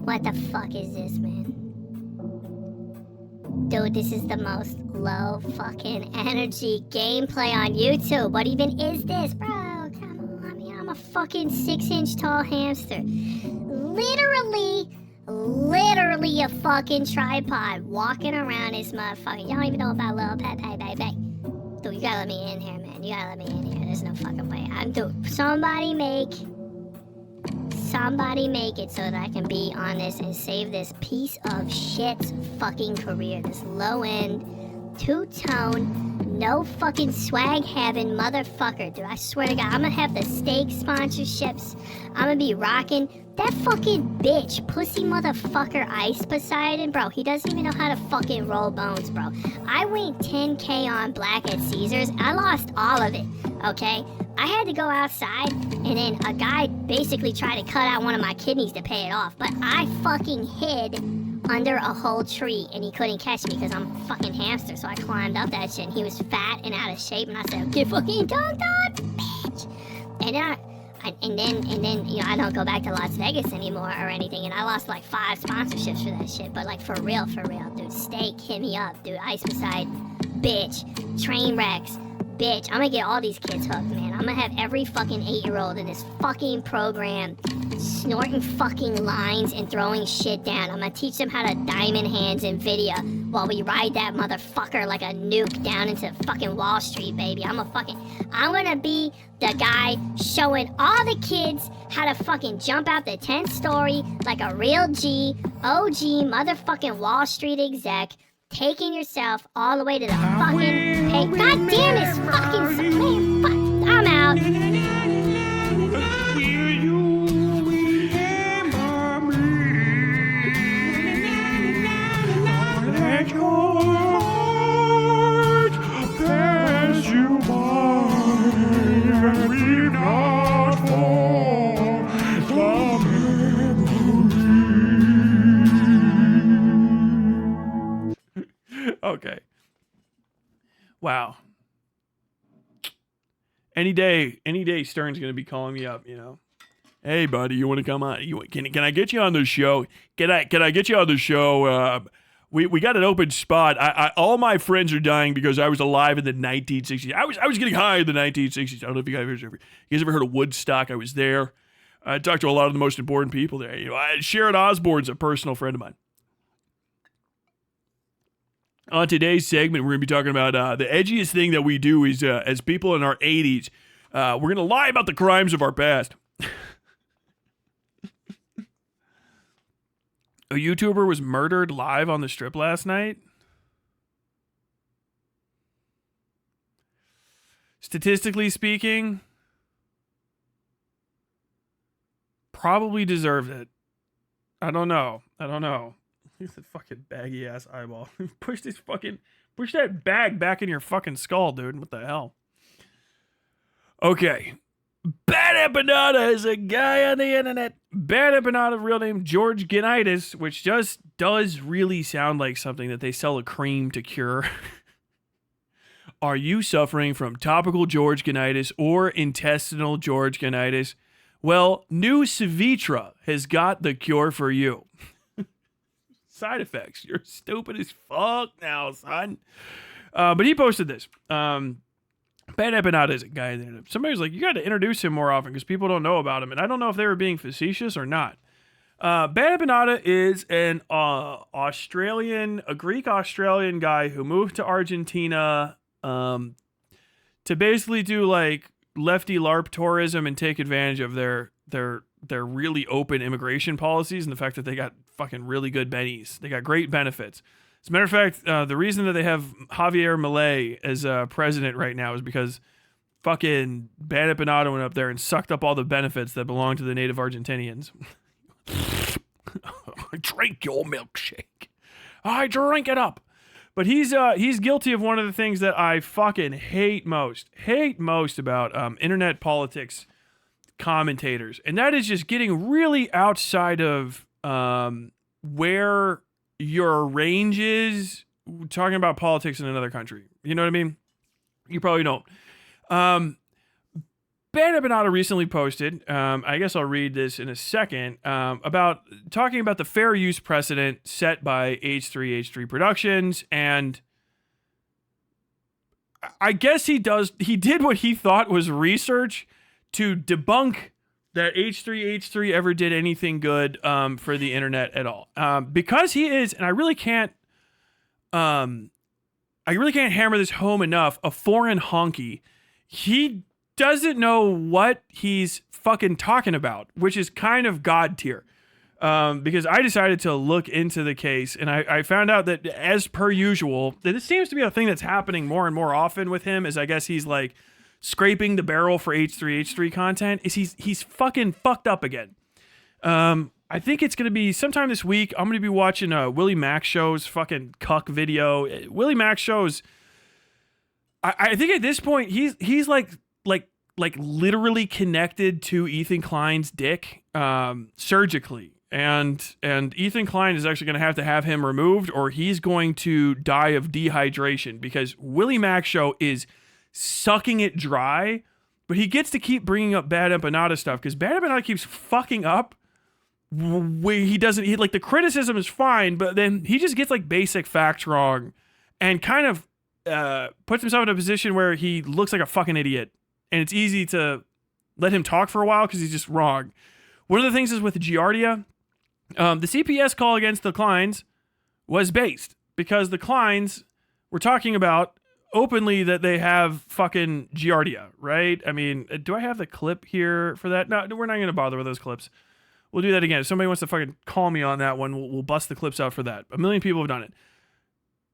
What the fuck is this, man? Dude, this is the most low fucking energy gameplay on YouTube. What even is this? Bro, come on. I mean, I'm a fucking 6-inch tall hamster. Literally a fucking tripod walking around this motherfucker. Y'all don't even know about little Pepe, baby. Dude, you gotta let me in here, man. You gotta let me in here. There's no fucking way. Dude, somebody make it so that I can be on this and save this piece of shit fucking career. This low-end, two-tone, no fucking swag having motherfucker. Dude, I swear to God, I'm gonna have the steak sponsorships. I'm gonna be rocking that fucking bitch, pussy motherfucker Ice Poseidon, bro. He doesn't even know how to fucking roll bones, bro. I went 10K on black at Caesars. I lost all of it, okay? I had to go outside, and then a guy basically tried to cut out one of my kidneys to pay it off, but I fucking hid under a whole tree, and he couldn't catch me because I'm a fucking hamster, so I climbed up that shit, and he was fat and out of shape, and I said, get fucking dunked on, bitch! And then, you know, I don't go back to Las Vegas anymore or anything, and I lost like 5 sponsorships for that shit, but like for real, dude, Steak, hit me up, dude, Ice Poseidon, bitch, Trainwrecks, bitch, I'm gonna get all these kids hooked, man. I'm gonna have every fucking 8-year-old in this fucking program snorting fucking lines and throwing shit down. I'm gonna teach them how to diamond hands in video while we ride that motherfucker like a nuke down into fucking Wall Street, baby. I'm gonna be the guy showing all the kids how to fucking jump out the 10th story like a real G, OG motherfucking Wall Street exec, taking yourself all the way to the fucking pay. God damn it, fucking man, fuck. I'm out. Let your heart pass you by and weep not for the memory. Okay. Wow. Any day Stern's gonna be calling me up, you know. Hey buddy, you wanna come on? Can I get you on the show? Can I get you on the show? We got an open spot. All my friends are dying because I was alive in the 1960s. I was getting high in the 1960s. I don't know if you guys ever heard of Woodstock. I was there. I talked to a lot of the most important people there. You know, Sharon Osbourne's a personal friend of mine. On today's segment, we're going to be talking about the edgiest thing that we do is, as people in our 80s, we're going to lie about the crimes of our past. A YouTuber was murdered live on the strip last night. Statistically speaking, probably deserved it. I don't know. Look at that fucking baggy ass eyeball. Push that bag back in your fucking skull, dude. What the hell? Okay. Bad Empanada is a guy on the internet. Bad Empanada, real name George Ginitis, which just does really sound like something that they sell a cream to cure. Are you suffering from topical George Ginitis or intestinal George Ginitis? Well, new Civitra has got the cure for you. Side effects. You're stupid as fuck now, son. But he posted this. Bad Empanada is a guy in the internet. Somebody was like, you got to introduce him more often because people don't know about him. And I don't know if they were being facetious or not. Bad Empanada is an a Greek-Australian guy who moved to Argentina to basically do like lefty LARP tourism and take advantage of their really open immigration policies and the fact that they got fucking really good bennies. They got great benefits. As a matter of fact, the reason that they have Javier Milei as president right now is because fucking Bad Empanada went up there and sucked up all the benefits that belong to the native Argentinians. I drink your milkshake. I drink it up. But he's guilty of one of the things that I fucking hate most about internet politics commentators, and that is just getting really outside of where your range is talking about politics in another country. You know what I mean? You probably don't. Ben Empanada recently posted, I guess I'll read this in a second, about talking about the fair use precedent set by H3 Productions, and I guess he did what he thought was research to debunk that H3 ever did anything good for the internet at all. Because he is, and I really can't hammer this home enough, a foreign honky. He doesn't know what he's fucking talking about, which is kind of god tier. Because I decided to look into the case, and I found out that, as per usual, this seems to be a thing that's happening more and more often with him, is I guess he's like scraping the barrel for H3 content, is he's fucking fucked up again. I think it's going to be sometime this week. I'm going to be watching Willie Mack Show's fucking cuck video. Willie Mack Show's, I think at this point, he's like literally connected to Ethan Klein's dick surgically. And Ethan Klein is actually going to have him removed, or he's going to die of dehydration, because Willie Mack Show is sucking it dry, but he gets to keep bringing up Bad Empanada stuff, because Bad Empanada keeps fucking up. The criticism is fine, but then he just gets like basic facts wrong and kind of puts himself in a position where he looks like a fucking idiot. And it's easy to let him talk for a while because he's just wrong. One of the things is with Giardia, the CPS call against the Kleins was based because the Kleins were talking about openly that they have fucking Giardia, right? I mean, do I have the clip here for that? No, we're not going to bother with those clips. We'll do that again. If somebody wants to fucking call me on that one, we'll bust the clips out for that. 1 million people have done it.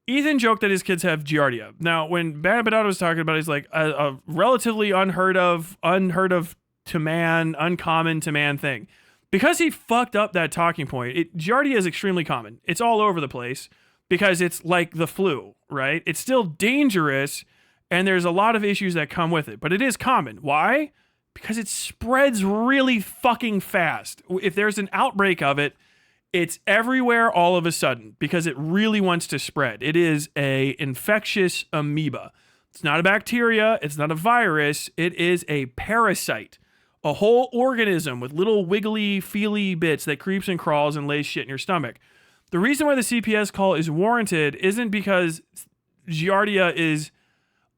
Ethan joked that his kids have Giardia. Now, when Bad Empanada was talking about it, he's like a relatively unheard of to man, uncommon to man thing. Because he fucked up that talking point, Giardia is extremely common. It's all over the place because it's like the flu, right? It's still dangerous, and there's a lot of issues that come with it, but it is common. Why? Because it spreads really fucking fast. If there's an outbreak of it, it's everywhere all of a sudden because it really wants to spread. It is a infectious amoeba. It's not a bacteria. It's not a virus. It is a parasite, a whole organism with little wiggly, feely bits that creeps and crawls and lays shit in your stomach. The reason why the CPS call is warranted isn't because Giardia is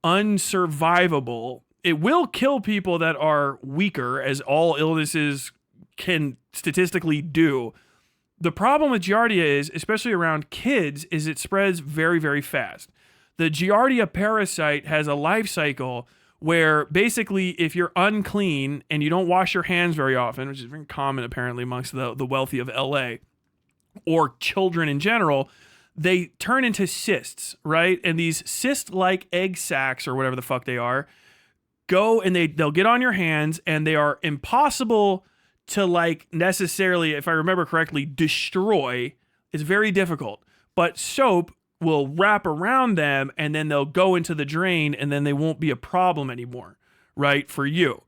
unsurvivable. It will kill people that are weaker, as all illnesses can statistically do. The problem with Giardia is, especially around kids, is it spreads very, very fast. The Giardia parasite has a life cycle where basically if you're unclean and you don't wash your hands very often, which is very common apparently amongst the wealthy of LA or children in general, they turn into cysts, right? And these cyst-like egg sacs or whatever the fuck they are go and they'll get on your hands, and they are impossible to like necessarily, if I remember correctly, destroy. It's very difficult, but soap will wrap around them and then they'll go into the drain and then they won't be a problem anymore, right? For you.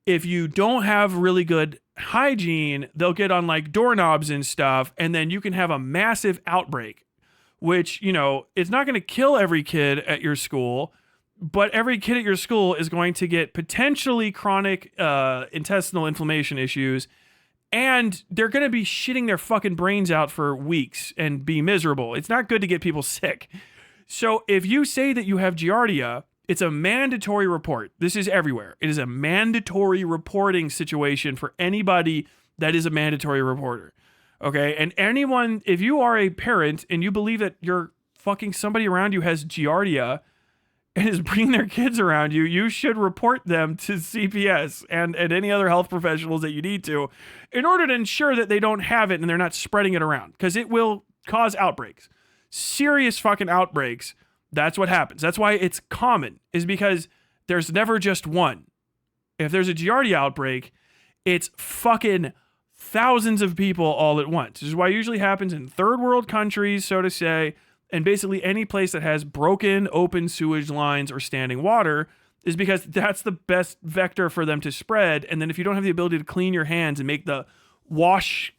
If you don't have really good hygiene, they'll get on like doorknobs and stuff, and then you can have a massive outbreak, which, you know, it's not going to kill every kid at your school, but every kid at your school is going to get potentially chronic intestinal inflammation issues, and they're going to be shitting their fucking brains out for weeks and be miserable. It's not good to get people sick. So if you say that you have Giardia, it's a mandatory report. This is everywhere. It is a mandatory reporting situation for anybody that is a mandatory reporter. Okay? And anyone, if you are a parent and you believe that you're fucking somebody around you has Giardia and is bringing their kids around you, you should report them to CPS and any other health professionals that you need to in order to ensure that they don't have it and they're not spreading it around, because it will cause outbreaks. Serious fucking outbreaks. That's what happens. That's why it's common, is because there's never just one. If there's a Giardia outbreak, it's fucking thousands of people all at once. This is why it usually happens in third world countries, so to say, and basically any place that has broken, open sewage lines or standing water, is because that's the best vector for them to spread. And then if you don't have the ability to clean your hands and make the wash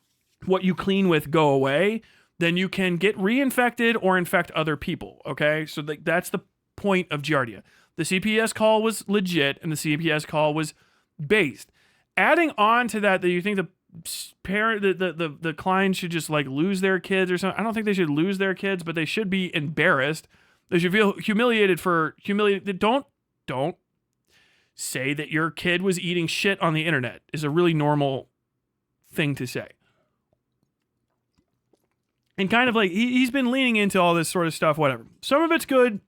what you clean with go away, then you can get reinfected or infect other people, okay? So that's the point of Giardia. The CPS call was legit, and the CPS call was based. Adding on to that you think the parent, the Klein should just like lose their kids or something. I don't think they should lose their kids, but they should be embarrassed. They should feel humiliated for humiliated. Don't say that your kid was eating shit on the internet is a really normal thing to say. And kind of like he's been leaning into all this sort of stuff, whatever. Some of it's good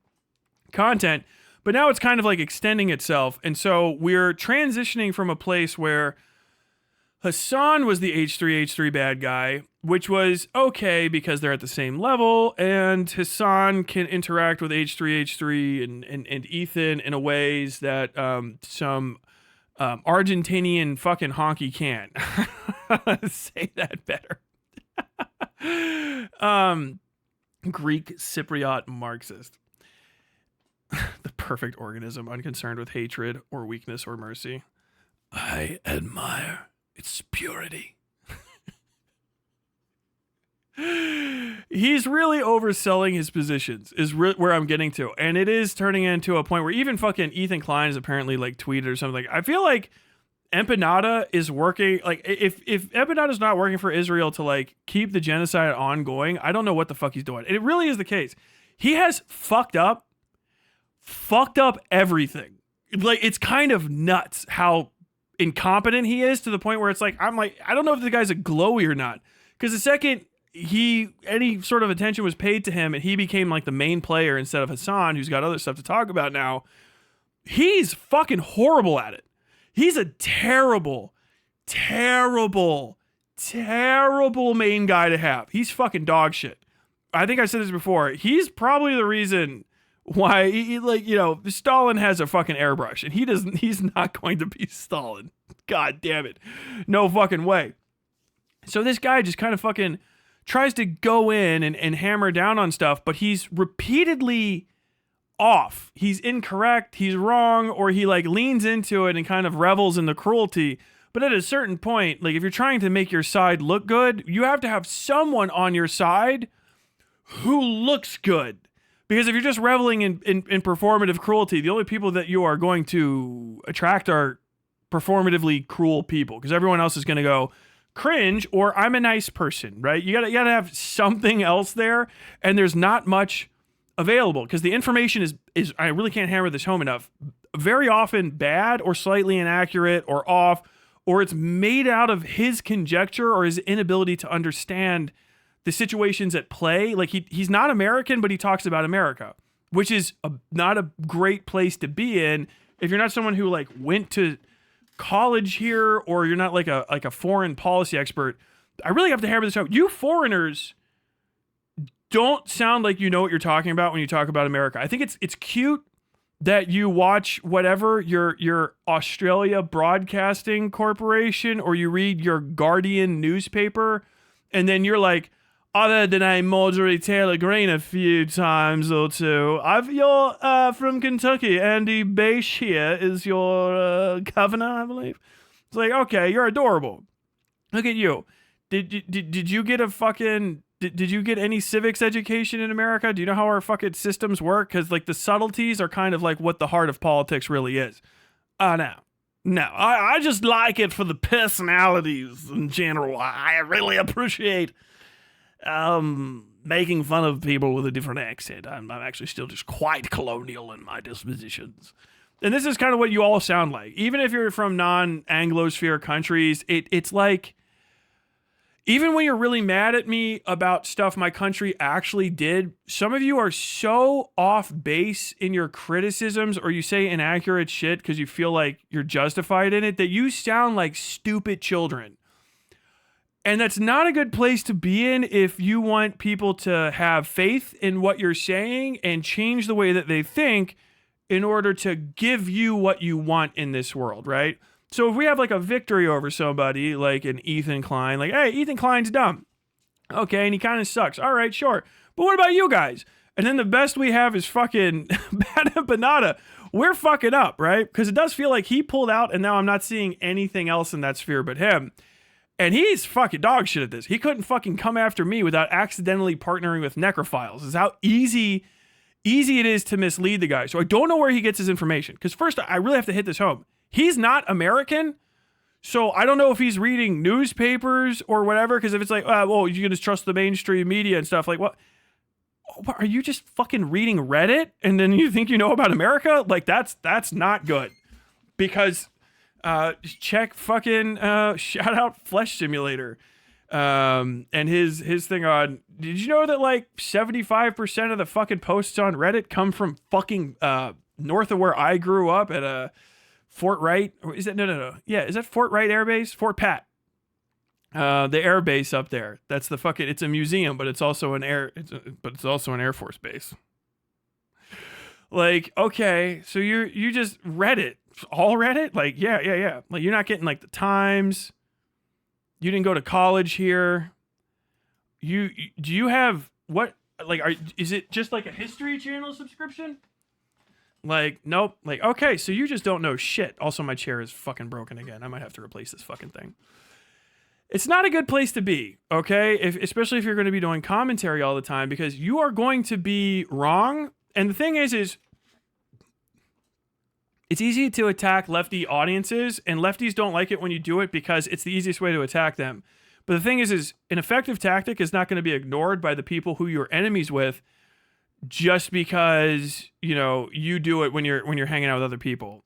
content, but now it's kind of like extending itself. And so we're transitioning from a place where Hassan was the H3 bad guy, which was okay because they're at the same level, and Hassan can interact with H3 and Ethan in a ways that some Argentinian fucking honky can't. Say that better. Greek Cypriot Marxist. The perfect organism, unconcerned with hatred or weakness or mercy. I admire its purity. He's really overselling his positions is where I'm getting to. And it is turning into a point where even fucking Ethan Klein is apparently like tweeted or something. I feel like empanada is working. Like if empanada is not working for Israel to like keep the genocide ongoing, I don't know what the fuck he's doing. And it really is the case. He has fucked up everything. Like it's kind of nuts how incompetent he is to the point where it's like, I'm like, I don't know if the guy's a glowy or not. Because the second any sort of attention was paid to him and he became like the main player instead of Hassan, who's got other stuff to talk about now, he's fucking horrible at it. He's a terrible main guy to have. He's fucking dog shit. I think I said this before. He's probably the reason why Stalin has a fucking airbrush and he's not going to be Stalin. God damn it. No fucking way. So this guy just kind of fucking tries to go in and hammer down on stuff, but he's repeatedly off. He's incorrect, he's wrong, or he like leans into it and kind of revels in the cruelty. But at a certain point, like if you're trying to make your side look good, you have to have someone on your side who looks good. Because if you're just reveling in performative cruelty, the only people that you are going to attract are performatively cruel people. Because everyone else is going to go cringe or I'm a nice person, right? You gotta have something else there. And there's not much available because the information is I really can't hammer this home enough. Very often bad or slightly inaccurate or off, or it's made out of his conjecture or his inability to understand the situations at play. Like he's not American, but he talks about America, which is not a great place to be in if you're not someone who like went to college here or you're not like a foreign policy expert. I really have to hammer this home. You foreigners don't sound like you know what you're talking about when you talk about America. I think it's cute that you watch whatever your Australia Broadcasting Corporation or you read your Guardian newspaper and then you're like, other than a Marjorie Taylor Greene a few times or two, you're from Kentucky, Andy Bache here is your governor, I believe. It's like, okay, you're adorable. Look at you. Did you get a fucking... Did you get any civics education in America? Do you know how our fucking systems work? Because like the subtleties are kind of like what the heart of politics really is. No. I just like it for the personalities in general. I really appreciate making fun of people with a different accent. I'm actually still just quite colonial in my dispositions. And this is kind of what you all sound like. Even if you're from non-Anglosphere countries, it's like, even when you're really mad at me about stuff my country actually did, some of you are so off base in your criticisms or you say inaccurate shit because you feel like you're justified in it that you sound like stupid children. And that's not a good place to be in if you want people to have faith in what you're saying and change the way that they think in order to give you what you want in this world, right? So if we have like a victory over somebody, like an Ethan Klein, like, hey, Ethan Klein's dumb. Okay, and he kind of sucks. All right, sure. But what about you guys? And then the best we have is fucking Bad Empanada. We're fucking up, right? Because it does feel like he pulled out and now I'm not seeing anything else in that sphere but him. And he's fucking dog shit at this. He couldn't fucking come after me without accidentally partnering with necrophiles. Is how easy it is to mislead the guy. So I don't know where he gets his information. Because first, I really have to hit this home. He's not American. So I don't know if he's reading newspapers or whatever, because if it's like, well, you can just trust the mainstream media and stuff, like, what? Are you just fucking reading Reddit and then you think you know about America? Like, that's not good. Because check fucking shout out Flesh Simulator and his thing on, did you know that like 75% of the fucking posts on Reddit come from fucking north of where I grew up at a Fort Wright? Or is that no. Yeah, is that Fort Wright Air Base? Fort Pat. The air base up there. That's the fucking, it's a museum, but it's also an Air Force base. Like, okay, so you just Reddit, all Reddit? Like, yeah. Like, you're not getting like the Times. You didn't go to college here. Do you have what? Like, is it just like a History Channel subscription? Like, nope. Like, okay, so you just don't know shit. Also, my chair is fucking broken again. I might have to replace this fucking thing. It's not a good place to be, okay? Especially if you're going to be doing commentary all the time, because you are going to be wrong. And the thing is it's easy to attack lefty audiences, and lefties don't like it when you do it because it's the easiest way to attack them. But the thing is an effective tactic is not going to be ignored by the people who you're enemies with just because, you know, you do it when you're hanging out with other people.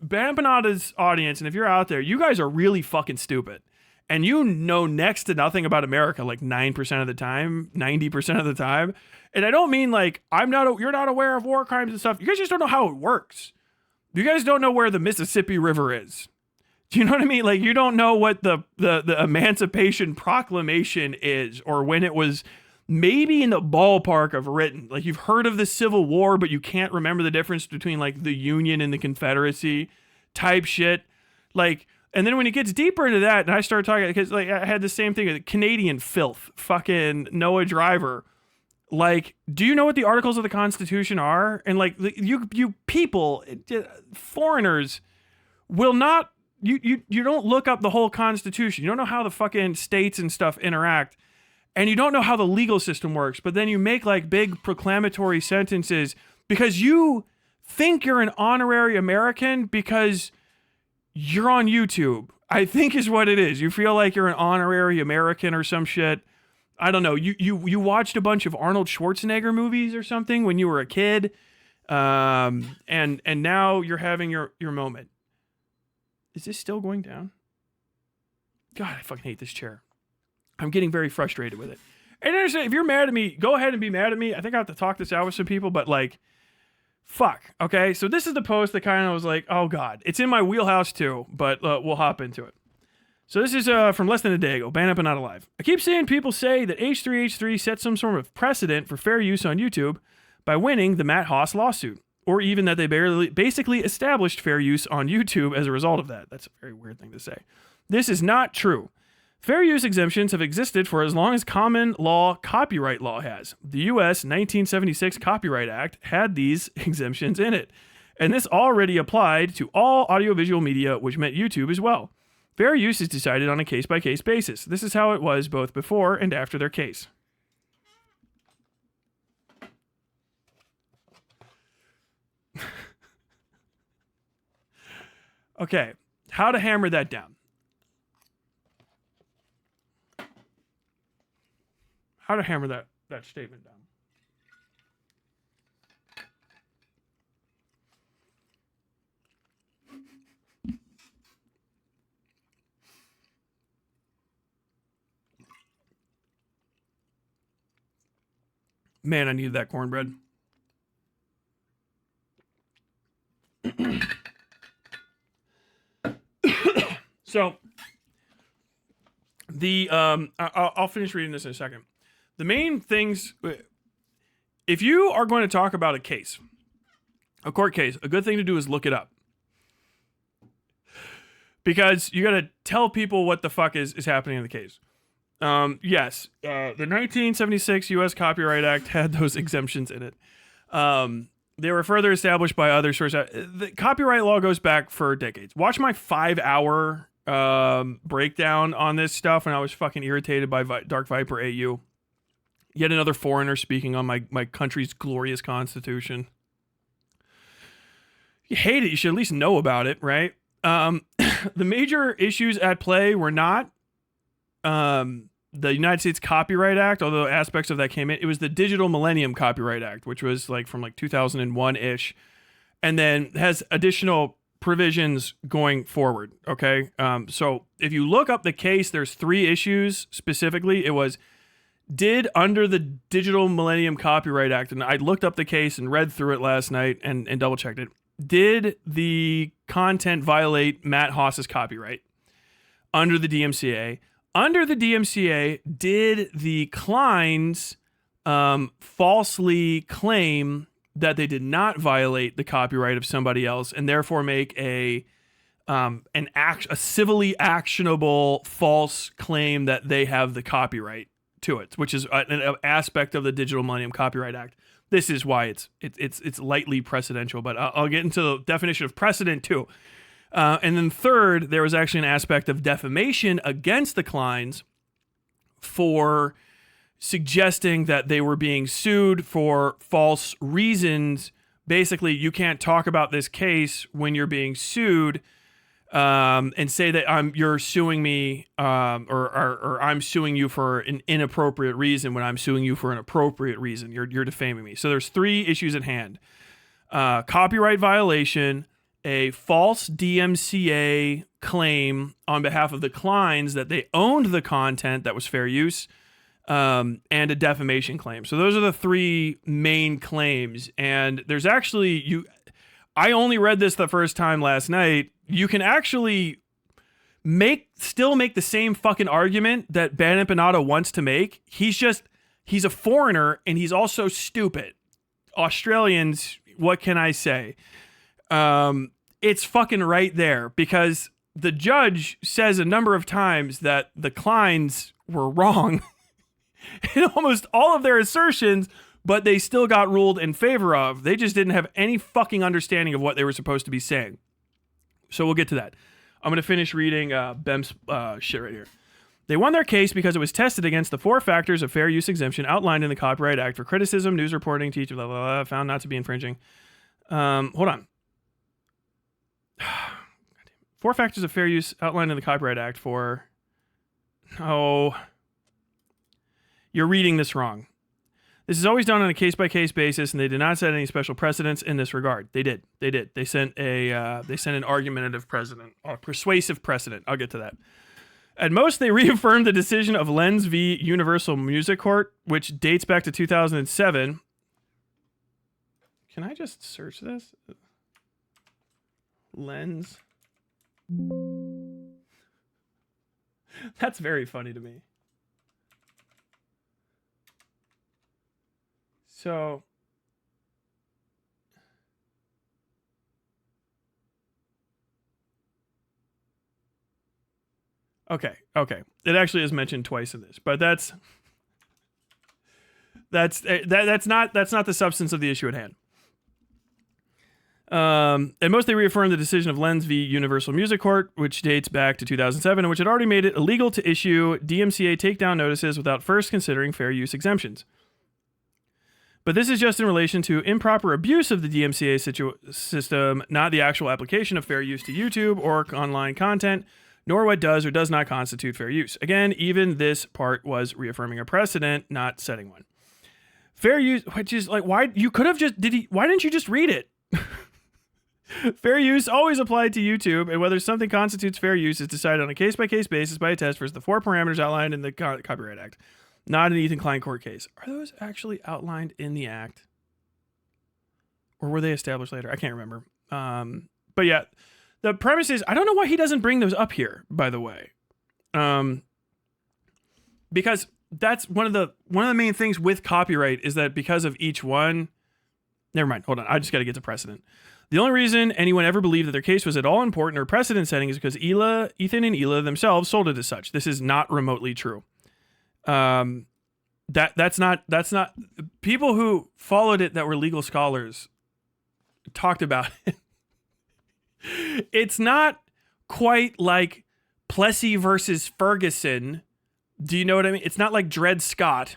Empanada's audience, and if you're out there, you guys are really fucking stupid. And you know next to nothing about America like 9% of the time, 90% of the time. And I don't mean like you're not aware of war crimes and stuff. You guys just don't know how it works. You guys don't know where the Mississippi River is. Do you know what I mean? Like, you don't know what the Emancipation Proclamation is, or when it was maybe in the ballpark of written. Like, you've heard of the Civil War, but you can't remember the difference between like the Union and the Confederacy type shit. Like, and then when it gets deeper into that, and I start talking, because like I had the same thing with Canadian filth, fucking Noah Driver. Like, do you know what the Articles of the Constitution are? And like, you people, foreigners, will not. You don't look up the whole Constitution. You don't know how the fucking states and stuff interact, and you don't know how the legal system works. But then you make like big proclamatory sentences because you think you're an honorary American because you're on YouTube, I think is what it is. You feel like you're an honorary American or some shit. I don't know. You watched a bunch of Arnold Schwarzenegger movies or something when you were a kid, and now you're having your moment. Is this still going down? God, I fucking hate this chair. I'm getting very frustrated with it. And understand, if you're mad at me, go ahead and be mad at me. I think I have to talk this out with some people, but like, fuck. Okay, so this is the post that kind of was like, oh god, it's in my wheelhouse too, but we'll hop into it. So this is from less than a day ago. Ban Up and Not Alive. I keep seeing people say that H3H3 set some sort of precedent for fair use on YouTube by winning the Matt Haas lawsuit, or even that they basically established fair use on YouTube as a result of that. That's a very weird thing to say. This is not true. Fair use exemptions have existed for as long as common law copyright law has. The U.S. 1976 Copyright Act had these exemptions in it, and this already applied to all audiovisual media, which meant YouTube as well. Fair use is decided on a case-by-case basis. This is how it was both before and after their case. Okay, how to hammer that down. How to hammer that statement down. Man, I needed that cornbread. So, I'll finish reading this in a second. The main things, if you are going to talk about a case, a court case, a good thing to do is look it up. Because you got to tell people what the fuck is happening in the case. Yes, the 1976 U.S. Copyright Act had those exemptions in it. They were further established by other sources. The copyright law goes back for decades. Watch my 5-hour breakdown on this stuff when I was fucking irritated by Dark Viper AU. Yet another foreigner speaking on my country's glorious constitution. You hate it, you should at least know about it, right? The major issues at play were not the United States Copyright Act, although aspects of that came in. It was the Digital Millennium Copyright Act, which was like from like 2001-ish, and then has additional provisions going forward. Okay. So if you look up the case, there's 3 issues specifically. It was, did under the Digital Millennium Copyright Act, and I looked up the case and read through it last night and double checked it. Did the content violate Matt Haas's copyright under the DMCA? Under the DMCA, did the Kleins falsely claim that they did not violate the copyright of somebody else and therefore make a civilly actionable false claim that they have the copyright to it, which is an aspect of the Digital Millennium Copyright Act. This is why it's lightly precedential, but I'll get into the definition of precedent too. And then third, there was actually an aspect of defamation against the Kleins for suggesting that they were being sued for false reasons. Basically, you can't talk about this case when you're being sued and say that you're suing me or I'm suing you for an inappropriate reason when I'm suing you for an appropriate reason. You're defaming me. So there's 3 issues at hand. Copyright violation, a false DMCA claim on behalf of the Kleins that they owned the content that was fair use, and a defamation claim. So those are the 3 main claims. And there's actually, I only read this the first time last night. You can actually still make the same fucking argument that Ben Empanada wants to make. He's a foreigner and he's also stupid. Australians, what can I say? It's fucking right there, because the judge says a number of times that the Kleins were wrong in almost all of their assertions, but they still got ruled in favor of. They just didn't have any fucking understanding of what they were supposed to be saying. So we'll get to that. I'm going to finish reading Bem's shit right here. They won their case because it was tested against the 4 factors of fair use exemption outlined in the Copyright Act for criticism, news reporting, teaching, blah, blah, blah, found not to be infringing. Hold on. 4 factors of fair use outlined in the Copyright Act for... Oh... You're reading this wrong. This is always done on a case-by-case basis, and they did not set any special precedents in this regard. They did. They sent an argumentative precedent, or persuasive precedent. I'll get to that. At most, they reaffirmed the decision of Lenz v. Universal Music Court, which dates back to 2007. Can I just search this? Lenz. That's very funny to me. So, okay. It actually is mentioned twice in this, but that's not the substance of the issue at hand. At most, they reaffirmed the decision of Lenz v. Universal Music Court, which dates back to 2007, and which had already made it illegal to issue DMCA takedown notices without first considering fair use exemptions. But this is just in relation to improper abuse of the DMCA system, not the actual application of fair use to YouTube or online content, nor what does or does not constitute fair use. Again, even this part was reaffirming a precedent, not setting one. Fair use, which is like, why didn't you just read it? Fair use always applied to YouTube, and whether something constitutes fair use is decided on a case-by-case basis by a test versus the 4 parameters outlined in the Copyright Act. Not an Ethan Klein court case. Are those actually outlined in the act? Or were they established later? I can't remember. But yeah, the premise is, I don't know why he doesn't bring those up here, by the way. Because that's one of the main things with copyright is that because of each one... Never mind. Hold on. I just got to get to precedent. The only reason anyone ever believed that their case was at all important or precedent setting is because Ethan and Hila themselves sold it as such. This is not remotely true. That's not people who followed it that were legal scholars talked about it. It's not quite like Plessy versus Ferguson. Do you know what I mean? It's not like Dred Scott,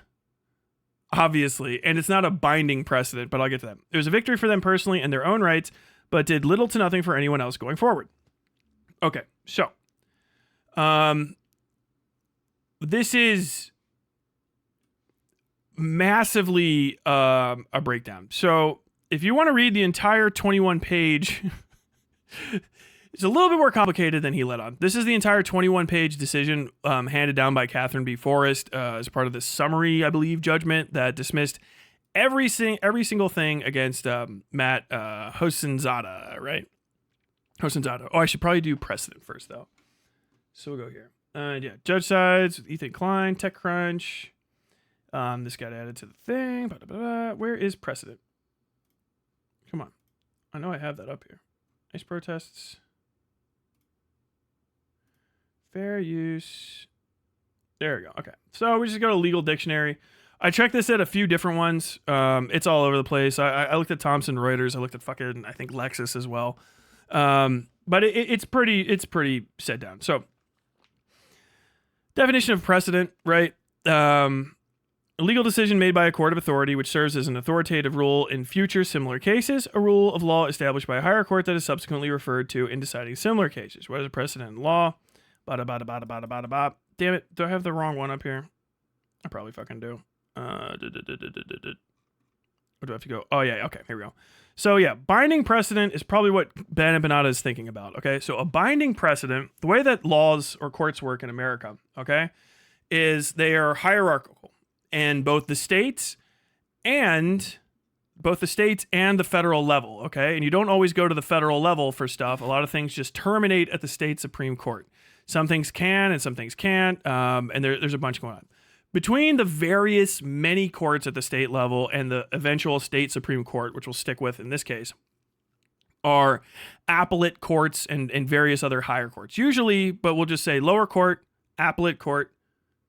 obviously, and it's not a binding precedent, but I'll get to that. It was a victory for them personally and their own rights, but did little to nothing for anyone else going forward. Okay, so this is massively a breakdown. So if you want to read the entire 21 page, it's a little bit more complicated than he let on. This is the entire 21 page decision handed down by Catherine B. Forrest as part of the summary, I believe, judgment that dismissed every single thing against Matt Hossenzada, right? Hossenzada. Oh, I should probably do precedent first, though. So we'll go here. Yeah, judge sides, Ethan Klein, TechCrunch. This got added to the thing. Blah, blah, blah. Where is precedent? Come on. I know I have that up here. Nice protests. Fair use. There we go. Okay. So we just go to legal dictionary. I checked this at a few different ones. It's all over the place. I looked at Thomson Reuters. I looked at fucking, I think, Lexis as well. But it's pretty set down. So definition of precedent, right? A legal decision made by a court of authority which serves as an authoritative rule in future similar cases, a rule of law established by a higher court that is subsequently referred to in deciding similar cases. What is a precedent in law? Bada bada bada bada bada bada. Damn it, do I have the wrong one up here? I probably fucking do. Where do I have to go? Oh yeah, okay, here we go. So yeah, binding precedent is probably what Ben Empanada is thinking about, okay? So a binding precedent, the way that laws or courts work in America, okay, is they are hierarchical. And both the states and the federal level, okay? And you don't always go to the federal level for stuff. A lot of things just terminate at the state Supreme Court. Some things can and some things can't, and there's a bunch going on. Between the various many courts at the state level and the eventual state Supreme Court, which we'll stick with in this case, are appellate courts and various other higher courts. Usually, but we'll just say lower court, appellate court,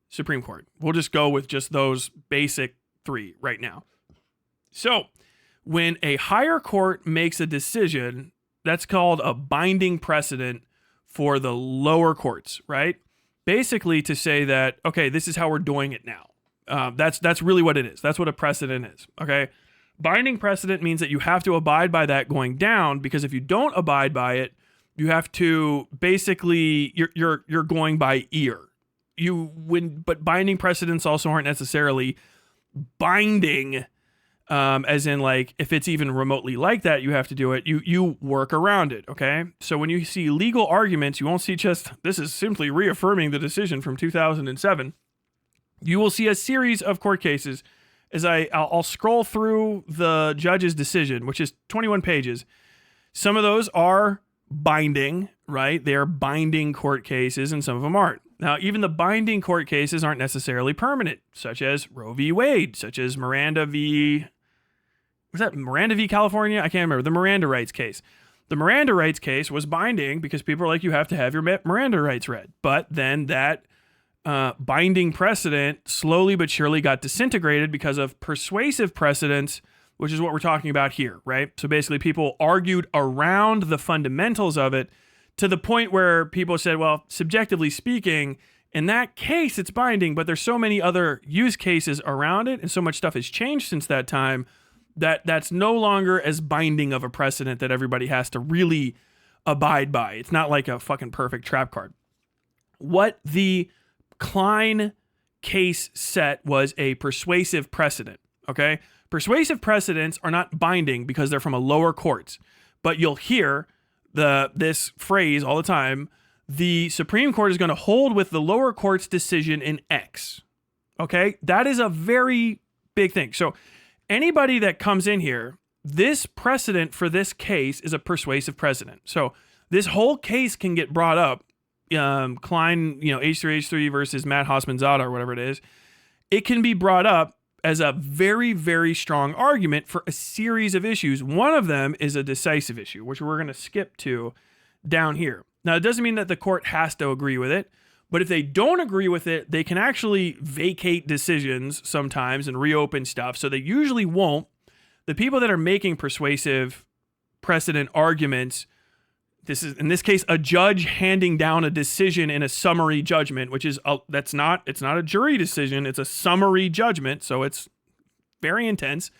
Supreme Court. We'll just go with just those basic three right now. So when a higher court makes a decision, that's called a binding precedent for the lower courts, right? Basically to say that, okay, this is how we're doing it now. That's really what it is. That's what a precedent is, okay? Binding precedent means that you have to abide by that going down, because if you don't abide by it, you have to basically, you're going by ear. But binding precedents also aren't necessarily binding, as in like if it's even remotely like that, you have to do it. You work around it, okay? So when you see legal arguments, you won't see just this is simply reaffirming the decision from 2007. You will see a series of court cases. As I'll scroll through the judge's decision, which is 21 pages. Some of those are binding, right? They are binding court cases, and some of them aren't. Now, even the binding court cases aren't necessarily permanent, such as Roe v. Wade, such as Miranda v. California? I can't remember. The Miranda rights case. The Miranda rights case was binding because people are like, you have to have your Miranda rights read. But then that binding precedent slowly but surely got disintegrated because of persuasive precedents, which is what we're talking about here, right? So basically people argued around the fundamentals of it, to the point where people said, well, subjectively speaking, in that case, it's binding, but there's so many other use cases around it, and so much stuff has changed since that time, that's no longer as binding of a precedent that everybody has to really abide by. It's not like a fucking perfect trap card. What the Klein case set was a persuasive precedent, okay? Persuasive precedents are not binding because they're from a lower court, but you'll hear this phrase all the time: the Supreme Court is going to hold with the lower court's decision in X. Okay? That is a very big thing. So anybody that comes in here, this precedent for this case is a persuasive precedent. So this whole case can get brought up. Klein, H3H3 versus Matt Hossmann-Zada or whatever it is. It can be brought up as a very, very strong argument for a series of issues. One of them is a decisive issue, which we're going to skip to down here. Now, it doesn't mean that the court has to agree with it, but if they don't agree with it, they can actually vacate decisions sometimes and reopen stuff. So they usually won't. The people that are making persuasive precedent arguments, this is, in this case, a judge handing down a decision in a summary judgment, which is it's not a jury decision, it's a summary judgment, so it's very intense.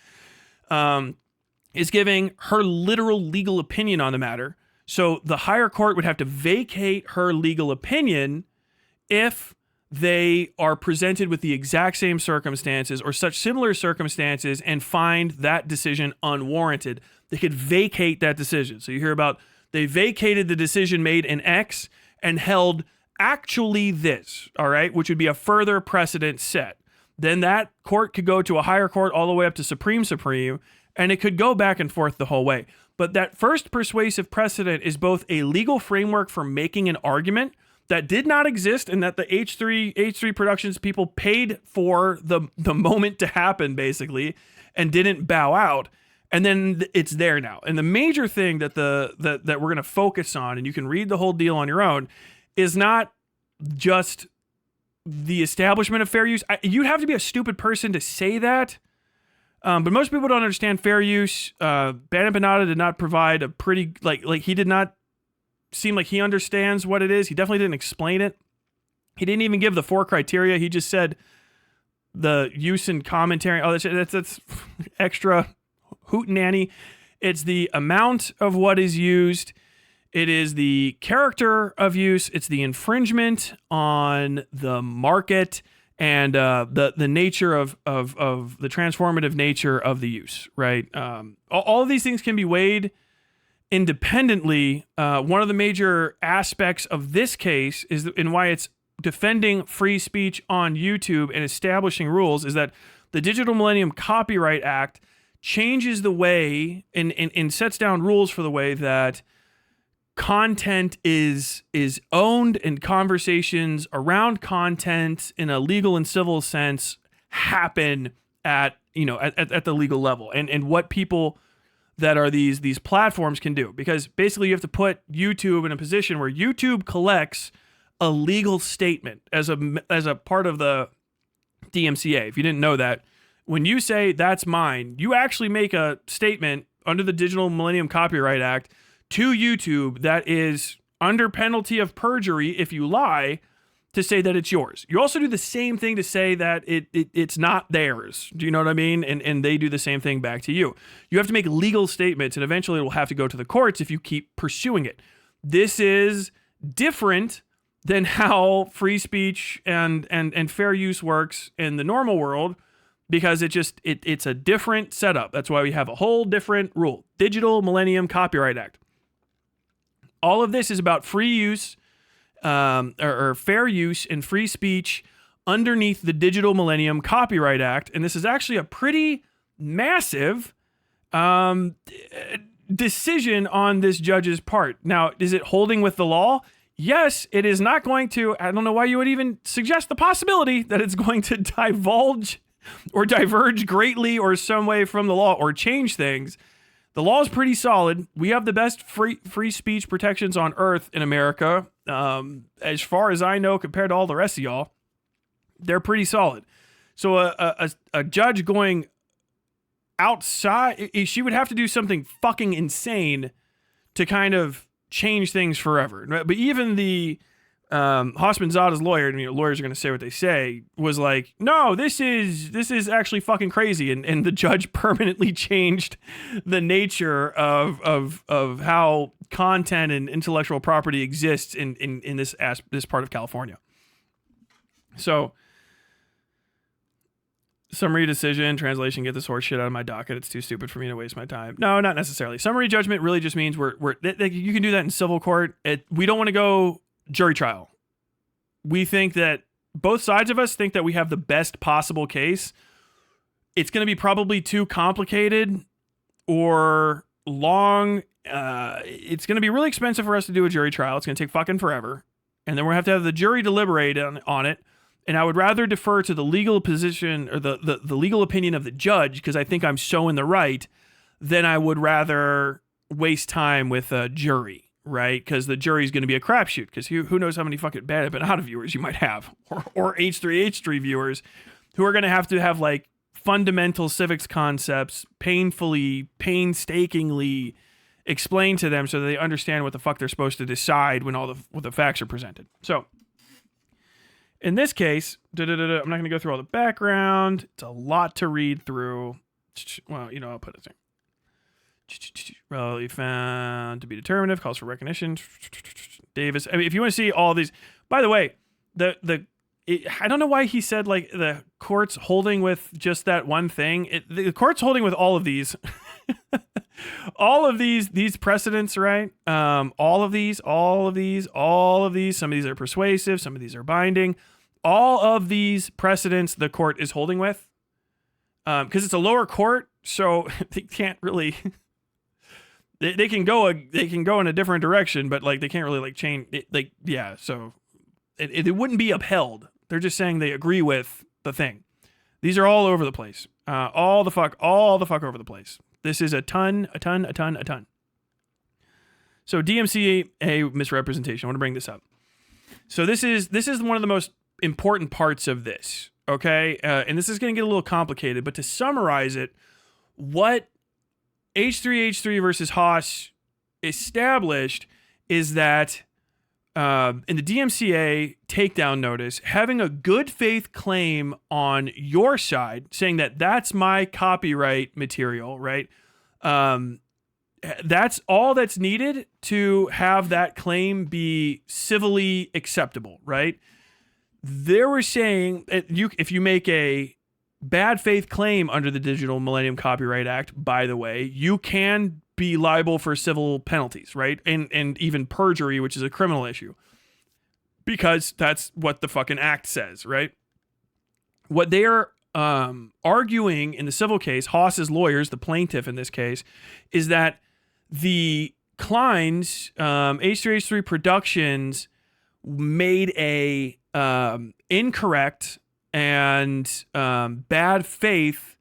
Is giving her literal legal opinion on the matter. So the higher court would have to vacate her legal opinion if they are presented with the exact same circumstances or such similar circumstances and find that decision unwarranted. They could vacate that decision. So you hear about they vacated the decision made in X and held actually this, all right, which would be a further precedent set. Then that court could go to a higher court all the way up to Supreme, and it could go back and forth the whole way. But that first persuasive precedent is both a legal framework for making an argument that did not exist and that the H3 Productions people paid for the moment to happen, basically, and didn't bow out. And then it's there now. And the major thing that that we're going to focus on, and you can read the whole deal on your own, is not just the establishment of fair use. You'd have to be a stupid person to say that. But most people don't understand fair use. Ban Empanada did not provide a pretty, like he did not seem like he understands what it is. He definitely didn't explain it. He didn't even give the 4 criteria. He just said the use and commentary. Oh, that's extra hootenanny. It's the amount of what is used. It is the character of use. It's the infringement on the market and the nature of the transformative nature of the use, right? All of these things can be weighed independently. One of the major aspects of this case is, and why it's defending free speech on YouTube and establishing rules, is that the Digital Millennium Copyright Act changes the way and sets down rules for the way that content is owned, and conversations around content in a legal and civil sense happen at the legal level, and what people that are these platforms can do. Because basically you have to put YouTube in a position where YouTube collects a legal statement as a part of the DMCA. If you didn't know that, when you say that's mine, you actually make a statement under the Digital Millennium Copyright Act to YouTube that is under penalty of perjury if you lie to say that it's yours. You also do the same thing to say that it's not theirs. Do you know what I mean? And they do the same thing back to you. You have to make legal statements, and eventually it will have to go to the courts if you keep pursuing it. This is different than how free speech and fair use works in the normal world, because it's a different setup. That's why we have a whole different rule. Digital Millennium Copyright Act. All of this is about free use or fair use and free speech underneath the Digital Millennium Copyright Act. And this is actually a pretty massive decision on this judge's part. Now, is it holding with the law? Yes, it is not going to. I don't know why you would even suggest the possibility that it's going to divulge or diverge greatly or some way from the law or change things. The law is pretty solid. We have the best free speech protections on earth in America. As far as I know, compared to all the rest of y'all, they're pretty solid. So a judge going outside, she would have to do something fucking insane to kind of change things forever. But even the Hausman Zada's lawyer, and lawyers are going to say what they say, was like, no, this is actually fucking crazy, and the judge permanently changed the nature of how content and intellectual property exists in this part of California. So, summary decision, translation, get this horse shit out of my docket. It's too stupid for me to waste my time. No, not necessarily. Summary judgment really just means you can do that in civil court. We don't want to go jury trial. We think that both sides of us think that we have the best possible case. It's going to be probably too complicated or long. It's going to be really expensive for us to do a jury trial. It's going to take fucking forever. And then we'll have to have the jury deliberate on it. And I would rather defer to the legal position or the legal opinion of the judge, because I think I'm so in the right, than I would rather waste time with a jury. Right, because the jury's going to be a crapshoot. Because who knows how many fucking Bad Empanada viewers you might have, or H3 viewers, who are going to have like fundamental civics concepts painstakingly explained to them so that they understand what the fuck they're supposed to decide when what the facts are presented. So, in this case, I'm not going to go through all the background. It's a lot to read through. Well, I'll put it there. Relatively found to be determinative, calls for recognition. Davis. I mean, if you want to see all these, by the way, I don't know why he said like the court's holding with just that one thing. The court's holding with all of these, all of these precedents, right? All of these. Some of these are persuasive. Some of these are binding. All of these precedents the court is holding with, because it's a lower court, so they can't really. They can go in a different direction, but like they can't really like change it, like yeah. So it wouldn't be upheld. They're just saying they agree with the thing. These are all over the place. All the fuck over the place. This is a ton. So DMCA misrepresentation. I want to bring this up. So this is one of the most important parts of this. Okay, and this is going to get a little complicated, but to summarize it, what H3H3 versus Haas established is that in the DMCA takedown notice, having a good faith claim on your side, saying that that's my copyright material, right? That's all that's needed to have that claim be civilly acceptable, right? They were saying if you make a bad faith claim under the Digital Millennium Copyright Act, by the way, you can be liable for civil penalties, right? And even perjury, which is a criminal issue. Because that's what the fucking act says, right? What they are arguing in the civil case, Haas's lawyers, the plaintiff in this case, is that the Klein's H3H3 Productions made a incorrect and bad faith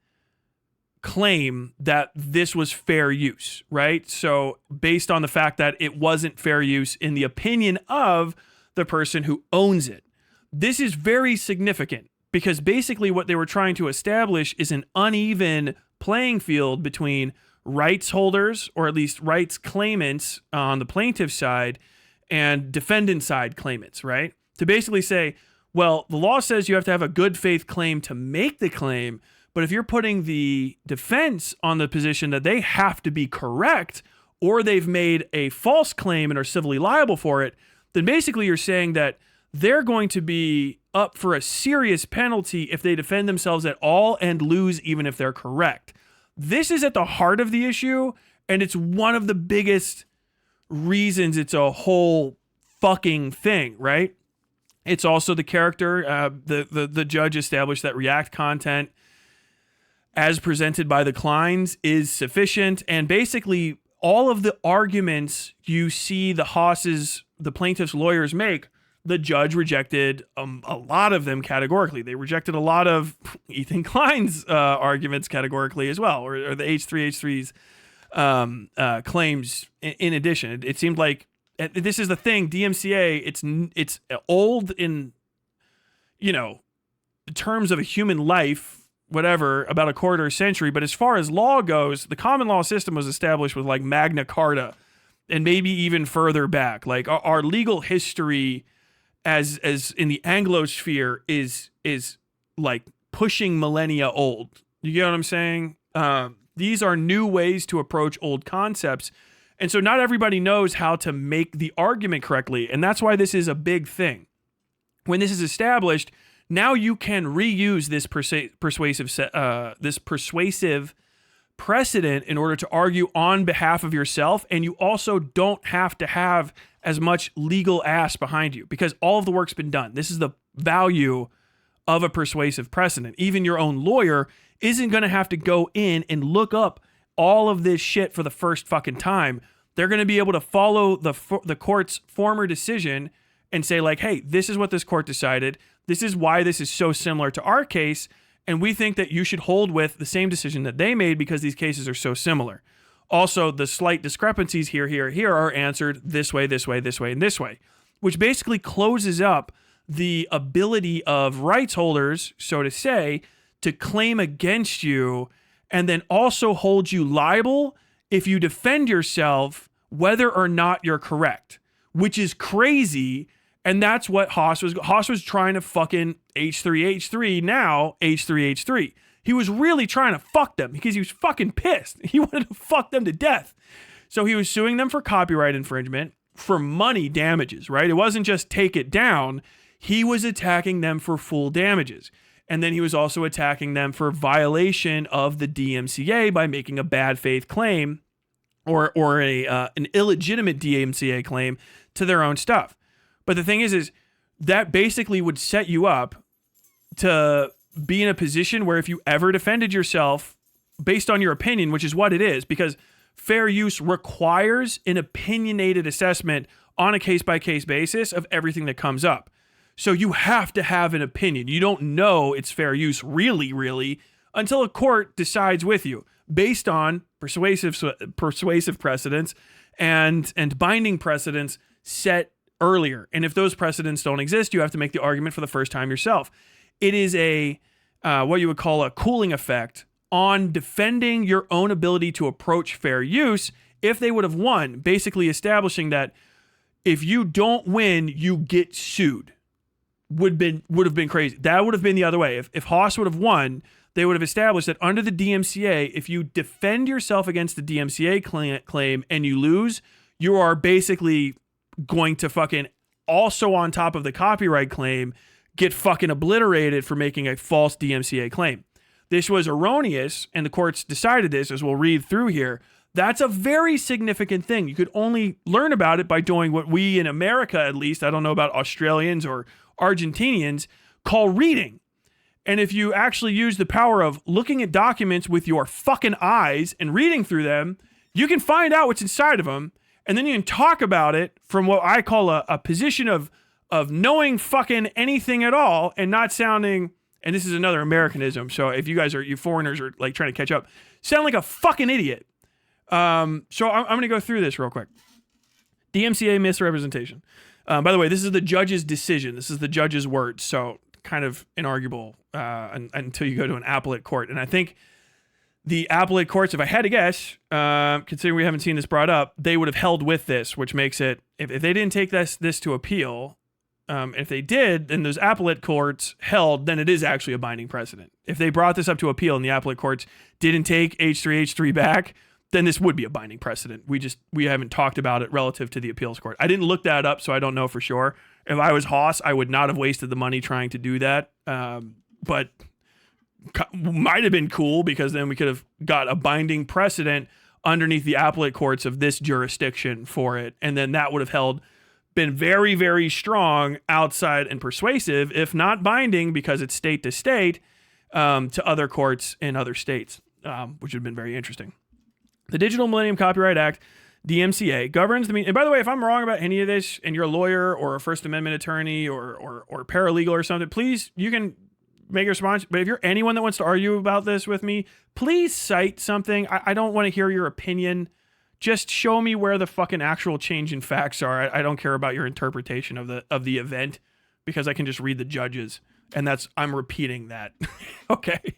claim that this was fair use, right? So based on the fact that it wasn't fair use in the opinion of the person who owns it. This is very significant because basically what they were trying to establish is an uneven playing field between rights holders, or at least rights claimants on the plaintiff side, and defendant side claimants, right? To basically say, well, the law says you have to have a good faith claim to make the claim, but if you're putting the defense on the position that they have to be correct, or they've made a false claim and are civilly liable for it, then basically you're saying that they're going to be up for a serious penalty if they defend themselves at all and lose even if they're correct. This is at the heart of the issue, and it's one of the biggest reasons it's a whole fucking thing, right? It's also the character. The judge established that React content as presented by the Kleins is sufficient, and basically all of the arguments you see the plaintiff's lawyers make, the judge rejected a lot of them categorically. They rejected a lot of Ethan Klein's arguments categorically as well, or the H3H3's claims in addition. It seemed like this is the thing, DMCA, it's old in, terms of a human life, whatever, about a quarter century. But as far as law goes, the common law system was established with like Magna Carta and maybe even further back. Like our legal history as in the Anglosphere is like pushing millennia old. You get what I'm saying? These are new ways to approach old concepts. And so not everybody knows how to make the argument correctly. And that's why this is a big thing. When this is established, now you can reuse this persuasive precedent in order to argue on behalf of yourself. And you also don't have to have as much legal ass behind you because all of the work's been done. This is the value of a persuasive precedent. Even your own lawyer isn't going to have to go in and look up all of this shit for the first fucking time. They're going to be able to follow the court's former decision and say like, hey, this is what this court decided. This is why this is so similar to our case. And we think that you should hold with the same decision that they made because these cases are so similar. Also, the slight discrepancies here are answered this way, and this way, which basically closes up the ability of rights holders, so to say, to claim against you and then also hold you liable if you defend yourself, whether or not you're correct, which is crazy. And that's what Haas was trying to fucking H3H3, now H3H3. He was really trying to fuck them because he was fucking pissed. He wanted to fuck them to death. So he was suing them for copyright infringement, for money damages, right? It wasn't just take it down. He was attacking them for full damages. And then he was also attacking them for violation of the DMCA by making a bad faith claim or an illegitimate DMCA claim to their own stuff. But the thing is that basically would set you up to be in a position where if you ever defended yourself based on your opinion, which is what it is, because fair use requires an opinionated assessment on a case-by-case basis of everything that comes up. So you have to have an opinion. You don't know it's fair use really, until a court decides with you based on persuasive precedents and binding precedents set earlier. And if those precedents don't exist, you have to make the argument for the first time yourself. It is a what you would call a cooling effect on defending your own ability to approach fair use if they would have won, basically establishing that if you don't win, you get sued. Would have been crazy. That would have been the other way. If Haas would have won, they would have established that under the DMCA, if you defend yourself against the DMCA claim and you lose, you are basically going to fucking also on top of the copyright claim get fucking obliterated for making a false DMCA claim. This was erroneous, and the courts decided this, as we'll read through here. That's a very significant thing. You could only learn about it by doing what we in America, at least, I don't know about Australians or Argentinians, call reading. And if you actually use the power of looking at documents with your fucking eyes and reading through them, you can find out what's inside of them. And then you can talk about it from what I call a position of knowing fucking anything at all and not sounding, and this is another Americanism, so if you foreigners are like trying to catch up, sound like a fucking idiot. So I'm going to go through this real quick. DMCA misrepresentation. By the way, this is the judge's decision. This is the judge's words, so kind of inarguable until you go to an appellate court. And I think the appellate courts, if I had to guess, considering we haven't seen this brought up, they would have held with this, which makes it, if they didn't take this to appeal, if they did, then those appellate courts held, then it is actually a binding precedent. If they brought this up to appeal and the appellate courts didn't take H3 back, then this would be a binding precedent. We haven't talked about it relative to the appeals court. I didn't look that up, so I don't know for sure. If I was Haas, I would not have wasted the money trying to do that. But might have been cool because then we could have got a binding precedent underneath the appellate courts of this jurisdiction for it. And then that would have been very, very strong outside and persuasive, if not binding because it's state to state, to other courts in other states, which would have been very interesting. The Digital Millennium Copyright Act, DMCA, governs and by the way, if I'm wrong about any of this and you're a lawyer or a First Amendment attorney or paralegal or something, please, you can make a response. But if you're anyone that wants to argue about this with me, please cite something. I don't want to hear your opinion. Just show me where the fucking actual change in facts are. I don't care about your interpretation of the event because I can just read the judges. And I'm repeating that. Okay.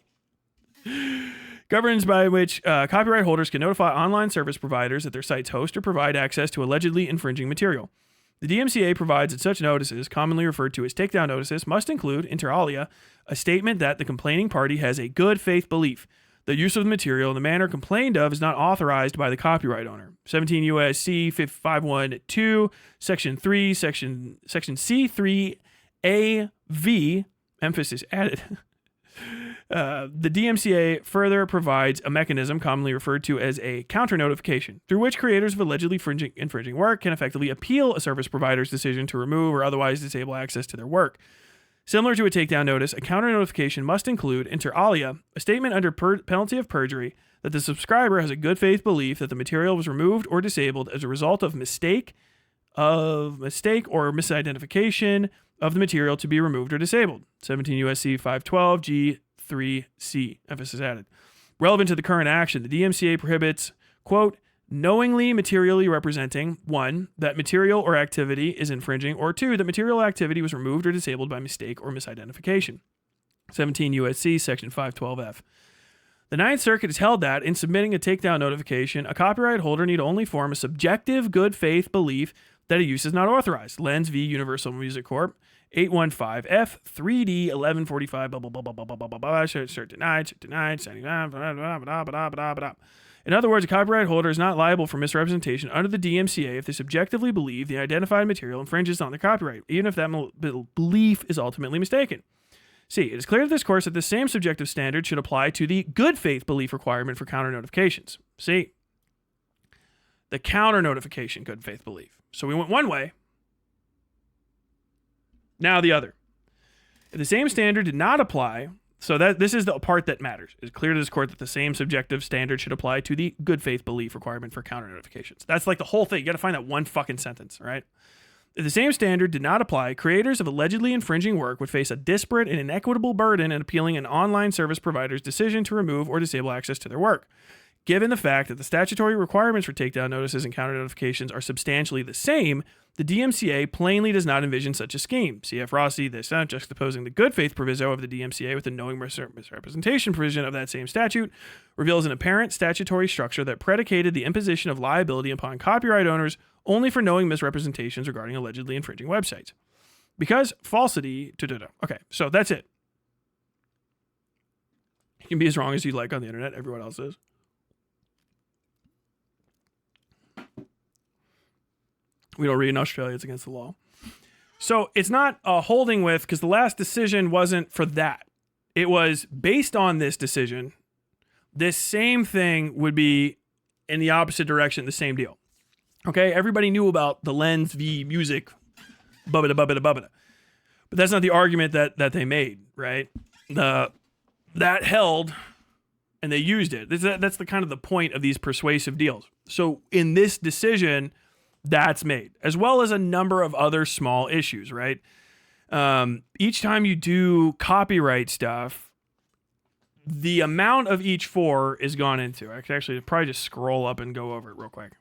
Governs by which copyright holders can notify online service providers that their sites host or provide access to allegedly infringing material. The DMCA provides that such notices, commonly referred to as takedown notices, must include, inter alia, a statement that the complaining party has a good faith belief the use of the material in the manner complained of is not authorized by the copyright owner. 17 U.S.C. 512, Section 3, Section C3AV, emphasis added. The DMCA further provides a mechanism commonly referred to as a counter-notification, through which creators of allegedly infringing work can effectively appeal a service provider's decision to remove or otherwise disable access to their work. Similar to a takedown notice, a counter-notification must include, inter alia, a statement under penalty of perjury that the subscriber has a good faith belief that the material was removed or disabled as a result of mistake or misidentification of the material to be removed or disabled. 17 U.S.C. 512 G3C, emphasis added. Relevant to the current action, the DMCA prohibits, quote, knowingly materially representing, 1, that material or activity is infringing, or 2, that material activity was removed or disabled by mistake or misidentification. 17 U.S.C. Section 512F. The Ninth Circuit has held that, in submitting a takedown notification, a copyright holder need only form a subjective good faith belief that a use is not authorized. Lenz v. Universal Music Corp. 815 F3D 1145 blah blah blah blah blah blah blah blah blah. Cert denied. In other words, a copyright holder is not liable for misrepresentation under the DMCA if they subjectively believe the identified material infringes on the copyright, even if that belief is ultimately mistaken. C. It is clear to this course that the same subjective standard should apply to the good faith belief requirement for counter notifications. C. The counter notification good faith belief. So we went one way. Now the other. If the same standard did not apply, so that this is the part that matters. It's clear to this court that the same subjective standard should apply to the good faith belief requirement for counter notifications. That's like the whole thing. You got to find that one fucking sentence, right? If the same standard did not apply, creators of allegedly infringing work would face a disparate and inequitable burden in appealing an online service provider's decision to remove or disable access to their work. Given the fact that the statutory requirements for takedown notices and counter notifications are substantially the same, the DMCA plainly does not envision such a scheme. CF Rossi, this juxtaposing the good faith proviso of the DMCA with the knowing misrepresentation provision of that same statute, reveals an apparent statutory structure that predicated the imposition of liability upon copyright owners only for knowing misrepresentations regarding allegedly infringing websites. Because falsity... Okay, so that's it. You can be as wrong as you like on the internet. Everyone else is. We don't read in Australia. It's against the law. So it's not a holding with, because the last decision wasn't for that. It was based on this decision. This same thing would be in the opposite direction, the same deal. Okay, everybody knew about the lens v music, bubbada, bubbada, bubbada. But that's not the argument that they made, right? That held, and they used it. That's the kind of the point of these persuasive deals. So in this decision, that's made, as well as a number of other small issues, right? Each time you do copyright stuff, the amount of each four is gone into. I could actually probably just scroll up and go over it real quick.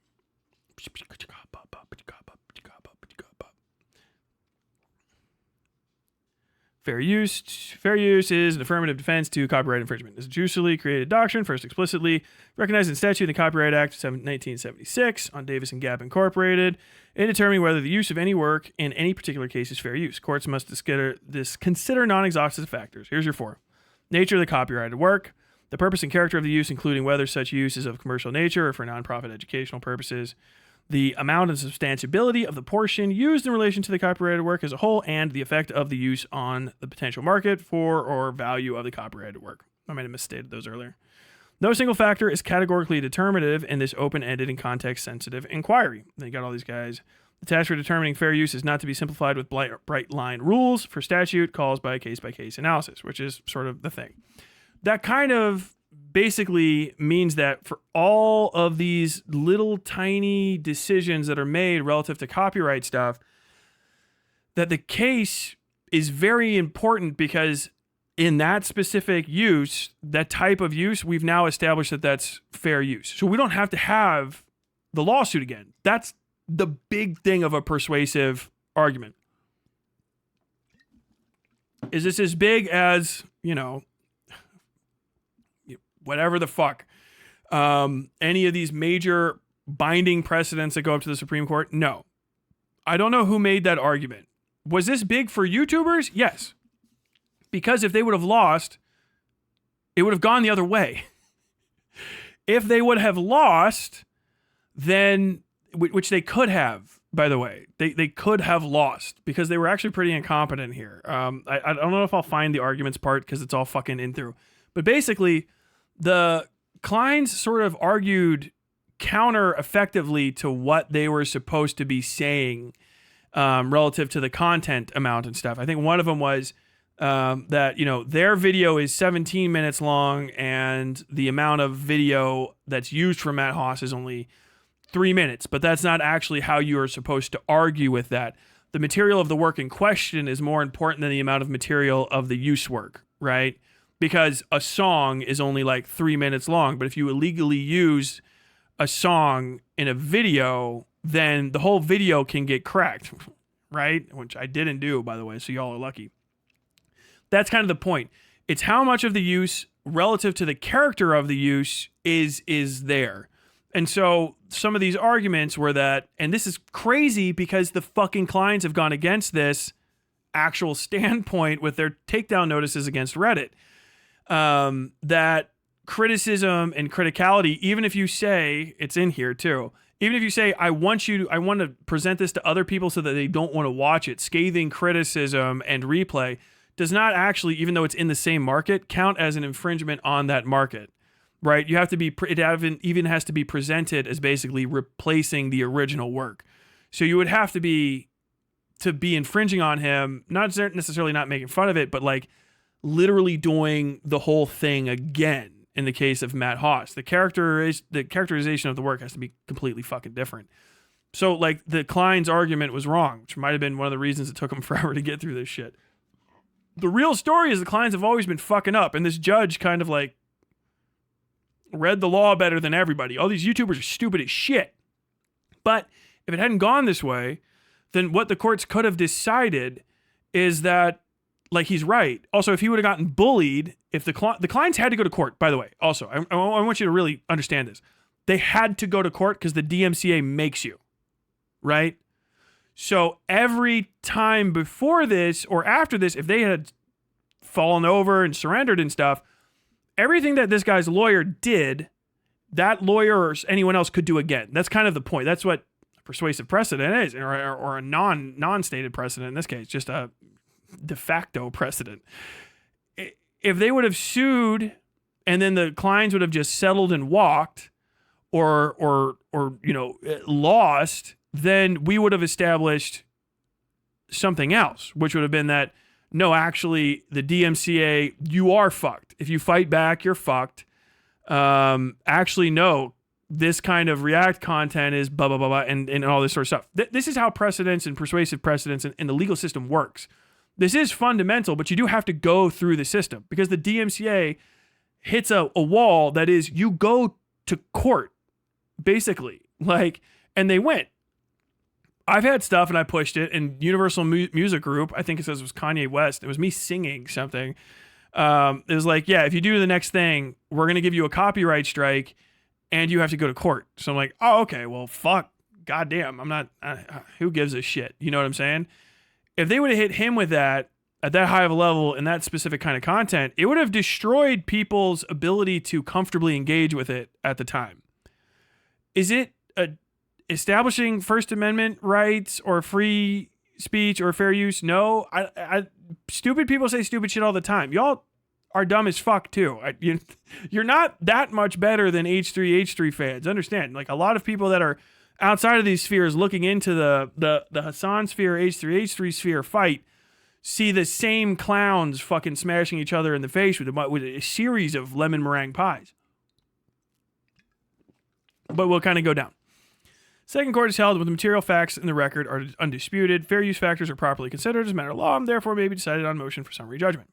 Fair use is an affirmative defense to copyright infringement. It's a judicially created doctrine, first explicitly recognized in statute in the Copyright Act of 1976 on Davis and Gap Incorporated. In determining whether the use of any work in any particular case is fair use, courts must consider non-exhaustive factors. Here's your four. Nature of the copyrighted work, the purpose and character of the use, including whether such use is of commercial nature or for nonprofit educational purposes, the amount and substantiability of the portion used in relation to the copyrighted work as a whole, and the effect of the use on the potential market for or value of the copyrighted work. I might have misstated those earlier. No single factor is categorically determinative in this open-ended and context-sensitive inquiry. Then you got all these guys. The task for determining fair use is not to be simplified with bright line rules for statute calls by case-by-case analysis, which is sort of the thing. That kind of basically means that for all of these little tiny decisions that are made relative to copyright stuff, that the case is very important because in that specific use, that type of use, we've now established that that's fair use. So we don't have to have the lawsuit again. That's the big thing of a persuasive argument. Is this as big as, whatever the fuck, any of these major binding precedents that go up to the Supreme Court? No. I don't know who made that argument. Was this big for YouTubers? Yes. Because if they would have lost, it would have gone the other way. If they would have lost, then, which they could have, by the way, they could have lost because they were actually pretty incompetent here. I don't know if I'll find the arguments part because it's all fucking in through. But basically, the Kleins sort of argued counter effectively to what they were supposed to be saying relative to the content amount and stuff. I think one of them was that, their video is 17 minutes long and the amount of video that's used from Matt Haas is only 3 minutes, but that's not actually how you are supposed to argue with that. The material of the work in question is more important than the amount of material of the use work, right? Because a song is only like 3 minutes long, but if you illegally use a song in a video, then the whole video can get cracked, right? Which I didn't do, by the way, so y'all are lucky. That's kind of the point. It's how much of the use relative to the character of the use is there. And so some of these arguments were that, and this is crazy because the fucking Kleins have gone against this actual standpoint with their takedown notices against Reddit. That criticism and criticality, even if you say, it's in here too, even if you say, I want to present this to other people so that they don't want to watch it, scathing criticism and replay does not actually, even though it's in the same market, count as an infringement on that market, right? You have to be, it even has to be presented as basically replacing the original work. So you would have to be infringing on him, not necessarily not making fun of it, but like literally doing the whole thing again. In the case of Matt Haas, the characterization of the work has to be completely fucking different. So like the Klein's argument was wrong, which might have been one of the reasons it took him forever to get through this shit. The real story is the Kleins have always been fucking up, and this judge kind of like read the law better than everybody. All these YouTubers are stupid as shit. But if it hadn't gone this way, then what the courts could have decided is that, like, he's right. Also, if he would have gotten bullied, if the Kleins had to go to court, by the way, also, I want you to really understand this. They had to go to court because the DMCA makes you, right? So every time before this or after this, if they had fallen over and surrendered and stuff, everything that this guy's lawyer did, that lawyer or anyone else could do again. That's kind of the point. That's what persuasive precedent is, or a non-stated precedent in this case, just a de facto precedent. If they would have sued and then the Kleins would have just settled and walked or lost, then we would have established something else, which would have been that, no, actually the DMCA, you are fucked. If you fight back, you're fucked. Actually, no, this kind of React content is blah, blah, blah, blah, and all this sort of stuff. This is how precedents and persuasive precedents and the legal system works. This is fundamental, but you do have to go through the system because the DMCA hits a wall that is, you go to court, basically. Like, and they went. I've had stuff and I pushed it in Universal Music Group. I think it says it was Kanye West. It was me singing something. It was like, yeah, if you do the next thing, we're going to give you a copyright strike and you have to go to court. So I'm like, oh, okay, well, fuck. Goddamn. I'm not, who gives a shit? You know what I'm saying? If they would have hit him with that at that high of a level and that specific kind of content, it would have destroyed people's ability to comfortably engage with it at the time. Is it establishing First Amendment rights or free speech or fair use? No. Stupid people say stupid shit all the time. Y'all are dumb as fuck too. You're not that much better than H3 fans. Understand? Like a lot of people that are outside of these spheres looking into the Hassan sphere, H3 sphere fight, see the same clowns fucking smashing each other in the face with a series of lemon meringue pies. But we'll kind of go down. Second court is held when the material facts in the record are undisputed, fair use factors are properly considered as a matter of law, and therefore may be decided on motion for summary judgment.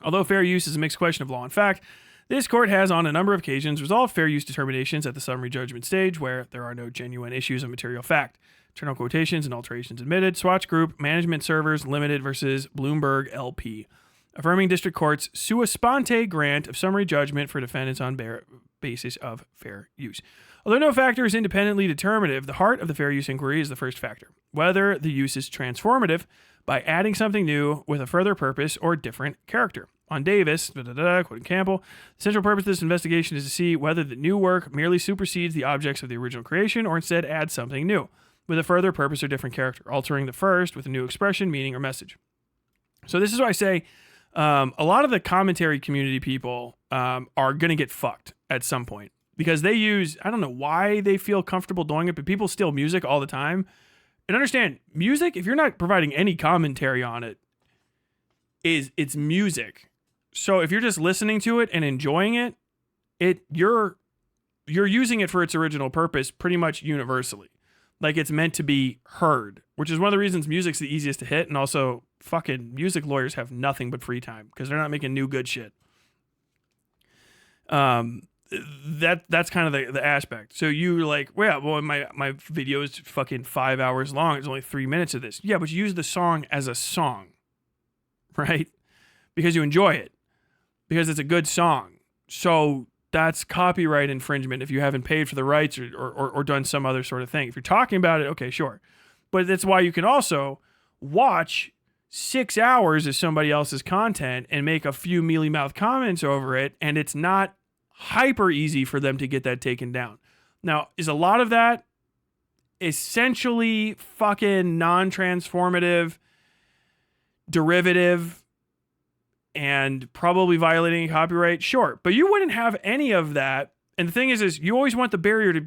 Although fair use is a mixed question of law and fact, this court has on a number of occasions resolved fair use determinations at the summary judgment stage where there are no genuine issues of material fact. Internal quotations and alterations admitted. Swatch Group, Management Servers Limited versus Bloomberg LP. Affirming district court's sua sponte grant of summary judgment for defendants on basis of fair use. Although no factor is independently determinative, the heart of the fair use inquiry is the first factor. Whether the use is transformative by adding something new with a further purpose or different character. On Davis, quoting Campbell, the central purpose of this investigation is to see whether the new work merely supersedes the objects of the original creation or instead adds something new, with a further purpose or different character, altering the first with a new expression, meaning, or message. So this is why I say a lot of the commentary community people are going to get fucked at some point because they use, I don't know why they feel comfortable doing it, but people steal music all the time. And understand, music, if you're not providing any commentary on it, it's music. So if you're just listening to it and enjoying it, you're using it for its original purpose pretty much universally. Like it's meant to be heard, which is one of the reasons music's the easiest to hit. And also fucking music lawyers have nothing but free time because they're not making new good shit. That's kind of the aspect. So you're like, well, my video is fucking 5 hours long. There's only 3 minutes of this. Yeah, but you use the song as a song, right? Because you enjoy it. Because it's a good song. So that's copyright infringement if you haven't paid for the rights or done some other sort of thing. If you're talking about it, okay, sure. But that's why you can also watch 6 hours of somebody else's content and make a few mealy mouth comments over it, and it's not hyper easy for them to get that taken down. Now, is a lot of that essentially fucking non-transformative, derivative, and probably violating copyright? Sure, but you wouldn't have any of that. And the thing is you always want the barrier to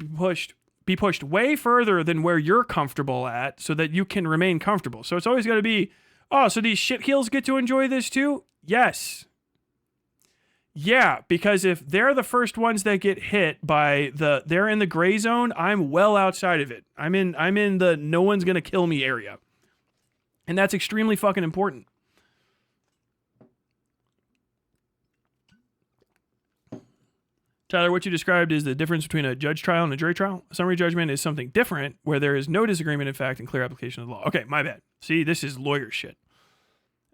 be pushed way further than where you're comfortable at, so that you can remain comfortable. So it's always got to be, oh, so these shitheels get to enjoy this too? Yes. Yeah, because if they're the first ones that get hit by they're in the gray zone, I'm well outside of it. I'm in the no one's gonna kill me area. And that's extremely fucking important. Tyler, what you described is the difference between a judge trial and a jury trial. A summary judgment is something different where there is no disagreement in fact and clear application of the law. Okay, my bad. See, this is lawyer shit.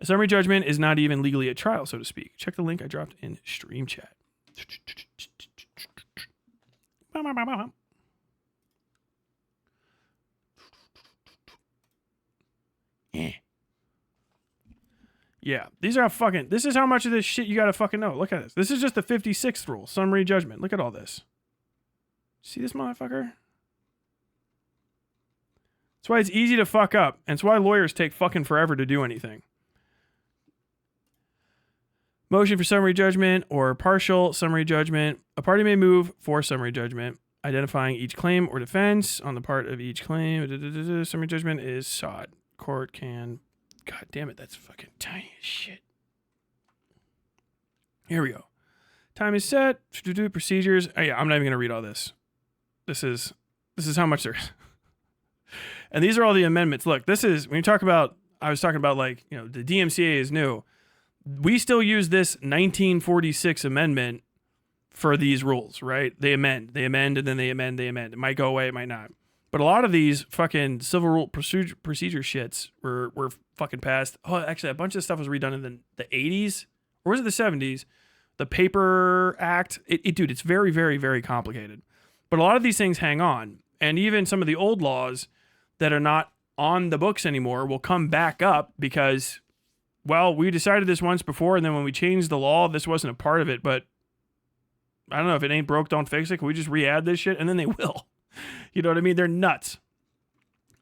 A summary judgment is not even legally a trial, so to speak. Check the link I dropped in stream chat. Yeah, these are fucking, this is how much of this shit you gotta fucking know. Look at this. This is just the 56th rule, summary judgment. Look at all this. See this motherfucker? That's why it's easy to fuck up, and it's why lawyers take fucking forever to do anything. Motion for summary judgment or partial summary judgment. A party may move for summary judgment, identifying each claim or defense on the part of each claim. Summary judgment is sought. Court can... God damn it, that's fucking tiny as shit. Here we go. Time is set. Procedures. Oh, yeah, I'm not even going to read all this. This is how much there is. And these are all the amendments. Look, this is... When you talk about... I was talking about, like, you know, the DMCA is new. We still use this 1946 amendment for these rules, right? They amend, and then they amend. It might go away, it might not. But a lot of these fucking civil rule procedure shits were fucking passed. Oh, actually, a bunch of stuff was redone in the 80s. Or was it the 70s? The Paper Act. Dude, it's very, very, very complicated. But a lot of these things hang on. And even some of the old laws that are not on the books anymore will come back up because... Well, we decided this once before, and then when we changed the law, this wasn't a part of it, but I don't know, if it ain't broke, don't fix it. Can we just re-add this shit? And then they will. You know what I mean? They're nuts.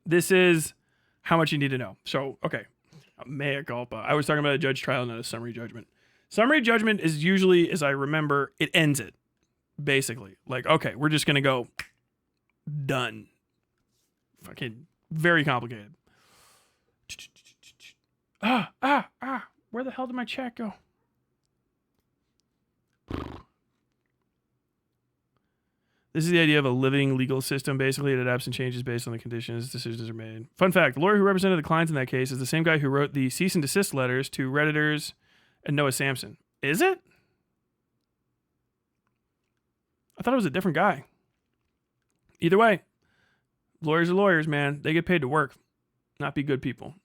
This is how much you need to know. So, okay. Mea culpa. I was talking about a judge trial, not a summary judgment. Summary judgment is usually, as I remember, it ends it. Basically. Like, okay, we're just going to go done. Fucking very complicated. Where the hell did my chat go? This is the idea of a living legal system. Basically, it adapts and changes based on the conditions decisions are made. Fun fact, the lawyer who represented the Kleins in that case is the same guy who wrote the cease and desist letters to Redditors and Noah Samson. Is it? I thought it was a different guy. Either way, lawyers are lawyers, man. They get paid to work, not be good people.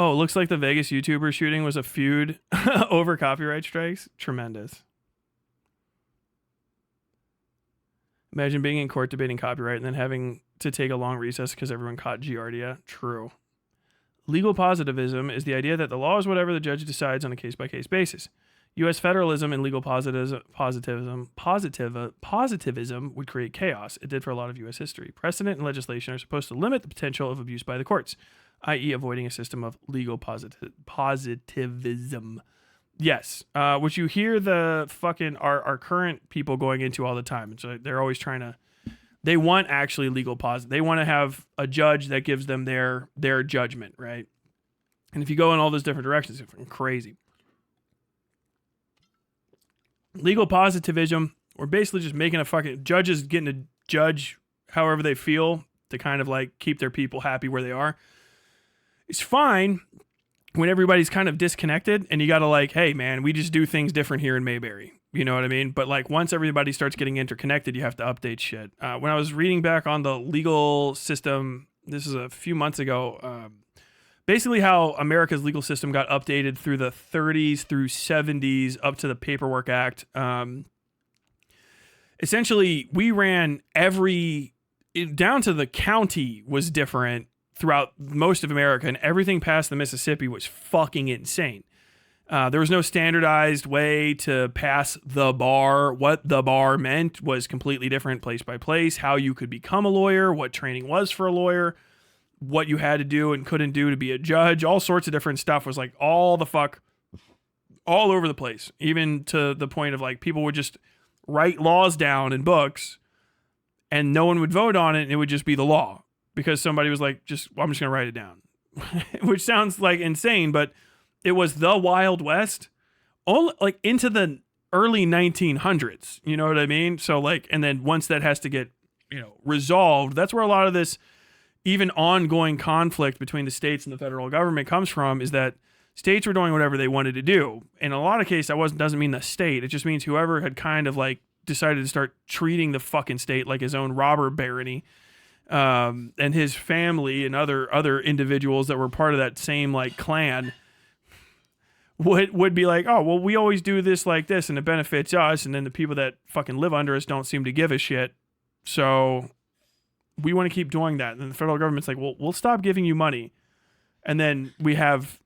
Oh, it looks like the Vegas YouTuber shooting was a feud over copyright strikes. Tremendous. Imagine being in court debating copyright and then having to take a long recess because everyone caught Giardia. True. Legal positivism is the idea that the law is whatever the judge decides on a case-by-case basis. U.S. federalism and legal positivism would create chaos. It did for a lot of U.S. history. Precedent and legislation are supposed to limit the potential of abuse by the courts, i.e. avoiding a system of legal positivism. Yes, which you hear the fucking our current people going into all the time. So they're always trying to, they want actually legal positive. They want to have a judge that gives them their judgment, right? And if you go in all those different directions, it's crazy. Legal positivism, we're basically just making a fucking, judges getting to judge however they feel to kind of like keep their people happy where they are. It's fine when everybody's kind of disconnected and you got to like, hey man, we just do things different here in Mayberry. You know what I mean? But like once everybody starts getting interconnected, you have to update shit. When I was reading back on the legal system, this is a few months ago, basically how America's legal system got updated through the 30s through 70s up to the Paperwork Act. essentially we ran down to the county was different throughout most of America, and everything past the Mississippi was fucking insane. There was no standardized way to pass the bar. What the bar meant was completely different place by place. How you could become a lawyer, what training was for a lawyer, what you had to do and couldn't do to be a judge, all sorts of different stuff was like all over the place. Even to the point of like people would just write laws down in books and no one would vote on it and it would just be the law because somebody was like, I'm just going to write it down, which sounds like insane, but it was the Wild West, all like into the early 1900s. You know what I mean? So like, and then once that has to get, resolved, that's where a lot of this even ongoing conflict between the states and the federal government comes from, is that states were doing whatever they wanted to do. In a lot of cases, doesn't mean the state. It just means whoever had kind of like decided to start treating the fucking state like his own robber barony, and his family and other individuals that were part of that same like clan would be like, oh, well, we always do this like this and it benefits us. And then the people that fucking live under us don't seem to give a shit. So we want to keep doing that. And the federal government's like, well, we'll stop giving you money. And then we have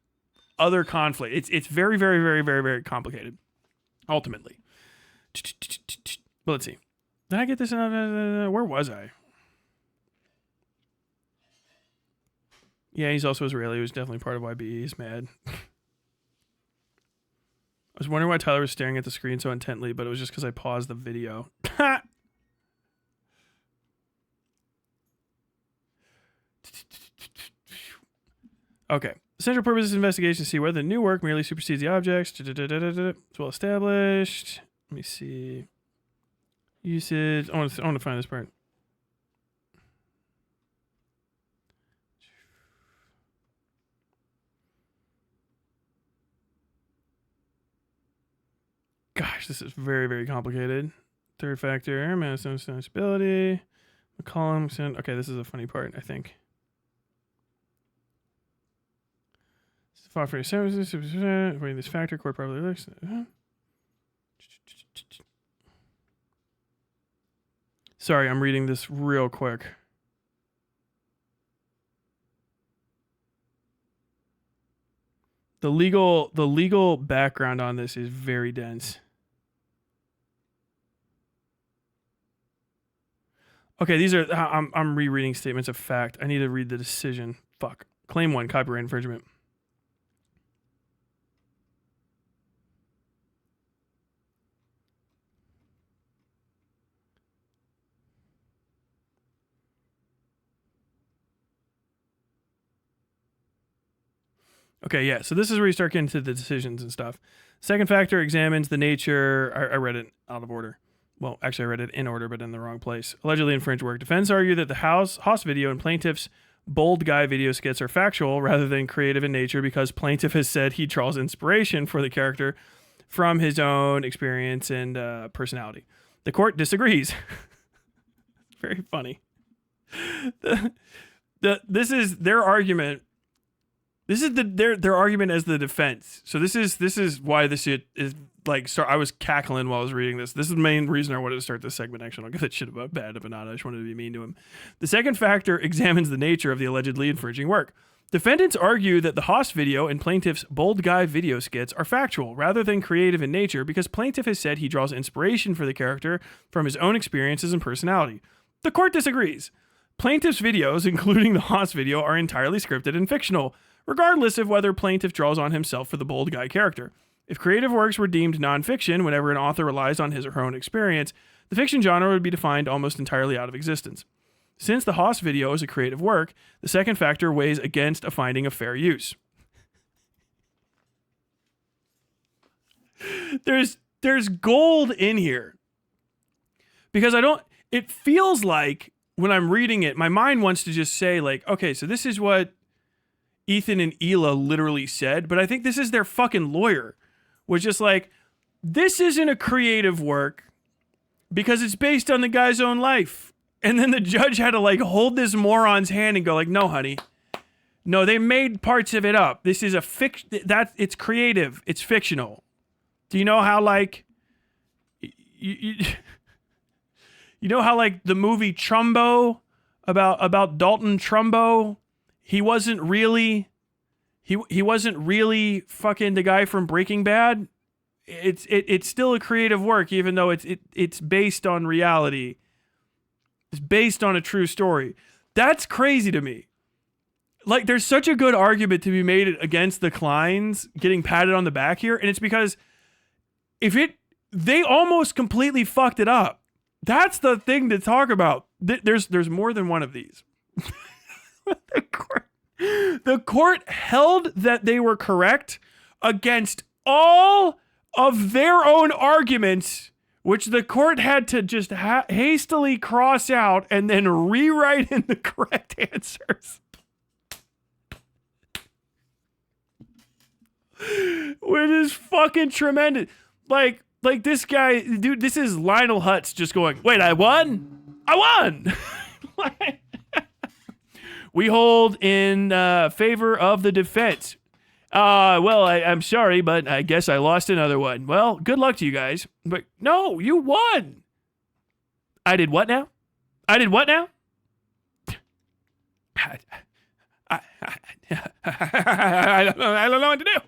other conflict. It's very, very, very, very, very complicated, ultimately. But let's see. Did I get this? Where was I? Yeah, he's also Israeli. He was definitely part of YB. He's mad. I was wondering why Tyler was staring at the screen so intently, but it was just because I paused the video. Okay. The central purpose of this investigation is to see whether the new work merely supersedes the objects. It's well established. Let me see. Usage. I want to find this part. Gosh, this is very, very complicated. Third factor, maximum stability. McCollum. Okay, this is a funny part, I think. Fought for your services. Waiting this factor, court properly looks. Sorry, I'm reading this real quick. The legal background on this is very dense. Okay, these are I'm rereading statements of fact. I need to read the decision. Fuck. Claim 1, copyright infringement. Okay, yeah, so this is where you start getting to the decisions and stuff. Second factor examines the nature. I read it out of order. Well, actually, I read it in order, but in the wrong place. Allegedly infringed work. Defense argue that the Haas video and plaintiff's bold guy video skits are factual rather than creative in nature because plaintiff has said he draws inspiration for the character from his own experience and personality. The court disagrees. Very funny. This is their argument. This is their argument as the defense. So this is why this shit is like. I was cackling while I was reading this. This is the main reason I wanted to start this segment. Actually, I don't give that shit about bad empanada. I just wanted to be mean to him. The second factor examines the nature of the allegedly infringing work. Defendants argue that the Haas video and plaintiff's bold guy video skits are factual rather than creative in nature because plaintiff has said he draws inspiration for the character from his own experiences and personality. The court disagrees. Plaintiff's videos, including the Haas video, are entirely scripted and fictional, regardless of whether plaintiff draws on himself for the bold guy character. If creative works were deemed nonfiction whenever an author relies on his or her own experience, the fiction genre would be defined almost entirely out of existence. Since the Haas video is a creative work, the second factor weighs against a finding of fair use. There's gold in here. Because it feels like when I'm reading it, my mind wants to just say like, okay, so this is what Ethan and Ela literally said, but I think this is their fucking lawyer, was just like, this isn't a creative work because it's based on the guy's own life. And then the judge had to like hold this moron's hand and go like, no, honey, no, they made parts of it up. This is a it's creative. It's fictional. Do you know how like, You know how like the movie Trumbo about Dalton Trumbo, he wasn't really fucking the guy from Breaking Bad. It's still a creative work, even though it's based on reality. It's based on a true story. That's crazy to me. Like, there's such a good argument to be made against the Kleins getting patted on the back here, and it's because they almost completely fucked it up. That's the thing to talk about. There's more than one of these. The court held that they were correct against all of their own arguments, which the court had to just hastily cross out and then rewrite in the correct answers. Which is fucking tremendous. Like this guy, dude, this is Lionel Hutz just going, wait, I won? I won! We hold in favor of the defense. Well, I'm sorry, but I guess I lost another one. Well, good luck to you guys. But no, you won. I did what now? I don't know what to do.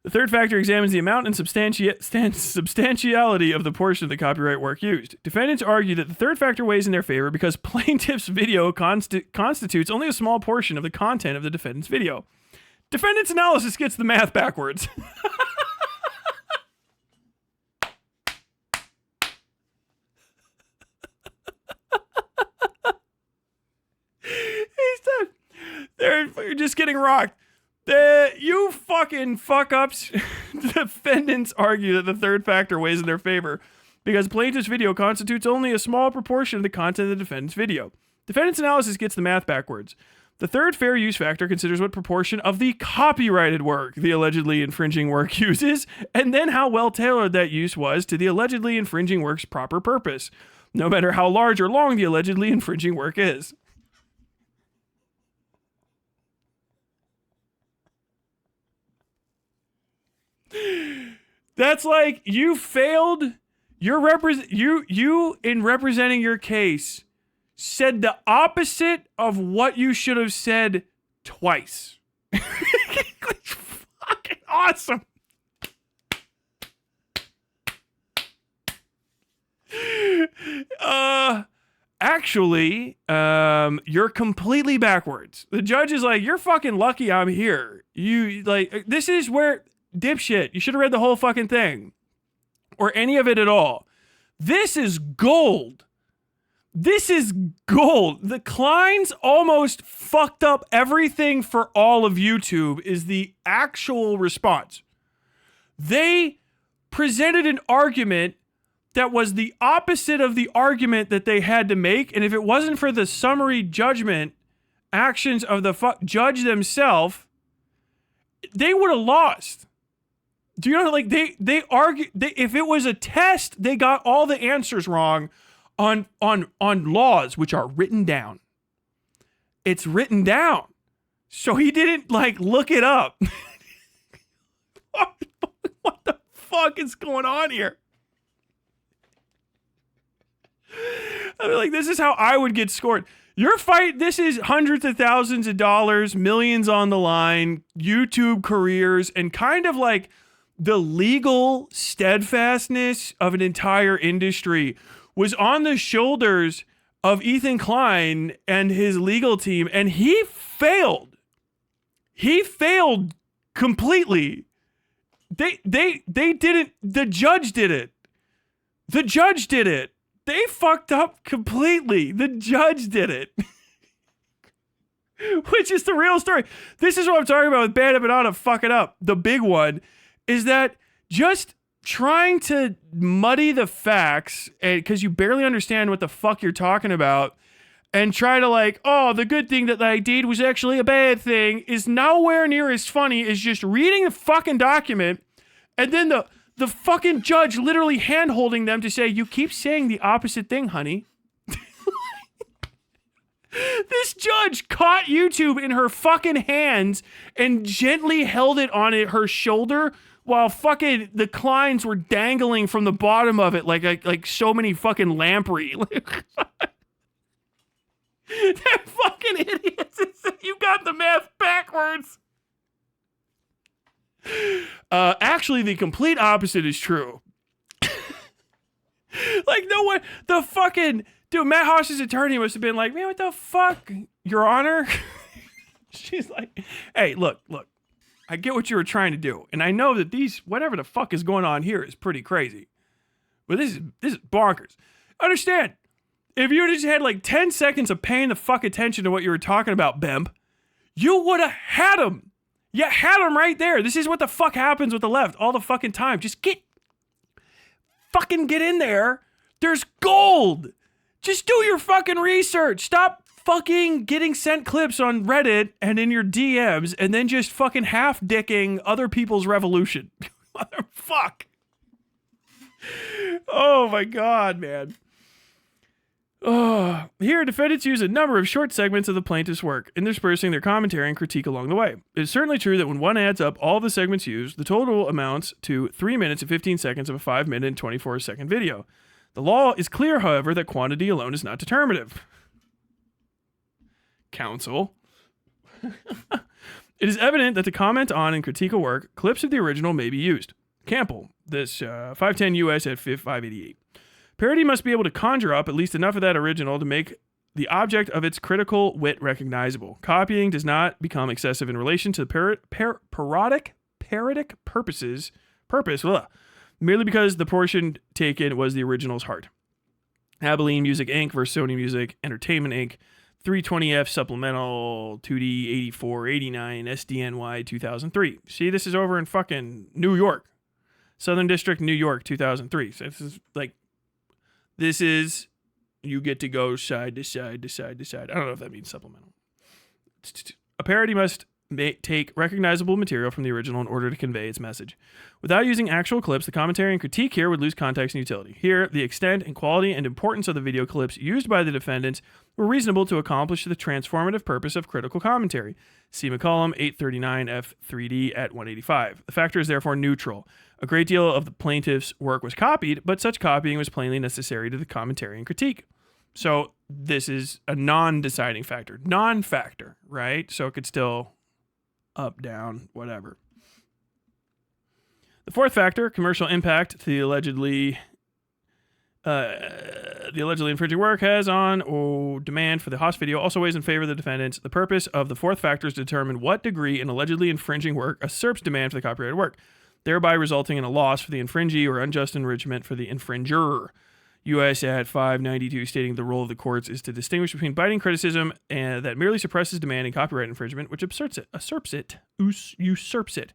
The third factor examines the amount and substantiality of the portion of the copyright work used. Defendants argue that the third factor weighs in their favor because plaintiff's video constitutes only a small portion of the content of the defendant's video. Defendant's analysis gets the math backwards. He's done. They're just getting rocked. You fucking fuck-ups. Defendants argue that the third factor weighs in their favor because plaintiff's video constitutes only a small proportion of the content of the defendant's video. Defendant's analysis gets the math backwards. The third fair use factor considers what proportion of the copyrighted work the allegedly infringing work uses, and then how well tailored that use was to the allegedly infringing work's proper purpose, no matter how large or long the allegedly infringing work is. That's like you failed. You in representing your case said the opposite of what you should have said twice. Fucking awesome. Actually, you're completely backwards. The judge is like, you're fucking lucky I'm here. You like, this is where, dipshit, you should have read the whole fucking thing. Or any of it at all. This is gold. This is gold. The Kleins almost fucked up everything for all of YouTube is the actual response. They presented an argument that was the opposite of the argument that they had to make, and if it wasn't for the summary judgment actions of the judge themselves, they would have lost. Do you know, like, they argue, if it was a test, they got all the answers wrong on laws, which are written down. It's written down. So he didn't, like, look it up. What the fuck is going on here? I mean, like, this is how I would get scored. Your fight, this is hundreds of thousands of dollars, millions on the line, YouTube careers, and kind of like the legal steadfastness of an entire industry was on the shoulders of Ethan Klein and his legal team, and he failed. He failed completely. They didn't, the judge did it. The judge did it. They fucked up completely. The judge did it. Which is the real story. This is what I'm talking about with Bad Empanada fucking up. The big one is that just trying to muddy the facts because you barely understand what the fuck you're talking about and try to like, oh, the good thing that I did was actually a bad thing is nowhere near as funny as just reading the fucking document and then the fucking judge literally hand-holding them to say, you keep saying the opposite thing, honey. This judge caught YouTube in her fucking hands and gently held it on her shoulder while fucking the Kleins were dangling from the bottom of it like so many fucking lamprey. They're fucking idiots. You got the math backwards. Actually, the complete opposite is true. Like, no one, the fucking, dude, Matt Hosh's attorney must have been like, man, what the fuck, Your Honor? She's like, hey, look, I get what you were trying to do. And I know that these, whatever the fuck is going on here is pretty crazy. But this is bonkers. Understand, if you just had like 10 seconds of paying the fuck attention to what you were talking about, Bemp, you would have had him. You had him right there. This is what the fuck happens with the left all the fucking time. Just get in there. There's gold. Just do your fucking research. Stop fucking getting sent clips on Reddit and in your DMs and then just fucking half-dicking other people's revolution. Motherfuck. Oh my God, man. Here, defendants use a number of short segments of the plaintiff's work, interspersing their commentary and critique along the way. It is certainly true that when one adds up all the segments used, the total amounts to 3 minutes and 15 seconds of a 5-minute and 24-second video. The law is clear, however, that quantity alone is not determinative. Counsel. It is evident that to comment on and critique a work, clips of the original may be used. Campbell, this 510 U.S. at 588. Parody must be able to conjure up at least enough of that original to make the object of its critical wit recognizable. Copying does not become excessive in relation to the parodic purpose, merely because the portion taken was the original's heart. Abilene Music Inc. versus Sony Music Entertainment Inc. 320F Supplemental 2D 8489 SDNY 2003. See, this is over in fucking New York. Southern District, New York, 2003. So this is, you get to go side to side to side to side. I don't know if that means supplemental. A parody must take recognizable material from the original in order to convey its message. Without using actual clips, the commentary and critique here would lose context and utility. Here, the extent and quality and importance of the video clips used by the defendants were reasonable to accomplish the transformative purpose of critical commentary. See McCollum 839 F3D at 185. The factor is therefore neutral. A great deal of the plaintiff's work was copied, but such copying was plainly necessary to the commentary and critique. So this is a non-deciding factor. Non-factor, right? So it could still up, down, whatever. The fourth factor, commercial impact, the allegedly infringing work has on demand for the Haas video also weighs in favor of the defendants. The purpose of the fourth factor is to determine what degree an allegedly infringing work usurps demand for the copyrighted work, thereby resulting in a loss for the infringee or unjust enrichment for the infringer. U.S. at 592 stating the role of the courts is to distinguish between biting criticism and that merely suppresses demand and copyright infringement, which usurps it.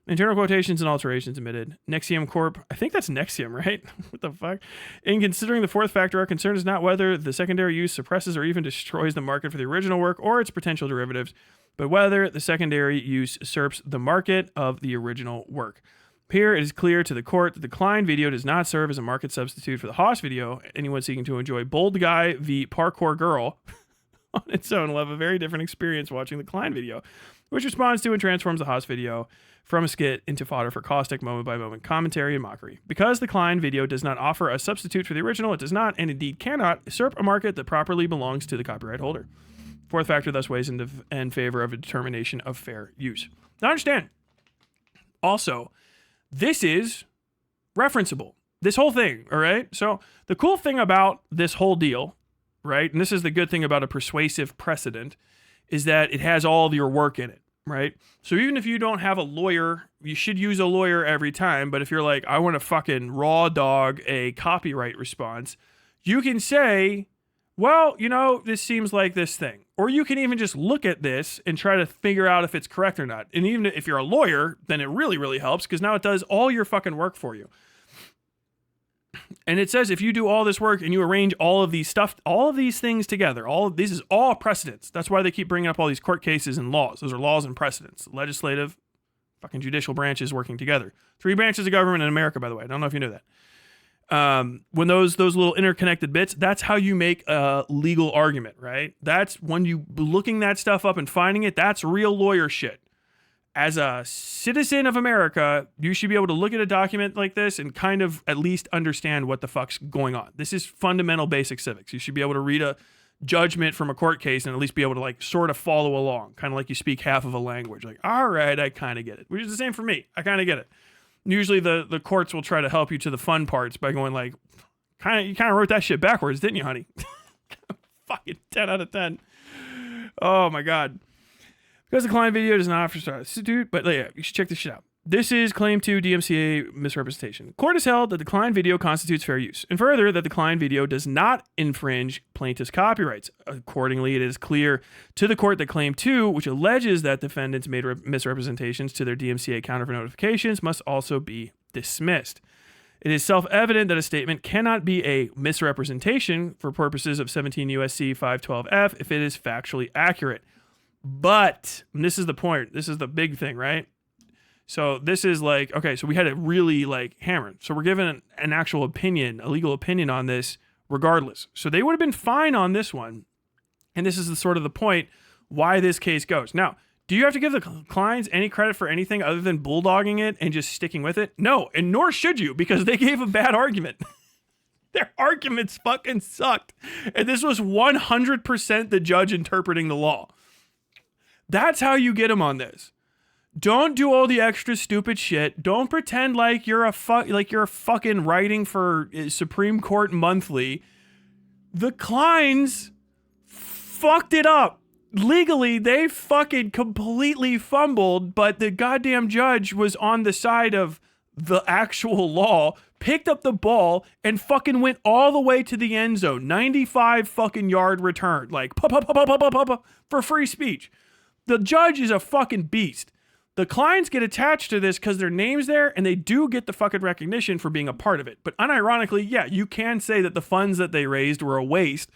Internal quotations and alterations omitted. Nexium Corp. I think that's Nexium, right? What the fuck? In considering the fourth factor, our concern is not whether the secondary use suppresses or even destroys the market for the original work or its potential derivatives, but whether the secondary use usurps the market of the original work. Here, it is clear to the court that the Klein video does not serve as a market substitute for the Haas video. Anyone seeking to enjoy Bold Guy v. Parkour Girl on its own will have a very different experience watching the Klein video, which responds to and transforms the Haas video from a skit into fodder for caustic moment-by-moment commentary and mockery. Because the Klein video does not offer a substitute for the original, it does not, and indeed cannot, usurp a market that properly belongs to the copyright holder. Fourth factor thus weighs in favor of a determination of fair use. Now understand, also, this is referenceable. This whole thing, all right? So the cool thing about this whole deal, right, and this is the good thing about a persuasive precedent, is that it has all of your work in it, right? So even if you don't have a lawyer, you should use a lawyer every time, but if you're like, I want to fucking raw dog a copyright response, you can say, well, you know, this seems like this thing. Or you can even just look at this and try to figure out if it's correct or not. And even if you're a lawyer, then it really, really helps because now it does all your fucking work for you. And it says if you do all this work and you arrange all of these things together, this is all precedents. That's why they keep bringing up all these court cases and laws. Those are laws and precedents. Legislative, fucking judicial branches working together. 3 branches of government in America, by the way. I don't know if you knew that. When those little interconnected bits, that's how you make a legal argument, right? That's when you looking that stuff up and finding it, that's real lawyer shit. as a citizen of America, you should be able to look at a document like this and kind of at least understand what the fuck's going on. This is fundamental basic civics. You should be able to read a judgment from a court case and at least be able to like sort of follow along, kind of like you speak half of a language. Like, all right, I kind of get it, which is the same for me. I kind of get it. Usually the courts will try to help you to the fun parts by going like, you kind of wrote that shit backwards, didn't you, honey? Fucking 10 out of 10. Oh my God. Because the Klein video does not offer substitute, but yeah, you should check this shit out. This is Claim 2 DMCA misrepresentation. Court has held that the Klein video constitutes fair use, and further, that the Klein video does not infringe plaintiff's copyrights. Accordingly, it is clear to the court that Claim 2, which alleges that defendants made misrepresentations to their DMCA counter for notifications, must also be dismissed. It is self-evident that a statement cannot be a misrepresentation for purposes of 17 U.S.C. 512F if it is factually accurate. But, and this is the point, this is the big thing, right? So this is like, okay, so we had it really like hammered. So we're given an actual opinion, a legal opinion on this regardless. So they would have been fine on this one. And this is the sort of the point why this case goes. Now, do you have to give the Kleins any credit for anything other than bulldogging it and just sticking with it? No, and nor should you, because they gave a bad argument. Their arguments fucking sucked. And this was 100% the judge interpreting the law. That's how you get them on this. Don't do all the extra stupid shit. Don't pretend like you're fucking writing for Supreme Court Monthly. The Kleins fucked it up. Legally, they fucking completely fumbled, but the goddamn judge was on the side of the actual law, picked up the ball, and fucking went all the way to the end zone. 95 fucking yard return. Like, for free speech. The judge is a fucking beast. The Kleins get attached to this because their name's there, and they do get the fucking recognition for being a part of it. But unironically, yeah, you can say that the funds that they raised were a waste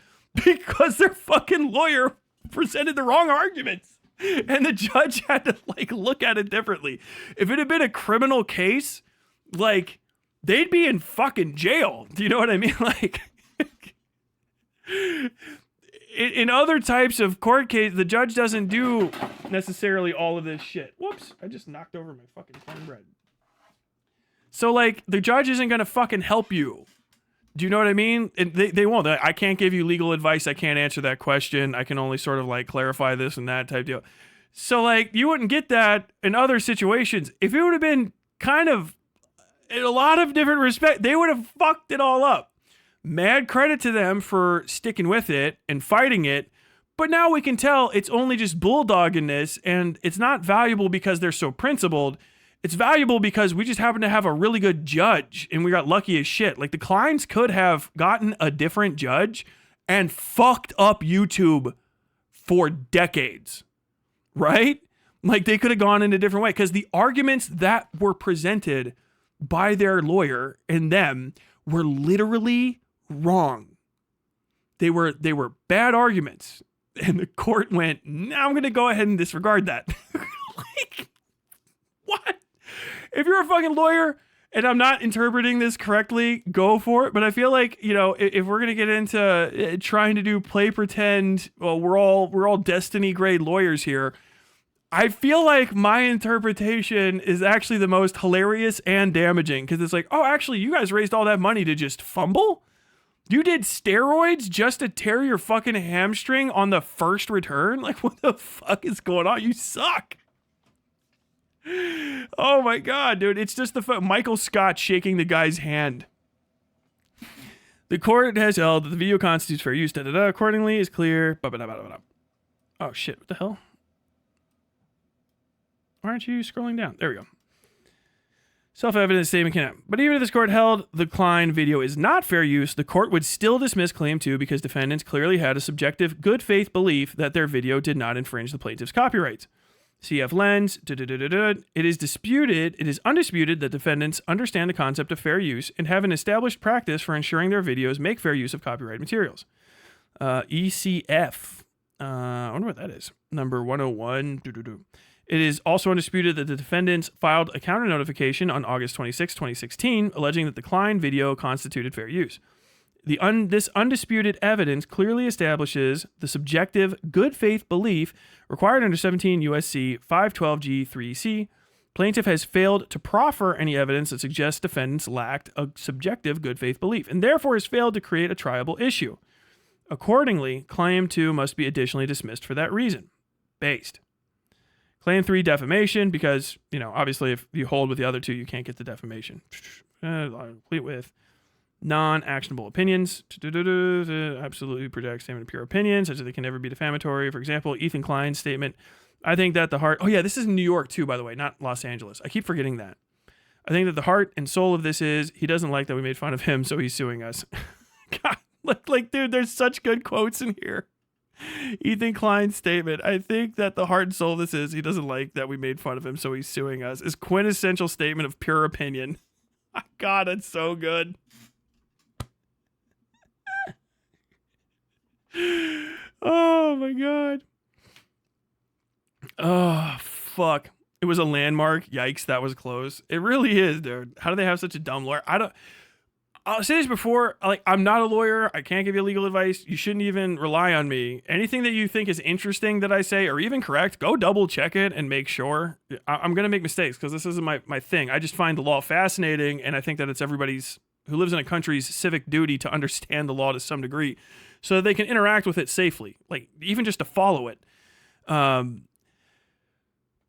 because their fucking lawyer presented the wrong arguments. And the judge had to, like, look at it differently. If it had been a criminal case, like, they'd be in fucking jail. Do you know what I mean? Like, in other types of court case, the judge doesn't do necessarily all of this shit. Whoops, I just knocked over my fucking cornbread. So, like, the judge isn't going to fucking help you. Do you know what I mean? And they won't. I can't give you legal advice. I can't answer that question. I can only sort of, like, clarify this and that type deal. So, like, you wouldn't get that in other situations. If it would have been kind of, in a lot of different respects, they would have fucked it all up. Mad credit to them for sticking with it and fighting it. But now we can tell it's only just bulldogging this, and it's not valuable because they're so principled. It's valuable because we just happen to have a really good judge, and we got lucky as shit. Like, the Kleins could have gotten a different judge and fucked up YouTube for decades, right? Like, they could have gone in a different way because the arguments that were presented by their lawyer and them were literally wrong. They were bad arguments. And the court went, nah, I'm going to go ahead and disregard that. Like, what? If you're a fucking lawyer and I'm not interpreting this correctly, go for it. But I feel like, you know, if we're going to get into trying to do play pretend, well, we're all Destiny grade lawyers here. I feel like my interpretation is actually the most hilarious and damaging because it's like, oh, actually, you guys raised all that money to just fumble? You did steroids just to tear your fucking hamstring on the first return? Like, what the fuck is going on? You suck. Oh my God, dude. It's just Michael Scott shaking the guy's hand. The court has held that the video constitutes fair use. Accordingly, is clear. Oh shit, what the hell? Why aren't you scrolling down? There we go. Self-evident statement cannot. But even if this court held the Klein video is not fair use, the court would still dismiss Claim 2 because defendants clearly had a subjective good faith belief that their video did not infringe the plaintiff's copyrights. CF Lens, it is undisputed that defendants understand the concept of fair use and have an established practice for ensuring their videos make fair use of copyrighted materials. ECF, I wonder what that is. Number 101. It is also undisputed that the defendants filed a counter notification on August 26, 2016, alleging that the Klein video constituted fair use. This undisputed evidence clearly establishes the subjective good faith belief required under 17 U.S.C. 512G3C. Plaintiff has failed to proffer any evidence that suggests defendants lacked a subjective good faith belief, and therefore has failed to create a triable issue. Accordingly, Claim 2 must be additionally dismissed for that reason. Based. Claim 3, defamation, because, obviously if you hold with the other two, you can't get the defamation. Complete with non-actionable opinions. Absolutely project statement of pure opinion, such that they can never be defamatory. For example, Ethan Klein's statement, I think that the heart... Oh, yeah, this is in New York, too, by the way, not Los Angeles. I keep forgetting that. I think that the heart and soul of this is he doesn't like that we made fun of him, so he's suing us. God, dude, there's such good quotes in here. Ethan Klein's statement, I think that the heart and soul of this is he doesn't like that we made fun of him, so he's suing us, is quintessential statement of pure opinion. God, it's so good. Oh, my God. Oh, fuck. It was a landmark. Yikes, that was close. It really is, dude. How do they have such a dumb lawyer? I'll say this before, I'm not a lawyer. I can't give you legal advice. You shouldn't even rely on me. Anything that you think is interesting that I say or even correct, go double check it and make sure. I'm going to make mistakes because this isn't my thing. I just find the law fascinating, and I think that it's everybody's who lives in a country's civic duty to understand the law to some degree so that they can interact with it safely, even just to follow it.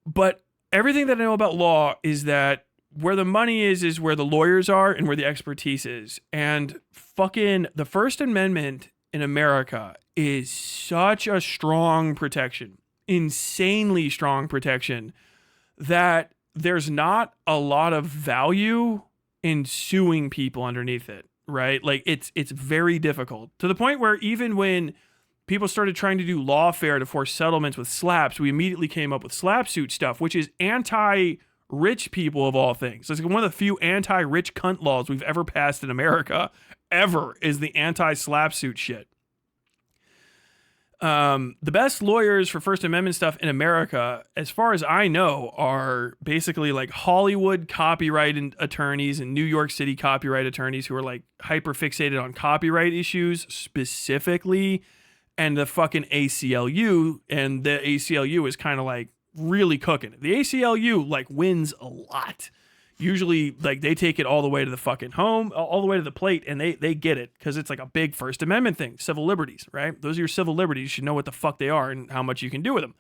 But everything that I know about law is that where the money is where the lawyers are and where the expertise is. And fucking the First Amendment in America is such a strong protection, insanely strong protection, that there's not a lot of value in suing people underneath it, right? It's very difficult to the point where even when people started trying to do lawfare to force settlements with slaps, we immediately came up with slap suit stuff, which is anti-rich people of all things. It's one of the few anti-rich cunt laws we've ever passed in America, ever, is the anti-slap suit shit. The best lawyers for First Amendment stuff in America, as far as I know, are basically Hollywood copyright attorneys and New York City copyright attorneys who are hyper fixated on copyright issues specifically, and the fucking ACLU, and the ACLU is kind of really cooking. The ACLU wins a lot. Usually they take it all the way to the fucking home, all the way to the plate, and they get it because it's a big First Amendment thing. Civil liberties, right? Those are your civil liberties. You should know what the fuck they are and how much you can do with them.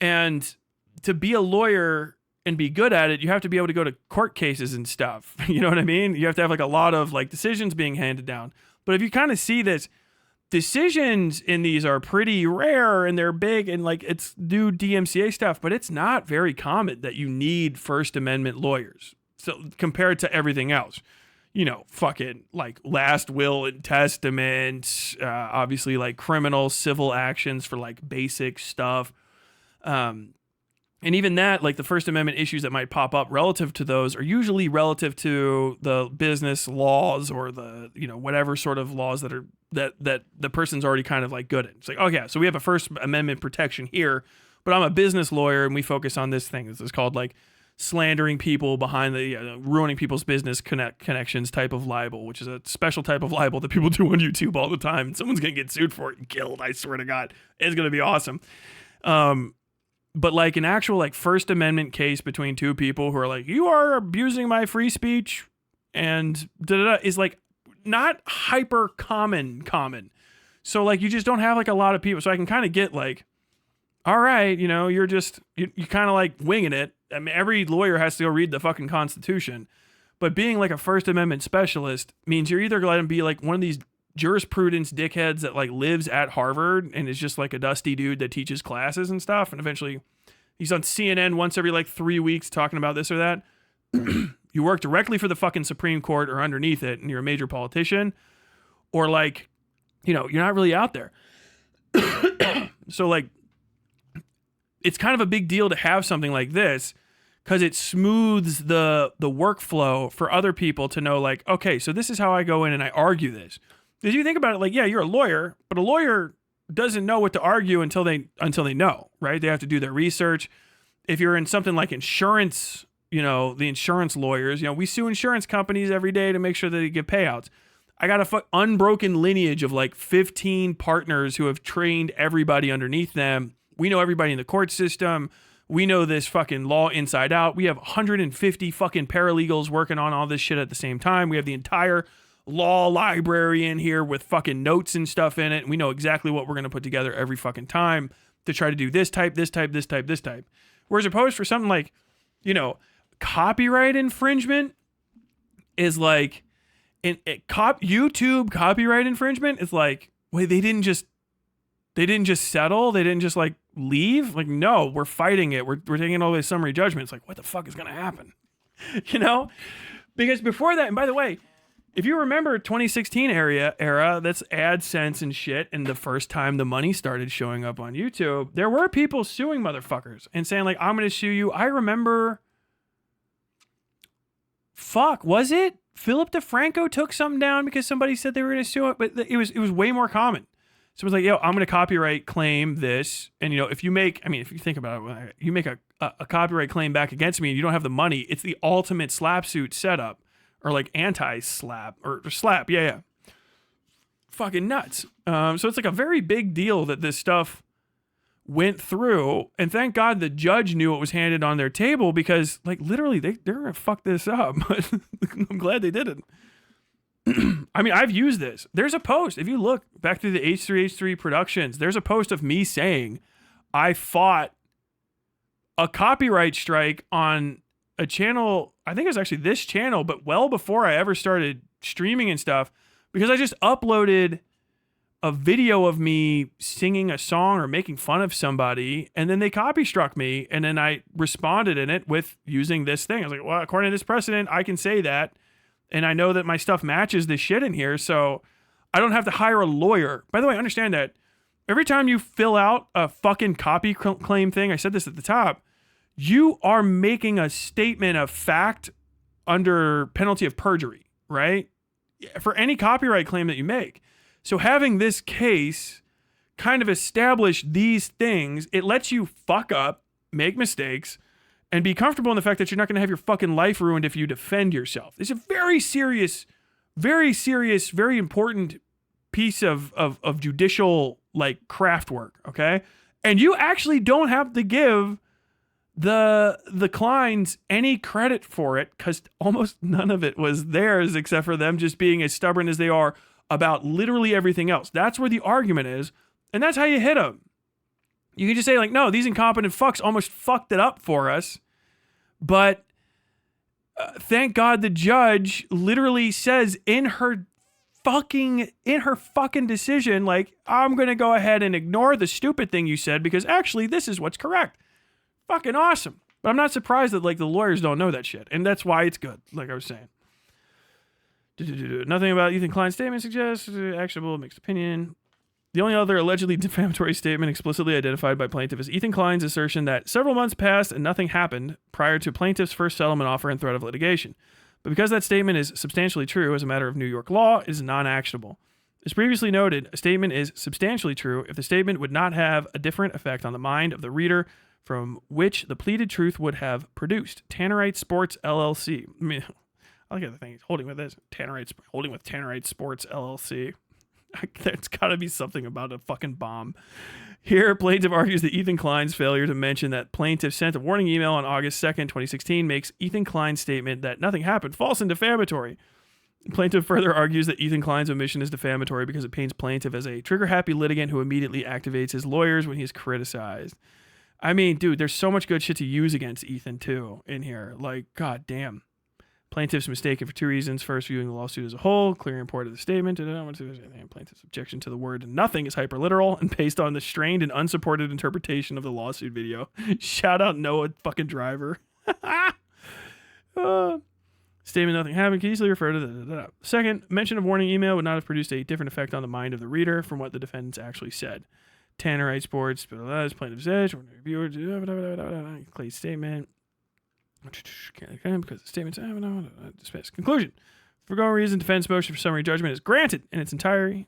And to be a lawyer and be good at it, you have to be able to go to court cases and stuff. You know what I mean? You have to have a lot of decisions being handed down. But if you kind of see this, decisions in these are pretty rare and they're big and it's new DMCA stuff, but it's not very common that you need First Amendment lawyers. So compared to everything else, fucking last will and testament, obviously criminal civil actions for basic stuff. And even that, the First Amendment issues that might pop up relative to those are usually relative to the business laws or the, whatever sort of laws that are that the person's already kind of good at. It's okay, so we have a First Amendment protection here, but I'm a business lawyer and we focus on this thing. This is called slandering people behind the ruining people's business connections type of libel, which is a special type of libel that people do on YouTube all the time. And someone's going to get sued for it and killed. I swear to God, it's going to be awesome. But an actual First Amendment case between two people who are you are abusing my free speech and is not hyper common. So you just don't have a lot of people. So I can kind of get all right, you're just, you kind of winging it. I mean, every lawyer has to go read the fucking Constitution, but being a First Amendment specialist means you're either going to be one of these jurisprudence dickheads that lives at Harvard and is just a dusty dude that teaches classes and stuff, and eventually he's on CNN once every 3 weeks talking about this or that. You work directly for the fucking Supreme Court or underneath it and you're a major politician, or you're not really out there. So it's kind of a big deal to have something like this because it smooths the workflow for other people to know okay, so this is how I go in and I argue this. Because you think about it, yeah, you're a lawyer, but a lawyer doesn't know what to argue until they know, right? They have to do their research. If you're in something like insurance, the insurance lawyers, we sue insurance companies every day to make sure that they give payouts. I got a unbroken lineage of like 15 partners who have trained everybody underneath them. We know everybody in the court system. We know this fucking law inside out. We have 150 fucking paralegals working on all this shit at the same time. We have the entire law library in here with fucking notes and stuff in it. And we know exactly what we're going to put together every fucking time to try to do this type, this type, this type, this type. Whereas opposed for something like, you know, copyright infringement is like, YouTube copyright infringement is like, wait, they didn't just settle? They didn't just like leave? Like, no, we're fighting it. We're taking all this summary judgment. It's like, what the fuck is going to happen? You know? Because before that, and by the way, if you remember 2016 era, that's AdSense and shit, and the first time the money started showing up on YouTube, there were people suing motherfuckers and saying like, I'm going to sue you. I remember, was it? Philip DeFranco took something down because somebody said they were going to sue it, but it was way more common. So it was like, yo, I'm going to copyright claim this. And, you know, if you think about it, you make a copyright claim back against me and you don't have the money, it's the ultimate slap suit setup. Or like anti-slap or slap. Yeah. Fucking nuts. So it's like a very big deal that this stuff went through. And thank God the judge knew what was handed on their table because like literally they're going to fuck this up. But I'm glad they didn't. I mean, I've used this. There's a post. If you look back through the H3H3 productions, there's a post of me saying I fought a copyright strike on a channel, I think it was actually this channel, but well before I ever started streaming and stuff, because I just uploaded a video of me singing a song or making fun of somebody, and then they copy struck me, and then I responded in it with using this thing. I was like, well, according to this precedent, I can say that, and I know that my stuff matches this shit in here, so I don't have to hire a lawyer. By the way, understand that every time you fill out a fucking copy claim thing, I said this at the top, you are making a statement of fact under penalty of perjury, right? For any copyright claim that you make. So having this case kind of establish these things, it lets you fuck up, make mistakes, and be comfortable in the fact that you're not going to have your fucking life ruined if you defend yourself. It's a very serious, very important piece of judicial like craft work, okay? And you actually don't have to give the Kleins any credit for it because almost none of it was theirs except for them just being as stubborn as they are about literally everything else. That's where the argument is, and that's how you hit them. You can just say like, no, these incompetent fucks almost fucked it up for us, but thank God the judge literally says in her fucking decision, like, I'm gonna go ahead and ignore the stupid thing you said because actually this is what's correct. Fucking awesome. But I'm not surprised that like the lawyers don't know that shit. And that's why it's good. Like I was saying. Nothing about Ethan Klein's statement suggests actionable mixed opinion. The only other allegedly defamatory statement explicitly identified by plaintiff is Ethan Klein's assertion that several months passed and nothing happened prior to plaintiff's first settlement offer and threat of litigation. But because that statement is substantially true as a matter of New York law, it is non-actionable. As previously noted, a statement is substantially true if the statement would not have a different effect on the mind of the reader from which the pleaded truth would have produced. Tannerite Sports LLC. I mean, I look at the thing he's holding with this. Holding with Tannerite Sports LLC. There's got to be something about a fucking bomb. Here, plaintiff argues that Ethan Klein's failure to mention that plaintiff sent a warning email on August 2nd, 2016 makes Ethan Klein's statement that nothing happened false and defamatory. Plaintiff further argues that Ethan Klein's omission is defamatory because it paints plaintiff as a trigger-happy litigant who immediately activates his lawyers when he is criticized. I mean, dude, there's so much good shit to use against Ethan, too, in here. Like, god damn. Plaintiff's mistaken for two reasons. First, viewing the lawsuit as a whole, clear import of the statement. Plaintiff's objection to the word nothing is hyperliteral and based on the strained and unsupported interpretation of the lawsuit video. Shout out Noah fucking Driver. Statement nothing happened can easily refer to Second, mention of warning email would not have produced a different effect on the mind of the reader from what the defendants actually said. Tannerite Sports, plaintiff's edge, reviewer, Clay's statement. Because the statement's dismiss. Conclusion. For foregoing reason, defense motion for summary judgment is granted in its entirety,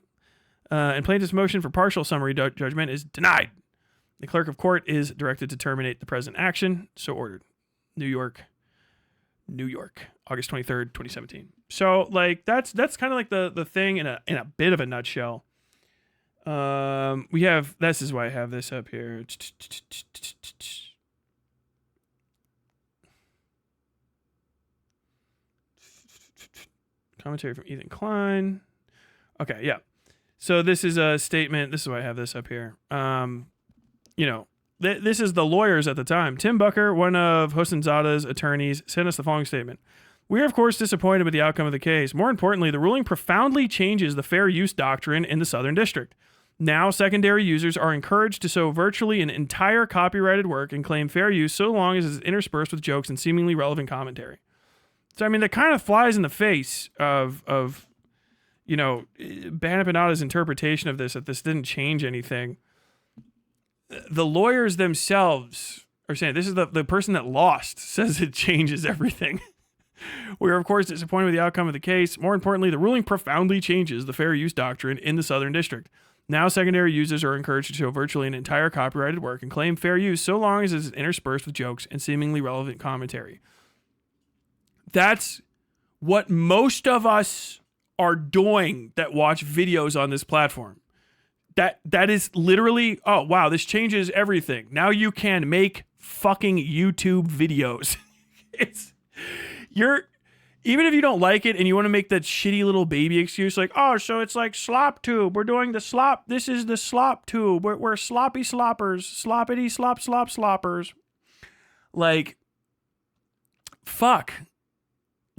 and plaintiff's motion for partial summary judgment is denied. The clerk of court is directed to terminate the present action, so ordered. New York New York, August 23rd, 2017. So like that's kind of like the thing in a bit of a nutshell. We have, this is why I have this up here. Commentary from Ethan Klein. Okay, yeah. So this is a statement. This is why I have this up here. This is the lawyers at the time. Tim Bucker, one of Hosanzada's attorneys, sent us the following statement. We are, of course, disappointed with the outcome of the case. More importantly, the ruling profoundly changes the fair use doctrine in the Southern District. Now, secondary users are encouraged to sow virtually an entire copyrighted work and claim fair use so long as it is interspersed with jokes and seemingly relevant commentary. So, I mean, that kind of flies in the face of Empanada's interpretation of this, that this didn't change anything. The lawyers themselves are saying, this is the person that lost, says it changes everything. We are, of course, disappointed with the outcome of the case. More importantly, the ruling profoundly changes the fair use doctrine in the Southern District. Now, secondary users are encouraged to show virtually an entire copyrighted work and claim fair use so long as it is interspersed with jokes and seemingly relevant commentary. That's what most of us are doing that watch videos on this platform. That is literally, oh, wow, this changes everything. Now you can make fucking YouTube videos. Even if you don't like it and you want to make that shitty little baby excuse, like, oh, so it's like slop tube. We're doing the slop. This is the slop tube. We're sloppy sloppers. Sloppity slop sloppers. Like, fuck.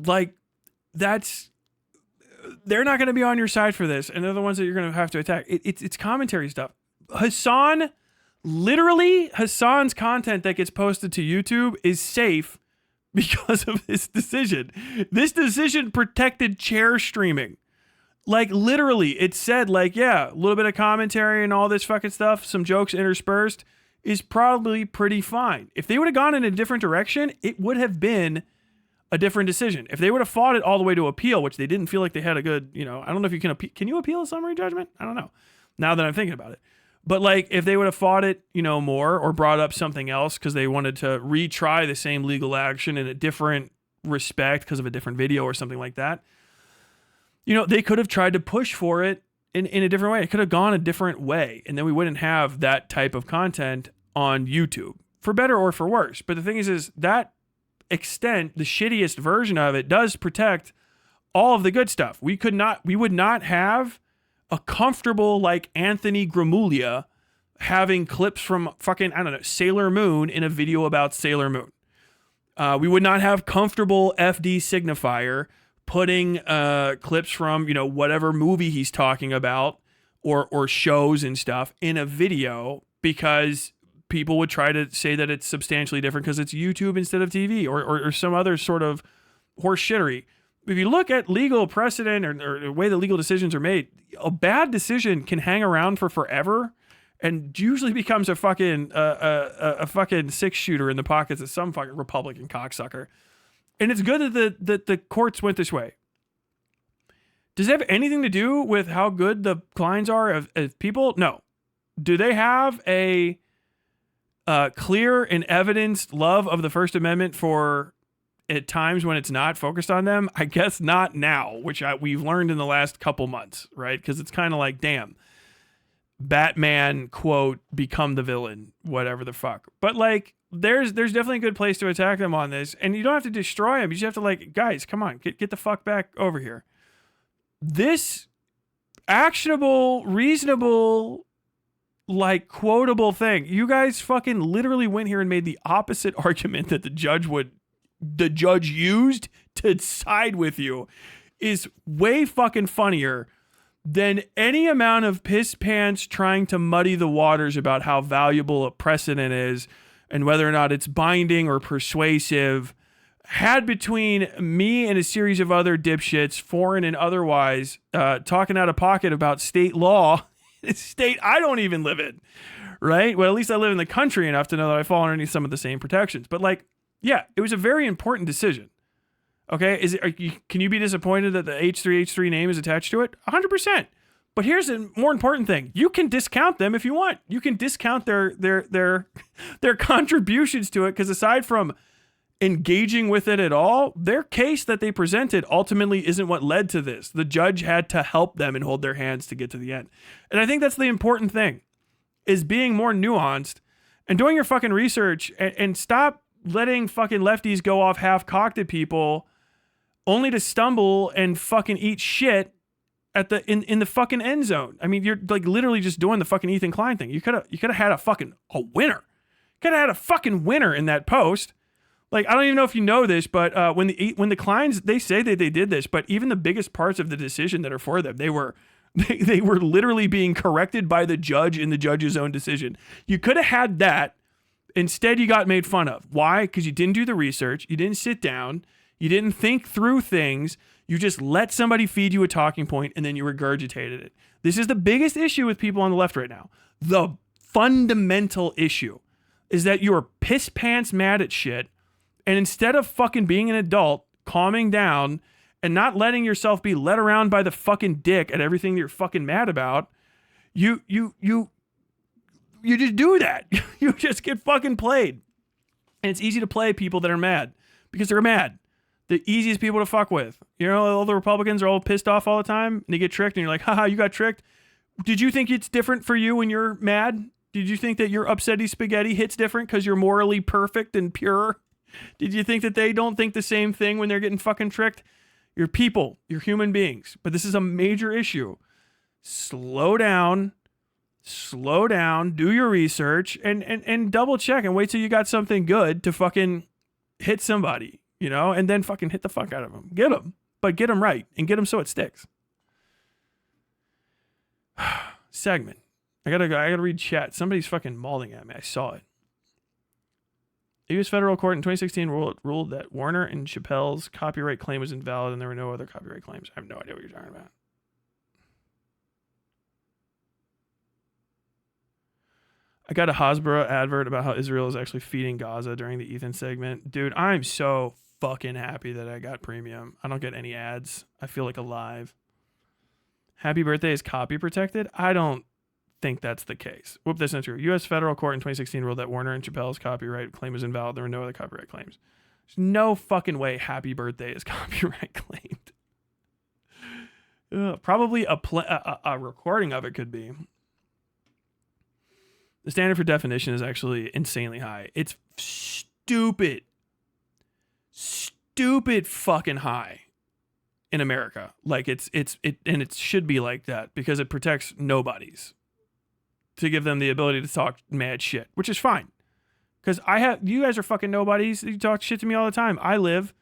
Like, they're not going to be on your side for this, and they're the ones that you're going to have to attack. It's commentary stuff. Hassan's content that gets posted to YouTube is safe because of this decision. This decision protected chair streaming. Like, literally, it said, like, yeah, a little bit of commentary and all this fucking stuff, some jokes interspersed, is probably pretty fine. If they would have gone in a different direction, it would have been a different decision. If they would have fought it all the way to appeal, which they didn't feel like they had a good, I don't know if you can appeal. Can you appeal a summary judgment? I don't know. Now that I'm thinking about it. But like, if they would have fought it, more or brought up something else because they wanted to retry the same legal action in a different respect because of a different video or something like that, they could have tried to push for it in a different way. It could have gone a different way. And then we wouldn't have that type of content on YouTube, for better or for worse. But the thing is that extent, the shittiest version of it does protect all of the good stuff. We would not have a comfortable, like, Anthony Gramuglia having clips from fucking, I don't know, Sailor Moon in a video about Sailor Moon. We would not have comfortable FD Signifier putting clips from, whatever movie he's talking about or shows and stuff in a video, because people would try to say that it's substantially different because it's YouTube instead of TV or some other sort of horse shittery. If you look at legal precedent or the way that legal decisions are made, a bad decision can hang around for forever and usually becomes a fucking six-shooter in the pockets of some fucking Republican cocksucker. And it's good that the courts went this way. Does it have anything to do with how good the Kleins are as people? No. Do they have a clear and evidenced love of the First Amendment for at times when it's not focused on them? I guess not now, which we've learned in the last couple months, right? Because it's kind of like, damn, Batman, quote, become the villain, whatever the fuck. But like, there's definitely a good place to attack them on this, and you don't have to destroy them. You just have to, like, guys, come on, get the fuck back over here. This actionable, reasonable, like, quotable thing, you guys fucking literally went here and made the opposite argument that the judge used to side with you, is way fucking funnier than any amount of piss pants trying to muddy the waters about how valuable a precedent is and whether or not it's binding or persuasive, had between me and a series of other dipshits, foreign and otherwise, talking out of pocket about state law. State I don't even live in, right? Well, at least I live in the country enough to know that I fall underneath some of the same protections. But like, yeah, it was a very important decision. Okay, can you be disappointed that the H3H3 name is attached to it? 100%. But here's a more important thing: you can discount them if you want. You can discount their contributions to it, because aside from engaging with it at all, their case that they presented ultimately isn't what led to this. The judge had to help them and hold their hands to get to the end. And I think that's the important thing, is being more nuanced and doing your fucking research and stop letting fucking lefties go off half-cocked at people only to stumble and fucking eat shit at the in the fucking end zone. I mean, you're like literally just doing the fucking Ethan Klein thing. You could have had a winner. Could have had a fucking winner in that post. Like, I don't even know if you know this, but when the Kleins, they say that they did this, but even the biggest parts of the decision that are for them, they were literally being corrected by the judge in the judge's own decision. You could have had that. Instead, you got made fun of. Why? Because you didn't do the research. You didn't sit down. You didn't think through things. You just let somebody feed you a talking point and then you regurgitated it. This is the biggest issue with people on the left right now. The fundamental issue is that you are piss pants mad at shit. And instead of fucking being an adult, calming down, and not letting yourself be led around by the fucking dick at everything that you're fucking mad about, you just do that. You just get fucking played. And it's easy to play people that are mad because they're mad. The easiest people to fuck with. You know, all the Republicans are all pissed off all the time and they get tricked and you're like, haha, you got tricked. Did you think it's different for you when you're mad? Did you think that your upsetty spaghetti hits different because you're morally perfect and pure? Did you think that they don't think the same thing when they're getting fucking tricked? You're people. You're human beings. But this is a major issue. Slow down. Do your research and double check and wait till you got something good to fucking hit somebody, you know, and then fucking hit the fuck out of them. Get them, but get them right and get them so it sticks. Segment. I gotta read chat. Somebody's fucking mauling at me. I saw it. The U.S. federal court in 2016 ruled that Warner and Chappelle's copyright claim was invalid and there were no other copyright claims. I have no idea what you're talking about. I got a Hasbro advert about how Israel is actually feeding Gaza during the Ethan segment. Dude, I'm so fucking happy that I got premium. I don't get any ads. I feel like alive. Happy birthday is copy protected? I don't think that's the case. Whoop, that's not true. U.S. federal court in 2016 ruled that Warner and Chappelle's copyright claim was invalid. There were no other copyright claims. There's no fucking way happy birthday is copyright claimed. Probably a recording of it could be. The standard for definition is actually insanely high. It's stupid fucking high in America. Like it should be like that because it protects nobodies to give them the ability to talk mad shit, which is fine. Because you guys are fucking nobodies. You talk shit to me all the time. I live.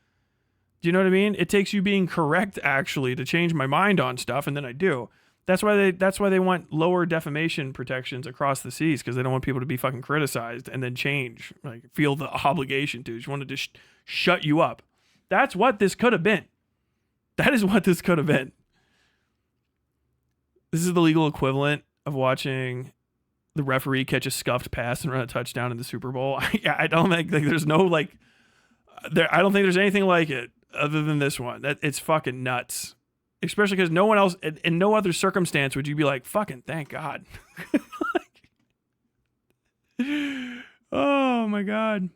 Do you know what I mean? It takes you being correct actually to change my mind on stuff, and then I do. That's why they want lower defamation protections across the seas, because they don't want people to be fucking criticized and then change, like feel the obligation to. Just want to just shut you up. That's what this could have been. That is what this could have been. This is the legal equivalent of watching the referee catch a scuffed pass and run a touchdown in the Super Bowl. I don't think there's no I don't think there's anything like it other than this one. That it's fucking nuts. Especially because no one else, in no other circumstance would you be like, fucking thank God. Oh my God.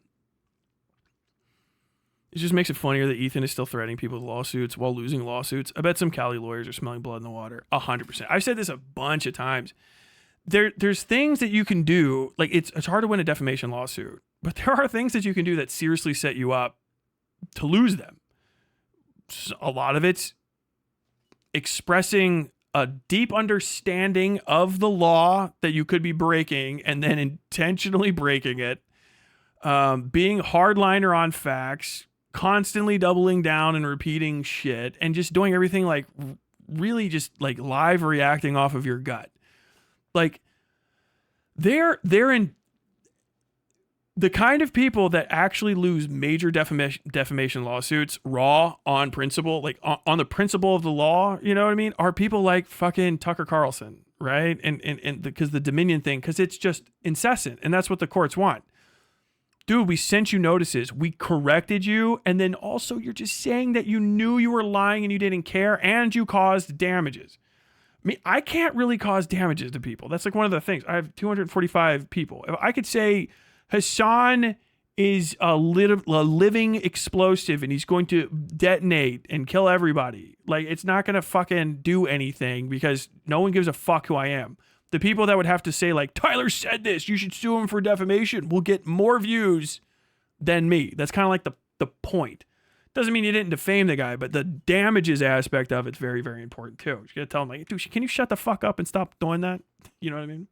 It just makes it funnier that Ethan is still threatening people with lawsuits while losing lawsuits. I bet some Cali lawyers are smelling blood in the water. 100%. I've said this a bunch of times. There's things that you can do. Like it's hard to win a defamation lawsuit, but there are things that you can do that seriously set you up to lose them. A lot of it's expressing a deep understanding of the law that you could be breaking and then intentionally breaking it, being hardliner on facts, constantly doubling down and repeating shit, and just doing everything like really just like live reacting off of your gut. Like they're in the kind of people that actually lose major defamation lawsuits raw on principle, like on the principle of the law, you know what I mean, are people like fucking Tucker Carlson, right? And because the Dominion thing, because it's just incessant, and that's what the courts want. Dude, we sent you notices, we corrected you, and then also you're just saying that you knew you were lying and you didn't care, and you caused damages. I mean, I can't really cause damages to people. That's like one of the things. I have 245 people. If I could say Hassan is a living explosive and he's going to detonate and kill everybody. Like, it's not going to fucking do anything because no one gives a fuck who I am. The people that would have to say, like, Tyler said this, you should sue him for defamation, will get more views than me. That's kind of like the point. Doesn't mean you didn't defame the guy, but the damages aspect of it's very, very important too. You gotta tell him, like, dude, can you shut the fuck up and stop doing that? You know what I mean?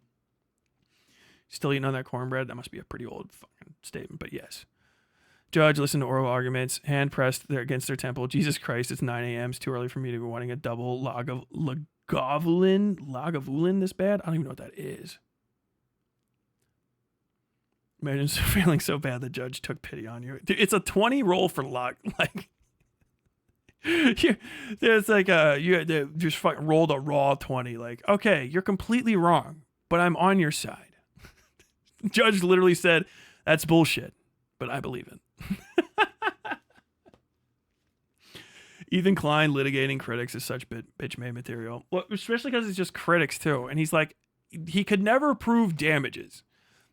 Still eating on that cornbread? That must be a pretty old fucking statement, but yes. Judge, listen to oral arguments, hand pressed there against their temple. Jesus Christ, it's 9 a.m. It's too early for me to be wanting a double Lagavulin this bad? I don't even know what that is. Imagine feeling so bad the judge took pity on you. Dude, it's a 20 roll for luck. Like, there's like you just fucking rolled a raw 20. Like, okay, you're completely wrong, but I'm on your side. Judge literally said, that's bullshit, but I believe it. Ethan Klein litigating critics is such bitch-made material. Well, especially because it's just critics too. And he's like, he could never prove damages.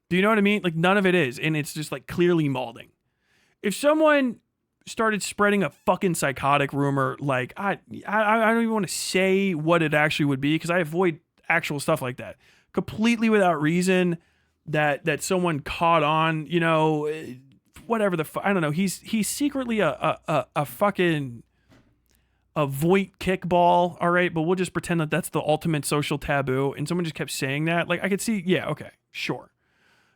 Do you know what I mean? Like, none of it is. And it's just like clearly molding. If someone started spreading a fucking psychotic rumor, like, I don't even want to say what it actually would be because I avoid actual stuff like that. Completely without reason. That someone caught on, you know, whatever the I don't know. He's secretly a fucking a Voight kickball, all right. But we'll just pretend that that's the ultimate social taboo. And someone just kept saying that. Like, I could see, yeah, okay, sure.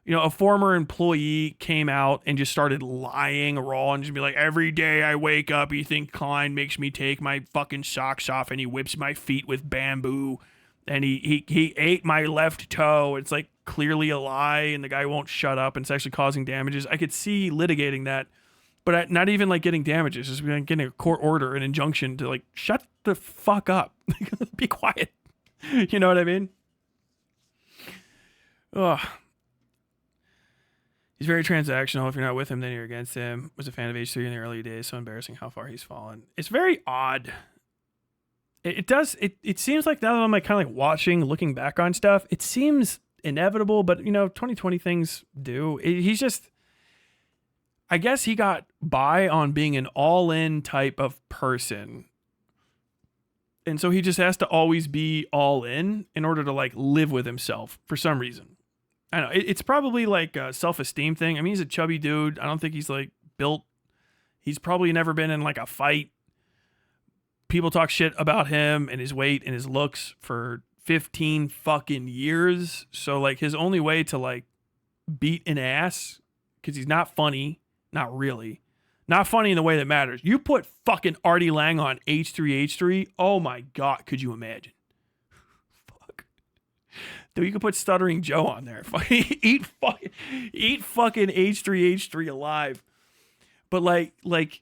You know, a former employee came out and just started lying raw and just be like, every day I wake up, you think Klein makes me take my fucking socks off and he whips my feet with bamboo and he ate my left toe. It's like clearly a lie and the guy won't shut up and it's actually causing damages. I could see litigating that, but not even like getting damages, just getting a court order, an injunction to like, shut the fuck up. Be quiet. You know what I mean? Ugh. He's very transactional. If you're not with him, then you're against him. Was a fan of H3 in the early days. So embarrassing how far he's fallen. It's very odd. It seems like now that I'm like kind of like watching, looking back on stuff, it seems inevitable, but you know, 2020 things do. He's just, I guess he got by on being an all-in type of person. And so he just has to always be all in order to like live with himself for some reason. I don't know. It's probably like a self-esteem thing. I mean, he's a chubby dude. I don't think he's like built. He's probably never been in like a fight. People talk shit about him and his weight and his looks for 15 fucking years. So like his only way to like beat an ass, because he's not funny, not really. Not funny in the way that matters. You put fucking Artie Lang on H3H3. Oh my God. Could you imagine? Dude, you could put Stuttering Joe on there. eat fucking H3H3 alive. But like,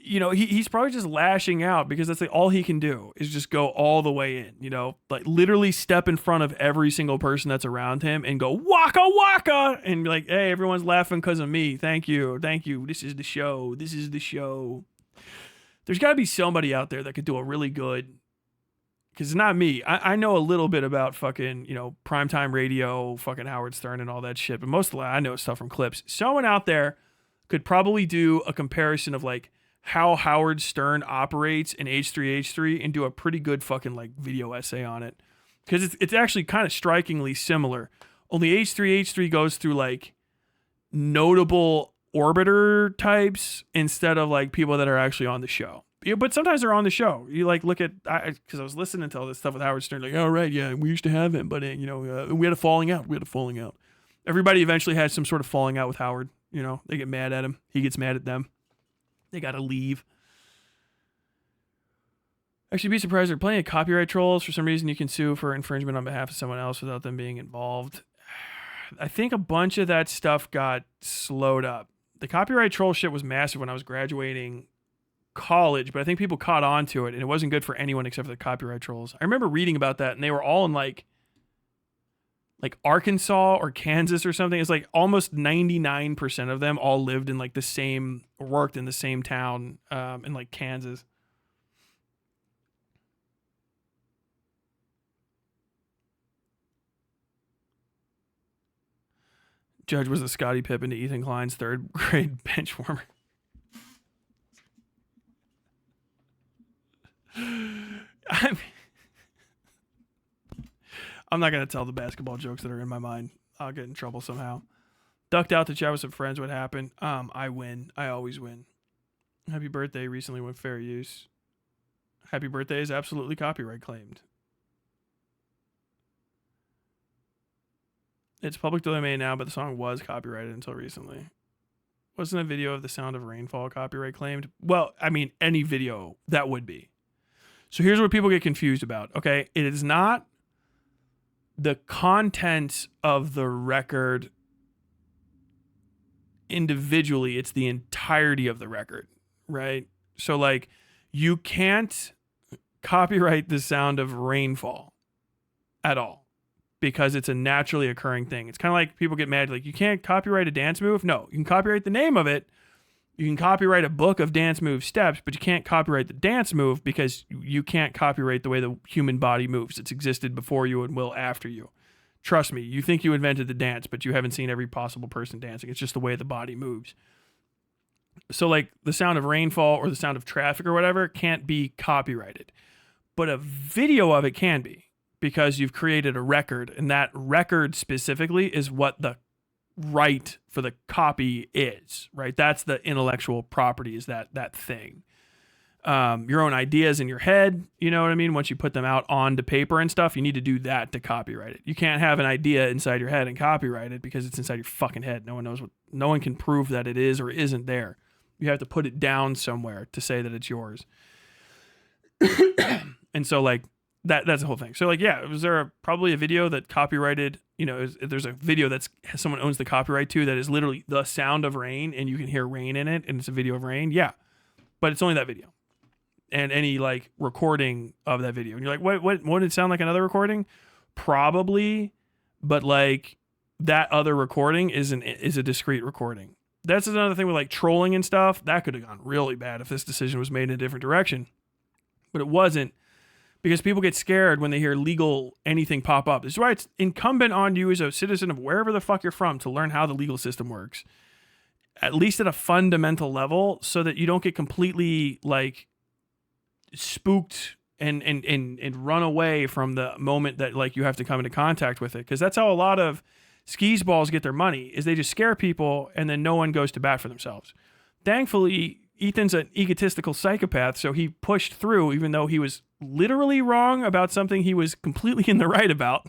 you know, he's probably just lashing out because that's like all he can do is just go all the way in, you know, like literally step in front of every single person that's around him and go waka waka and be like, hey, everyone's laughing because of me. Thank you. This is the show. There's got to be somebody out there that could do a really good. Because it's not me. I know a little bit about fucking, you know, primetime radio, fucking Howard Stern and all that shit. But most of it, I know stuff from clips. Someone out there could probably do a comparison of like how Howard Stern operates in H3H3 and do a pretty good fucking like video essay on it. Because it's actually kind of strikingly similar. Only H3H3 goes through like notable orbiter types instead of like people that are actually on the show. Yeah, but sometimes they're on the show. You like look at, because I was listening to all this stuff with Howard Stern, like, oh, right, yeah, we used to have him, but, you know, we had a falling out. Everybody eventually had some sort of falling out with Howard. You know, they get mad at him. He gets mad at them. They got to leave. Actually, be surprised. There are plenty of copyright trolls. For some reason, you can sue for infringement on behalf of someone else without them being involved. I think a bunch of that stuff got slowed up. The copyright troll shit was massive when I was graduating college, but I think people caught on to it and it wasn't good for anyone except for the copyright trolls. I remember reading about that and they were all in like Arkansas or Kansas or something. It's like almost 99% of them all lived in like the same, worked in the same town in like Kansas. Judge was the Scottie Pippen to Ethan Klein's third grade bench warmer. I'm not going to tell the basketball jokes that are in my mind. I'll get in trouble somehow. Ducked out to chat with some friends. What happened? I win. I always win. Happy birthday recently went fair use. Happy birthday is absolutely copyright claimed. It's public domain now, but the song was copyrighted until recently. Wasn't a video of the sound of rainfall copyright claimed? Well, I mean, any video that would be. So here's what people get confused about. Okay, it is not the content of the record individually, it's the entirety of the record, right? So like you can't copyright the sound of rainfall at all because it's a naturally occurring thing. It's kind of like people get mad like you can't copyright a dance move. No, you can copyright the name of it. You can copyright a book of dance move steps, but you can't copyright the dance move because you can't copyright the way the human body moves. It's existed before you and will after you. Trust me, you think you invented the dance, but you haven't seen every possible person dancing. It's just the way the body moves. So like the sound of rainfall or the sound of traffic or whatever can't be copyrighted. But a video of it can be because you've created a record, and that record specifically is what the right for the copy is, right? That's the intellectual property, is that thing. Your own ideas in your head, you know what I mean? Once you put them out onto paper and stuff, you need to do that to copyright it. You can't have an idea inside your head and copyright it because it's inside your fucking head. No one can prove that it is or isn't there. You have to put it down somewhere to say that it's yours. And so like that's the whole thing. So like, yeah, was there probably a video that copyrighted, if there's a video that's someone owns the copyright to that is literally the sound of rain and you can hear rain in it and it's a video of rain. Yeah. But it's only that video. And any like recording of that video. And you're like, what did it sound like another recording? Probably, but like that other recording is a discrete recording. That's another thing with like trolling and stuff. That could have gone really bad if this decision was made in a different direction. But it wasn't, because people get scared when they hear legal anything pop up. This is why it's incumbent on you as a citizen of wherever the fuck you're from to learn how the legal system works, at least at a fundamental level, so that you don't get completely like spooked and run away from the moment that like you have to come into contact with it. Because that's how a lot of skis balls get their money, is they just scare people and then no one goes to bat for themselves. Thankfully, Ethan's an egotistical psychopath, so he pushed through even though he was literally wrong about something he was completely in the right about.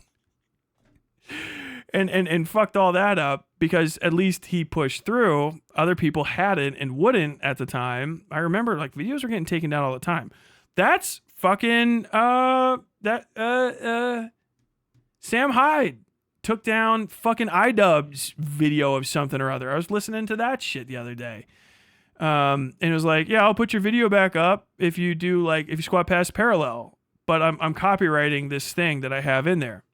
And fucked all that up, because at least he pushed through. Other people hadn't and wouldn't at the time. I remember like videos were getting taken down all the time. That's fucking Sam Hyde took down fucking iDubbbz's video of something or other. I was listening to that shit the other day. And it was like, yeah, I'll put your video back up if you squat past parallel, but I'm copywriting this thing that I have in there.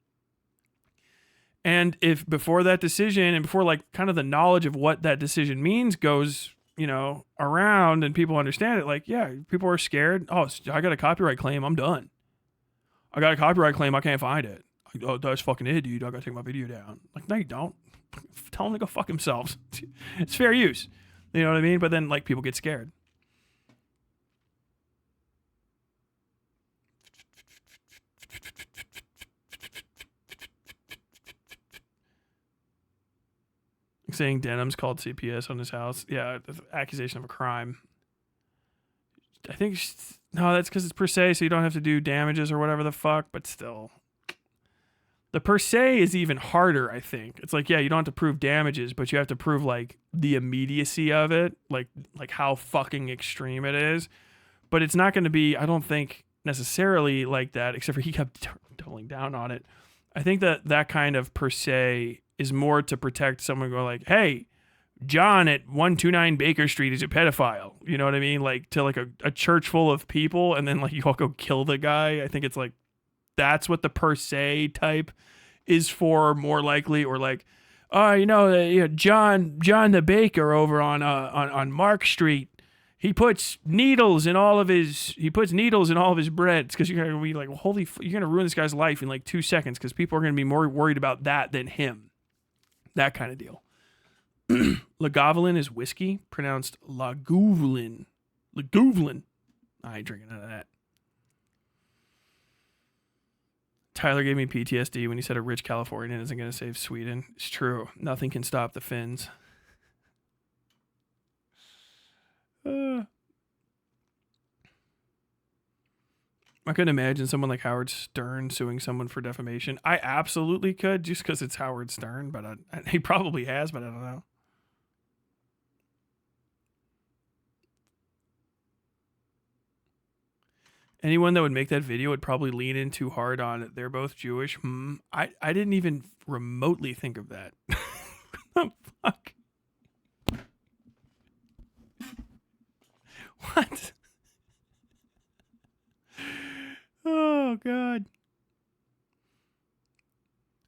And if before that decision and before like kind of the knowledge of what that decision means goes, around and people understand it, like, yeah, people are scared. Oh, I got a copyright claim. I'm done. I got a copyright claim. I can't find it. Oh, that's fucking it, dude. I got to take my video down. Like, no, you don't. Tell them to go fuck themselves. It's fair use. You know what I mean? But then like people get scared. Saying Denham's called CPS on his house. Yeah, accusation of a crime. I think, no, that's because it's per se, so you don't have to do damages or whatever the fuck, but still. The per se is even harder, I think. It's like, yeah, you don't have to prove damages, but you have to prove like the immediacy of it, like how fucking extreme it is. But it's not going to be, I don't think, necessarily like that, except for he kept doubling down on it. I think that kind of per se is more to protect someone going like, hey, John at 129 Baker Street is a pedophile. You know what I mean? Like to like a church full of people and then like you all go kill the guy. I think it's like, that's what the per se type is for, more likely. Or like, John the baker over on Mark Street, he puts needles in all of his breads, because you're gonna be like, well, you're gonna ruin this guy's life in like 2 seconds, because people are gonna be more worried about that than him. That kind of deal. Lagavulin is whiskey, pronounced Lagavulin. Lagavulin. I ain't drinking none of that. Tyler gave me PTSD when he said a rich Californian isn't going to save Sweden. It's true. Nothing can stop the Finns. I couldn't imagine someone like Howard Stern suing someone for defamation. I absolutely could, just because it's Howard Stern, but he probably has, but I don't know. Anyone that would make that video would probably lean in too hard on it. They're both Jewish. I didn't even remotely think of that. What the fuck? What? Oh, God.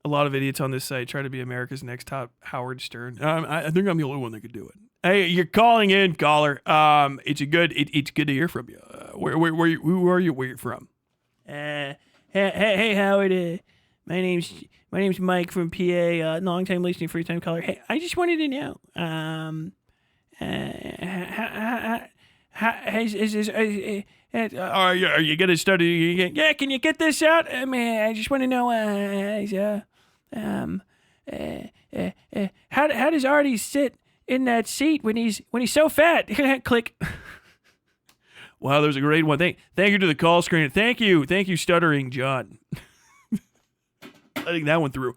A lot of idiots on this site try to be America's next top Howard Stern. I think I'm the only one that could do it. Hey, you're calling in, caller. It's good to hear from you. Where are you from? Hey, Howard. My name's Mike from PA. Long time listening, first time caller. Hey, I just wanted to know. Are you gonna study? Yeah, can you get this out? I mean, I just want to know. How does Artie sit in that seat when he's so fat? Click. Wow, there's a great one. Thank you to the call screen. Thank you, Stuttering John. Letting that one through.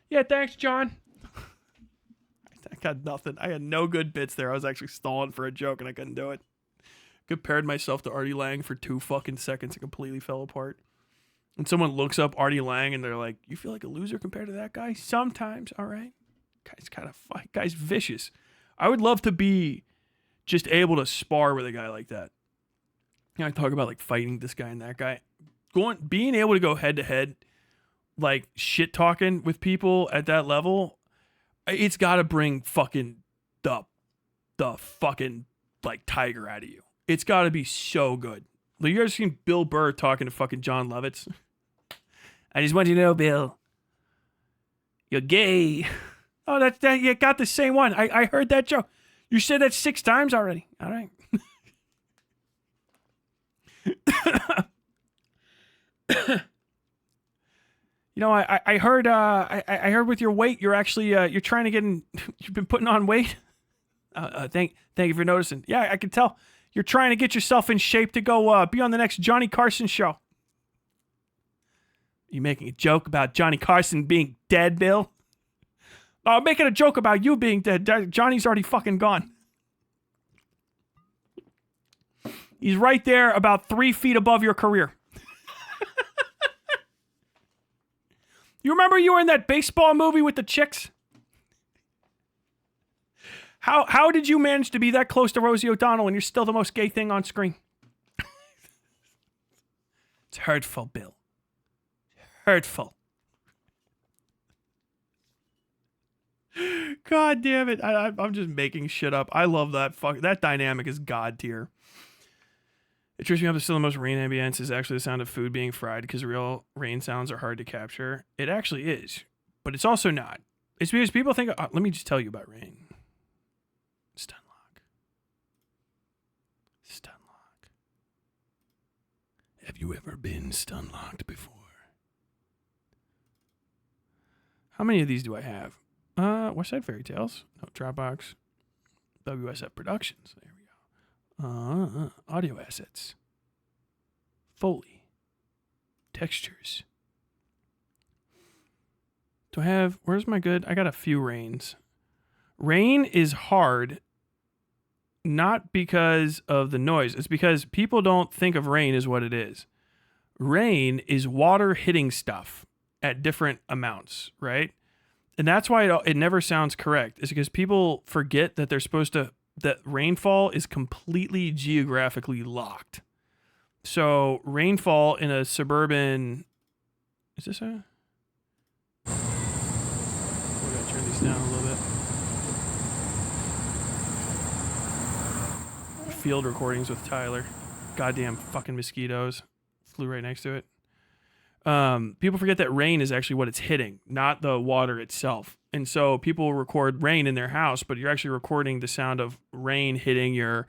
Yeah, thanks, John. I got nothing. I had no good bits there. I was actually stalling for a joke and I couldn't do it. Compared myself to Artie Lang for 2 fucking seconds and completely fell apart. And someone looks up Artie Lang and they're like, "You feel like a loser compared to that guy?" Sometimes, all right. Guy's kind of guy's vicious. I would love to be just able to spar with a guy like that. You know, I talk about like fighting this guy and that guy. Being able to go head to head, like shit talking with people at that level, it's got to bring fucking the fucking like tiger out of you. It's got to be so good. Like, you ever seen Bill Burr talking to fucking John Lovitz? I just want you to know, Bill, you're gay. Oh, that you got the same one. I heard that joke. You said that 6 times already. All right. You know, I heard I heard with your weight, you're actually you're trying to get in. You've been putting on weight. Thank you for noticing. Yeah, I can tell. You're trying to get yourself in shape to go be on the next Johnny Carson show. You making a joke about Johnny Carson being dead, Bill? I'm making a joke about you being dead. Johnny's already fucking gone. He's right there about 3 feet above your career. You remember you were in that baseball movie with the chicks? How did you manage to be that close to Rosie O'Donnell and you're still the most gay thing on screen? It's hurtful, Bill. Hurtful. God damn it. I'm just making shit up. I love that. That dynamic is god tier. It trips me up that still the most rain ambience is actually the sound of food being fried because real rain sounds are hard to capture. It actually is, but it's also not. It's because people think, let me just tell you about rain. Stunlock. Have you ever been stunlocked before? How many of these do I have? West Side Fairy Tales. No, Dropbox. WSF Productions. There we go. Audio assets. Foley. Textures. Do I have... Where's my good... I got a few rains. Rain is hard, not because of the noise. It's because people don't think of rain as what it is. Rain is water hitting stuff at different amounts, right? And that's why it never sounds correct. It's because people forget that they're supposed to... that rainfall is completely geographically locked. So rainfall in a suburban... Is this a... We're going to turn these down a little bit. Field recordings with Tyler. Goddamn fucking mosquitoes. Flew right next to it. People forget that rain is actually what it's hitting, not the water itself. And so people record rain in their house, but you're actually recording the sound of rain hitting your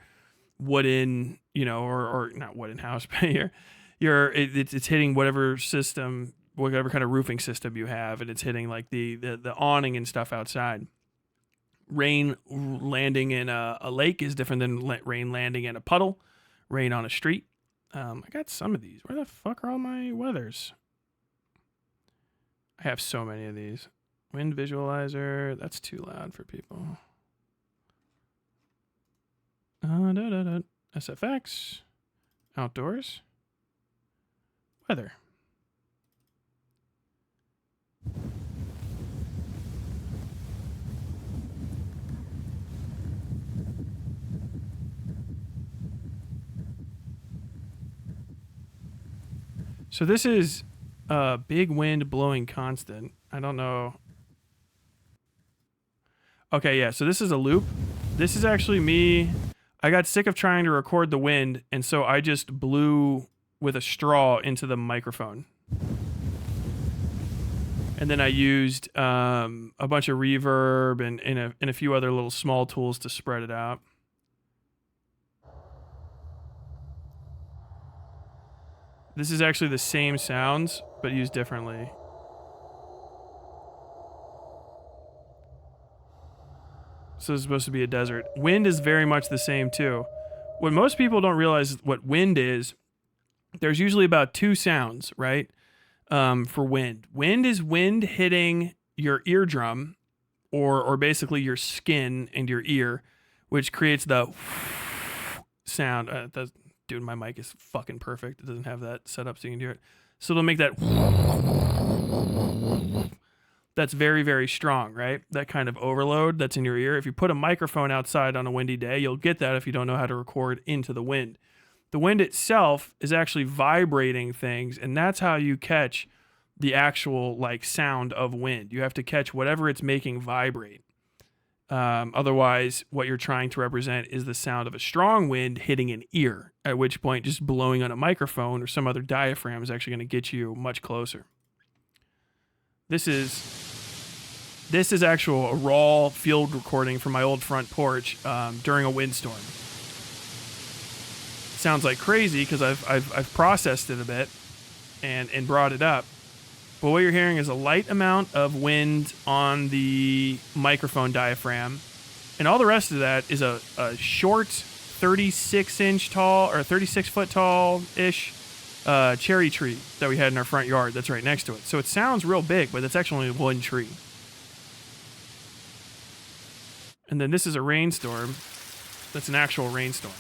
wooden, or not wooden house, but it's hitting whatever system, whatever kind of roofing system you have, and it's hitting like the awning and stuff outside. Rain landing in a lake is different than rain landing in a puddle, rain on a street. I got some of these. Where the fuck are all my weathers? I have so many of these. Wind visualizer. That's too loud for people. SFX. Outdoors. Weather. So this is a big wind blowing constant. I don't know. Okay, yeah, so this is a loop. This is actually me. I got sick of trying to record the wind, and so I just blew with a straw into the microphone. And then I used a bunch of reverb and a few other little small tools to spread it out. This is actually the same sounds, but used differently. So it's supposed to be a desert. Wind is very much the same too. What most people don't realize what wind is, there's usually about two sounds, right? For wind. Wind is wind hitting your eardrum or basically your skin and your ear, which creates the sound. Dude, my mic is fucking perfect. It doesn't have that set up so you can hear it. So it'll make that. That's very, very strong, right? That kind of overload that's in your ear. If you put a microphone outside on a windy day, you'll get that if you don't know how to record into the wind. The wind itself is actually vibrating things, and that's how you catch the actual sound of wind. You have to catch whatever it's making vibrate. Otherwise, what you're trying to represent is the sound of a strong wind hitting an ear, at which point just blowing on a microphone or some other diaphragm is actually going to get you much closer. This is actual a raw field recording from my old front porch during a windstorm. It sounds like crazy because I've processed it a bit and brought it up. But what you're hearing is a light amount of wind on the microphone diaphragm. And all the rest of that is a short 36-inch tall or 36-foot tall-ish cherry tree that we had in our front yard that's right next to it. So it sounds real big, but it's actually only one tree. And then this is a rainstorm. That's an actual rainstorm.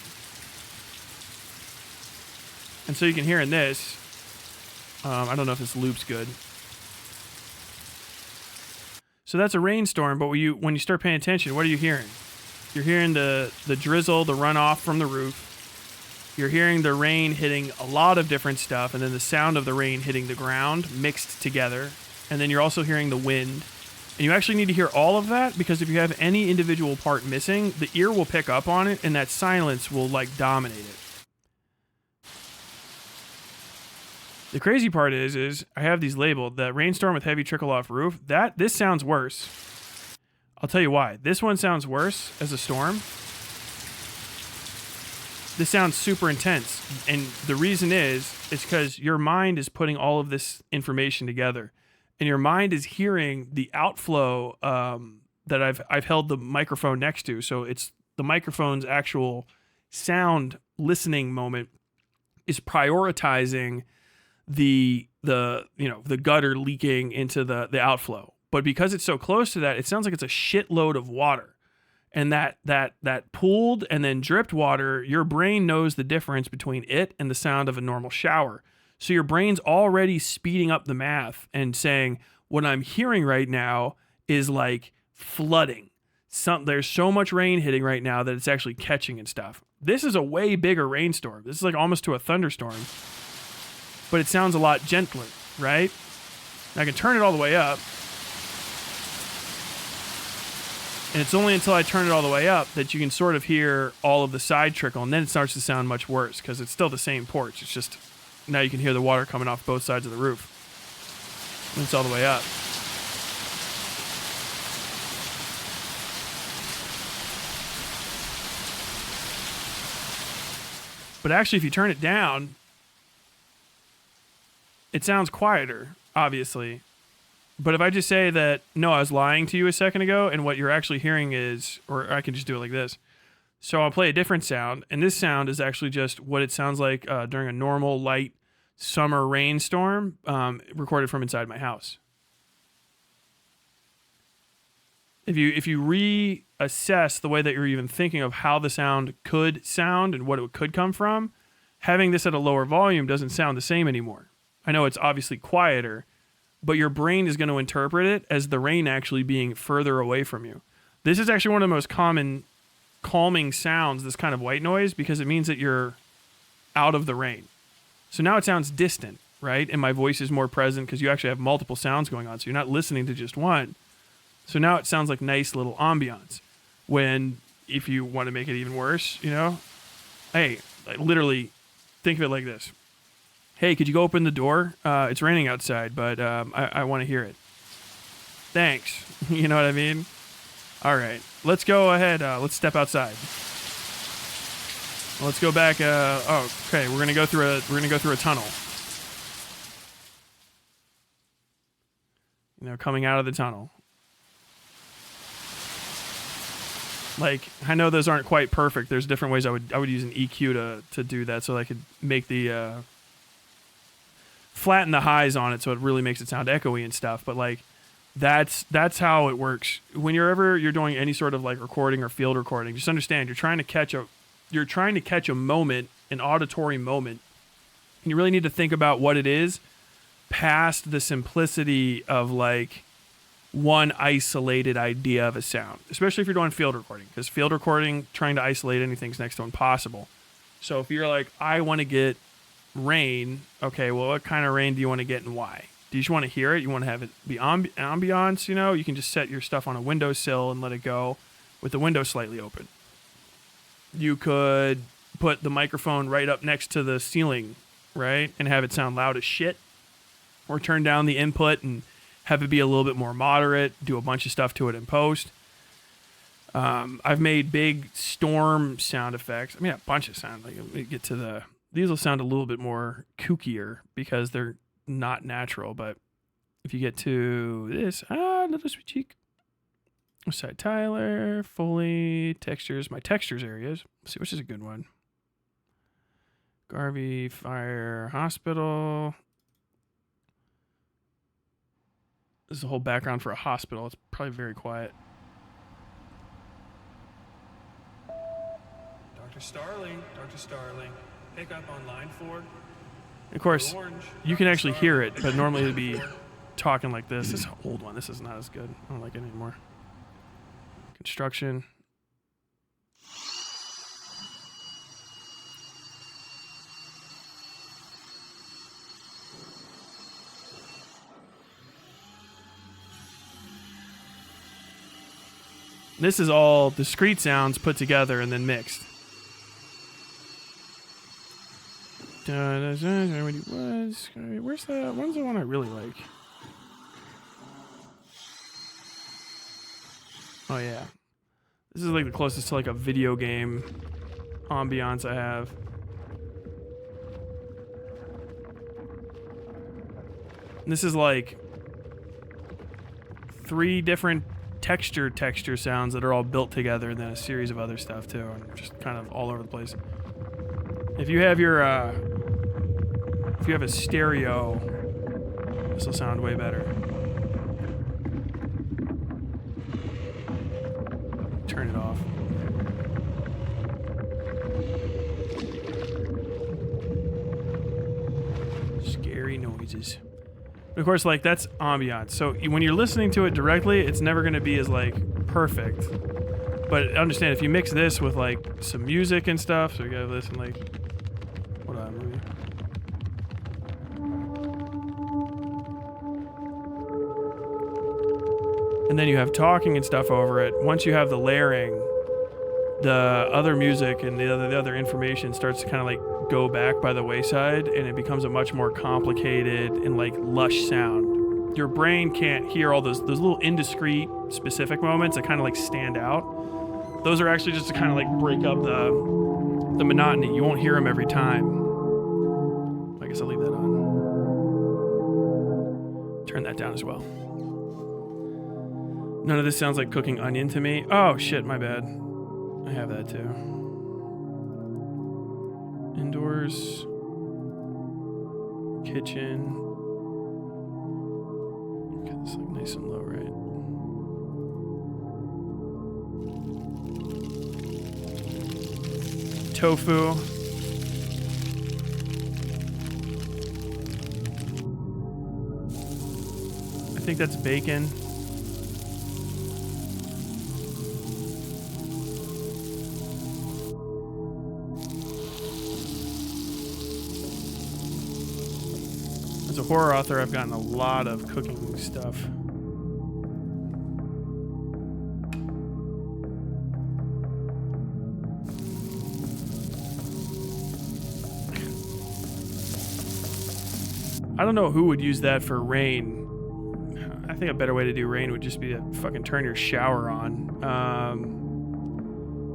And so you can hear in this, I don't know if this loop's good. So that's a rainstorm, but when you start paying attention, what are you hearing? You're hearing the drizzle, the runoff from the roof. You're hearing the rain hitting a lot of different stuff, and then the sound of the rain hitting the ground mixed together. And then you're also hearing the wind. And you actually need to hear all of that, because if you have any individual part missing, the ear will pick up on it, and that silence will dominate it. The crazy part is I have these labeled. The rainstorm with heavy trickle off roof. This sounds worse. I'll tell you why. This one sounds worse as a storm. This sounds super intense. And the reason is because your mind is putting all of this information together. And your mind is hearing the outflow that I've held the microphone next to. So it's the microphone's actual sound listening moment is prioritizing the gutter leaking into the outflow. But because it's so close to that, it sounds like it's a shitload of water. And that pooled and then dripped water, your brain knows the difference between it and the sound of a normal shower. So your brain's already speeding up the math and saying, what I'm hearing right now is like flooding. There's so much rain hitting right now that it's actually catching and stuff. This is a way bigger rainstorm. This is like almost to a thunderstorm. But it sounds a lot gentler, right? And I can turn it all the way up. And it's only until I turn it all the way up that you can sort of hear all of the side trickle. And then it starts to sound much worse because it's still the same porch. It's just now you can hear the water coming off both sides of the roof. when it's all the way up. But actually, if you turn it down, it sounds quieter, obviously. But if I just say that, no, I was lying to you a second ago, and what you're actually hearing is, or I can just do it like this. So I'll play a different sound, and this sound is actually just what it sounds like during a normal, light summer rainstorm, recorded from inside my house. If you reassess the way that you're even thinking of how the sound could sound and what it could come from, having this at a lower volume doesn't sound the same anymore. I know it's obviously quieter, but your brain is going to interpret it as the rain actually being further away from you. This is actually one of the most common calming sounds, this kind of white noise, because it means that you're out of the rain. So now it sounds distant, right? And my voice is more present because you actually have multiple sounds going on, so you're not listening to just one. So now it sounds like nice little ambiance. When, if you want to make it even worse, hey, like literally think of it like this. Hey, could you go open the door? It's raining outside, but I want to hear it. Thanks. You know what I mean? All right, let's go ahead. Let's step outside. Let's go back. Okay, we're gonna go through a tunnel. Coming out of the tunnel. Like, I know those aren't quite perfect. There's different ways I would use an EQ to do that, so I could make the flatten the highs on it, so it really makes it sound echoey and stuff. But like, that's how it works. Whenever you're doing any sort of like recording or field recording, just understand you're trying to catch a moment, an auditory moment, and you really need to think about what it is, past the simplicity of like one isolated idea of a sound, especially if you're doing field recording, because field recording, trying to isolate anything is next to impossible. So if you're like, I want to get rain, okay, well, what kind of rain do you want to get and why? Do you just want to hear it? You want to have it be ambiance, you can just set your stuff on a windowsill and let it go with the window slightly open. You could put the microphone right up next to the ceiling, right, and have it sound loud as shit, or turn down the input and have it be a little bit more moderate, do a bunch of stuff to it in post. I've made big storm sound effects. I mean, a bunch of sound. Like, we get to these will sound a little bit more kookier because they're not natural. But if you get to this, little sweet cheek. Side Tyler, Foley, textures. My textures areas. Let's see which is a good one. Garvey, Fire, Hospital. This is the whole background for a hospital. It's probably very quiet. Dr. Starling, pick up on line 4. Of course, you can actually hear it, but normally it'd be talking like this. This is an old one. This is not as good. I don't like it anymore. Construction. This is all discrete sounds put together and then mixed. Where's the one's the one I really like? Oh yeah. This is like the closest to like a video game ambiance I have. And this is like 3 different texture sounds that are all built together, and then a series of other stuff too, and just kind of all over the place. If you have your if you have a stereo, this will sound way better. Turn it off. Scary noises. Of course, like, that's ambiance. So when you're listening to it directly, it's never going to be as like perfect. But understand, if you mix this with like some music and stuff, so you gotta listen like, what on movie? And then you have talking and stuff over it. Once you have the layering, the other music and the other information starts to kind of like go back by the wayside, and it becomes a much more complicated and like lush sound. your brain can't hear all those little indiscreet specific moments that kind of like stand out. Those are actually just to kind of like break up the monotony. You won't hear them every time. I guess I'll leave that on. Turn that down as well. None of this sounds like cooking onion to me. Oh shit, my bad. I have that too. Indoors. Kitchen. Get this like nice and low, right? Tofu. I think that's bacon. As a horror author, I've gotten a lot of cooking stuff. I don't know who would use that for rain. I think a better way to do rain would just be to fucking turn your shower on.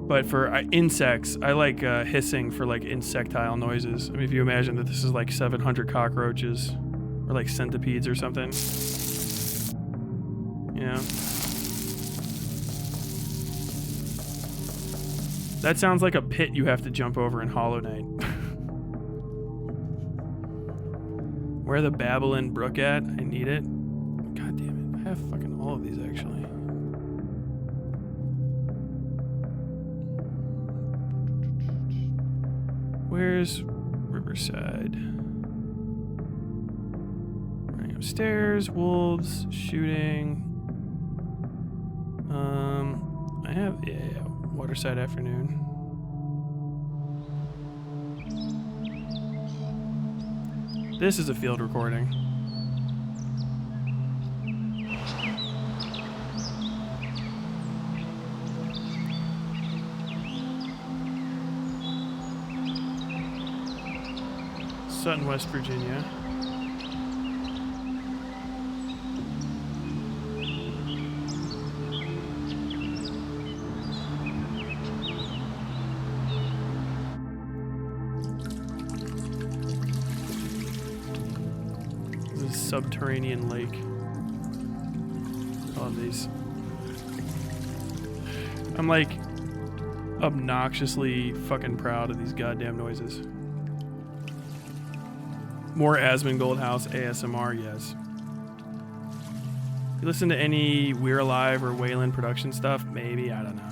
But for insects, I like hissing for like insectile noises. I mean, if you imagine that this is like 700 cockroaches or like centipedes or something. Yeah. That sounds like a pit you have to jump over in Hollow Knight. Where the Babylon Brook at? I need it. God damn it. I have fucking all of these actually. Where's Riverside? Running upstairs, wolves, shooting. I have, yeah, Waterside Afternoon. This is a field recording. Sutton, West Virginia. This is subterranean lake. I love these. I'm like obnoxiously fucking proud of these goddamn noises. More Asmon Gold House ASMR, yes. You listen to any We're Alive or Wayland production stuff? Maybe, I don't know.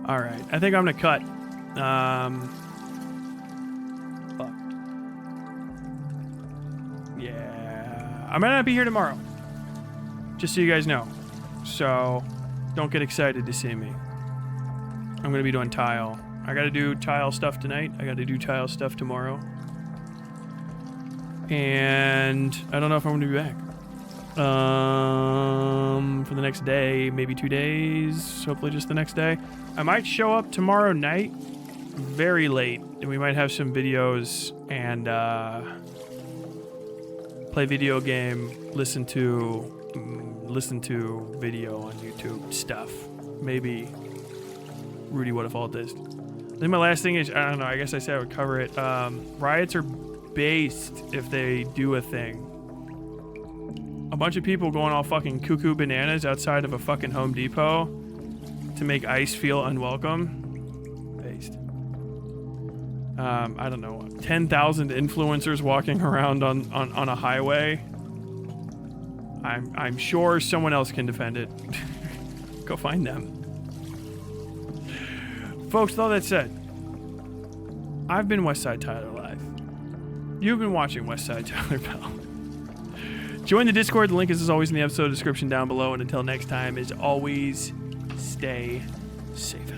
Alright, I think I'm gonna cut. Fuck. Yeah. I might not be here tomorrow. Just so you guys know. So, don't get excited to see me. I'm gonna be doing tile. I gotta do tile stuff tonight. I gotta do tile stuff tomorrow. And I don't know if I'm gonna be back. For the next day, maybe 2 days, hopefully just the next day. I might show up tomorrow night, very late, and we might have some videos and play video game, listen to video on YouTube stuff. Maybe Rudy What If All This. Then my last thing is, I don't know, I guess I said I would cover it. Riots are based if they do a thing. A bunch of people going all fucking cuckoo bananas outside of a fucking Home Depot to make ICE feel unwelcome. Based. I don't know, 10,000 influencers walking around on a highway. I'm sure someone else can defend it. Go find them. Folks, with all that said, I've been Westside Tyler Live. You've been watching Westside Tyler Bell. Join the Discord. The link is as always in the episode description down below. And until next time, as always, stay safe.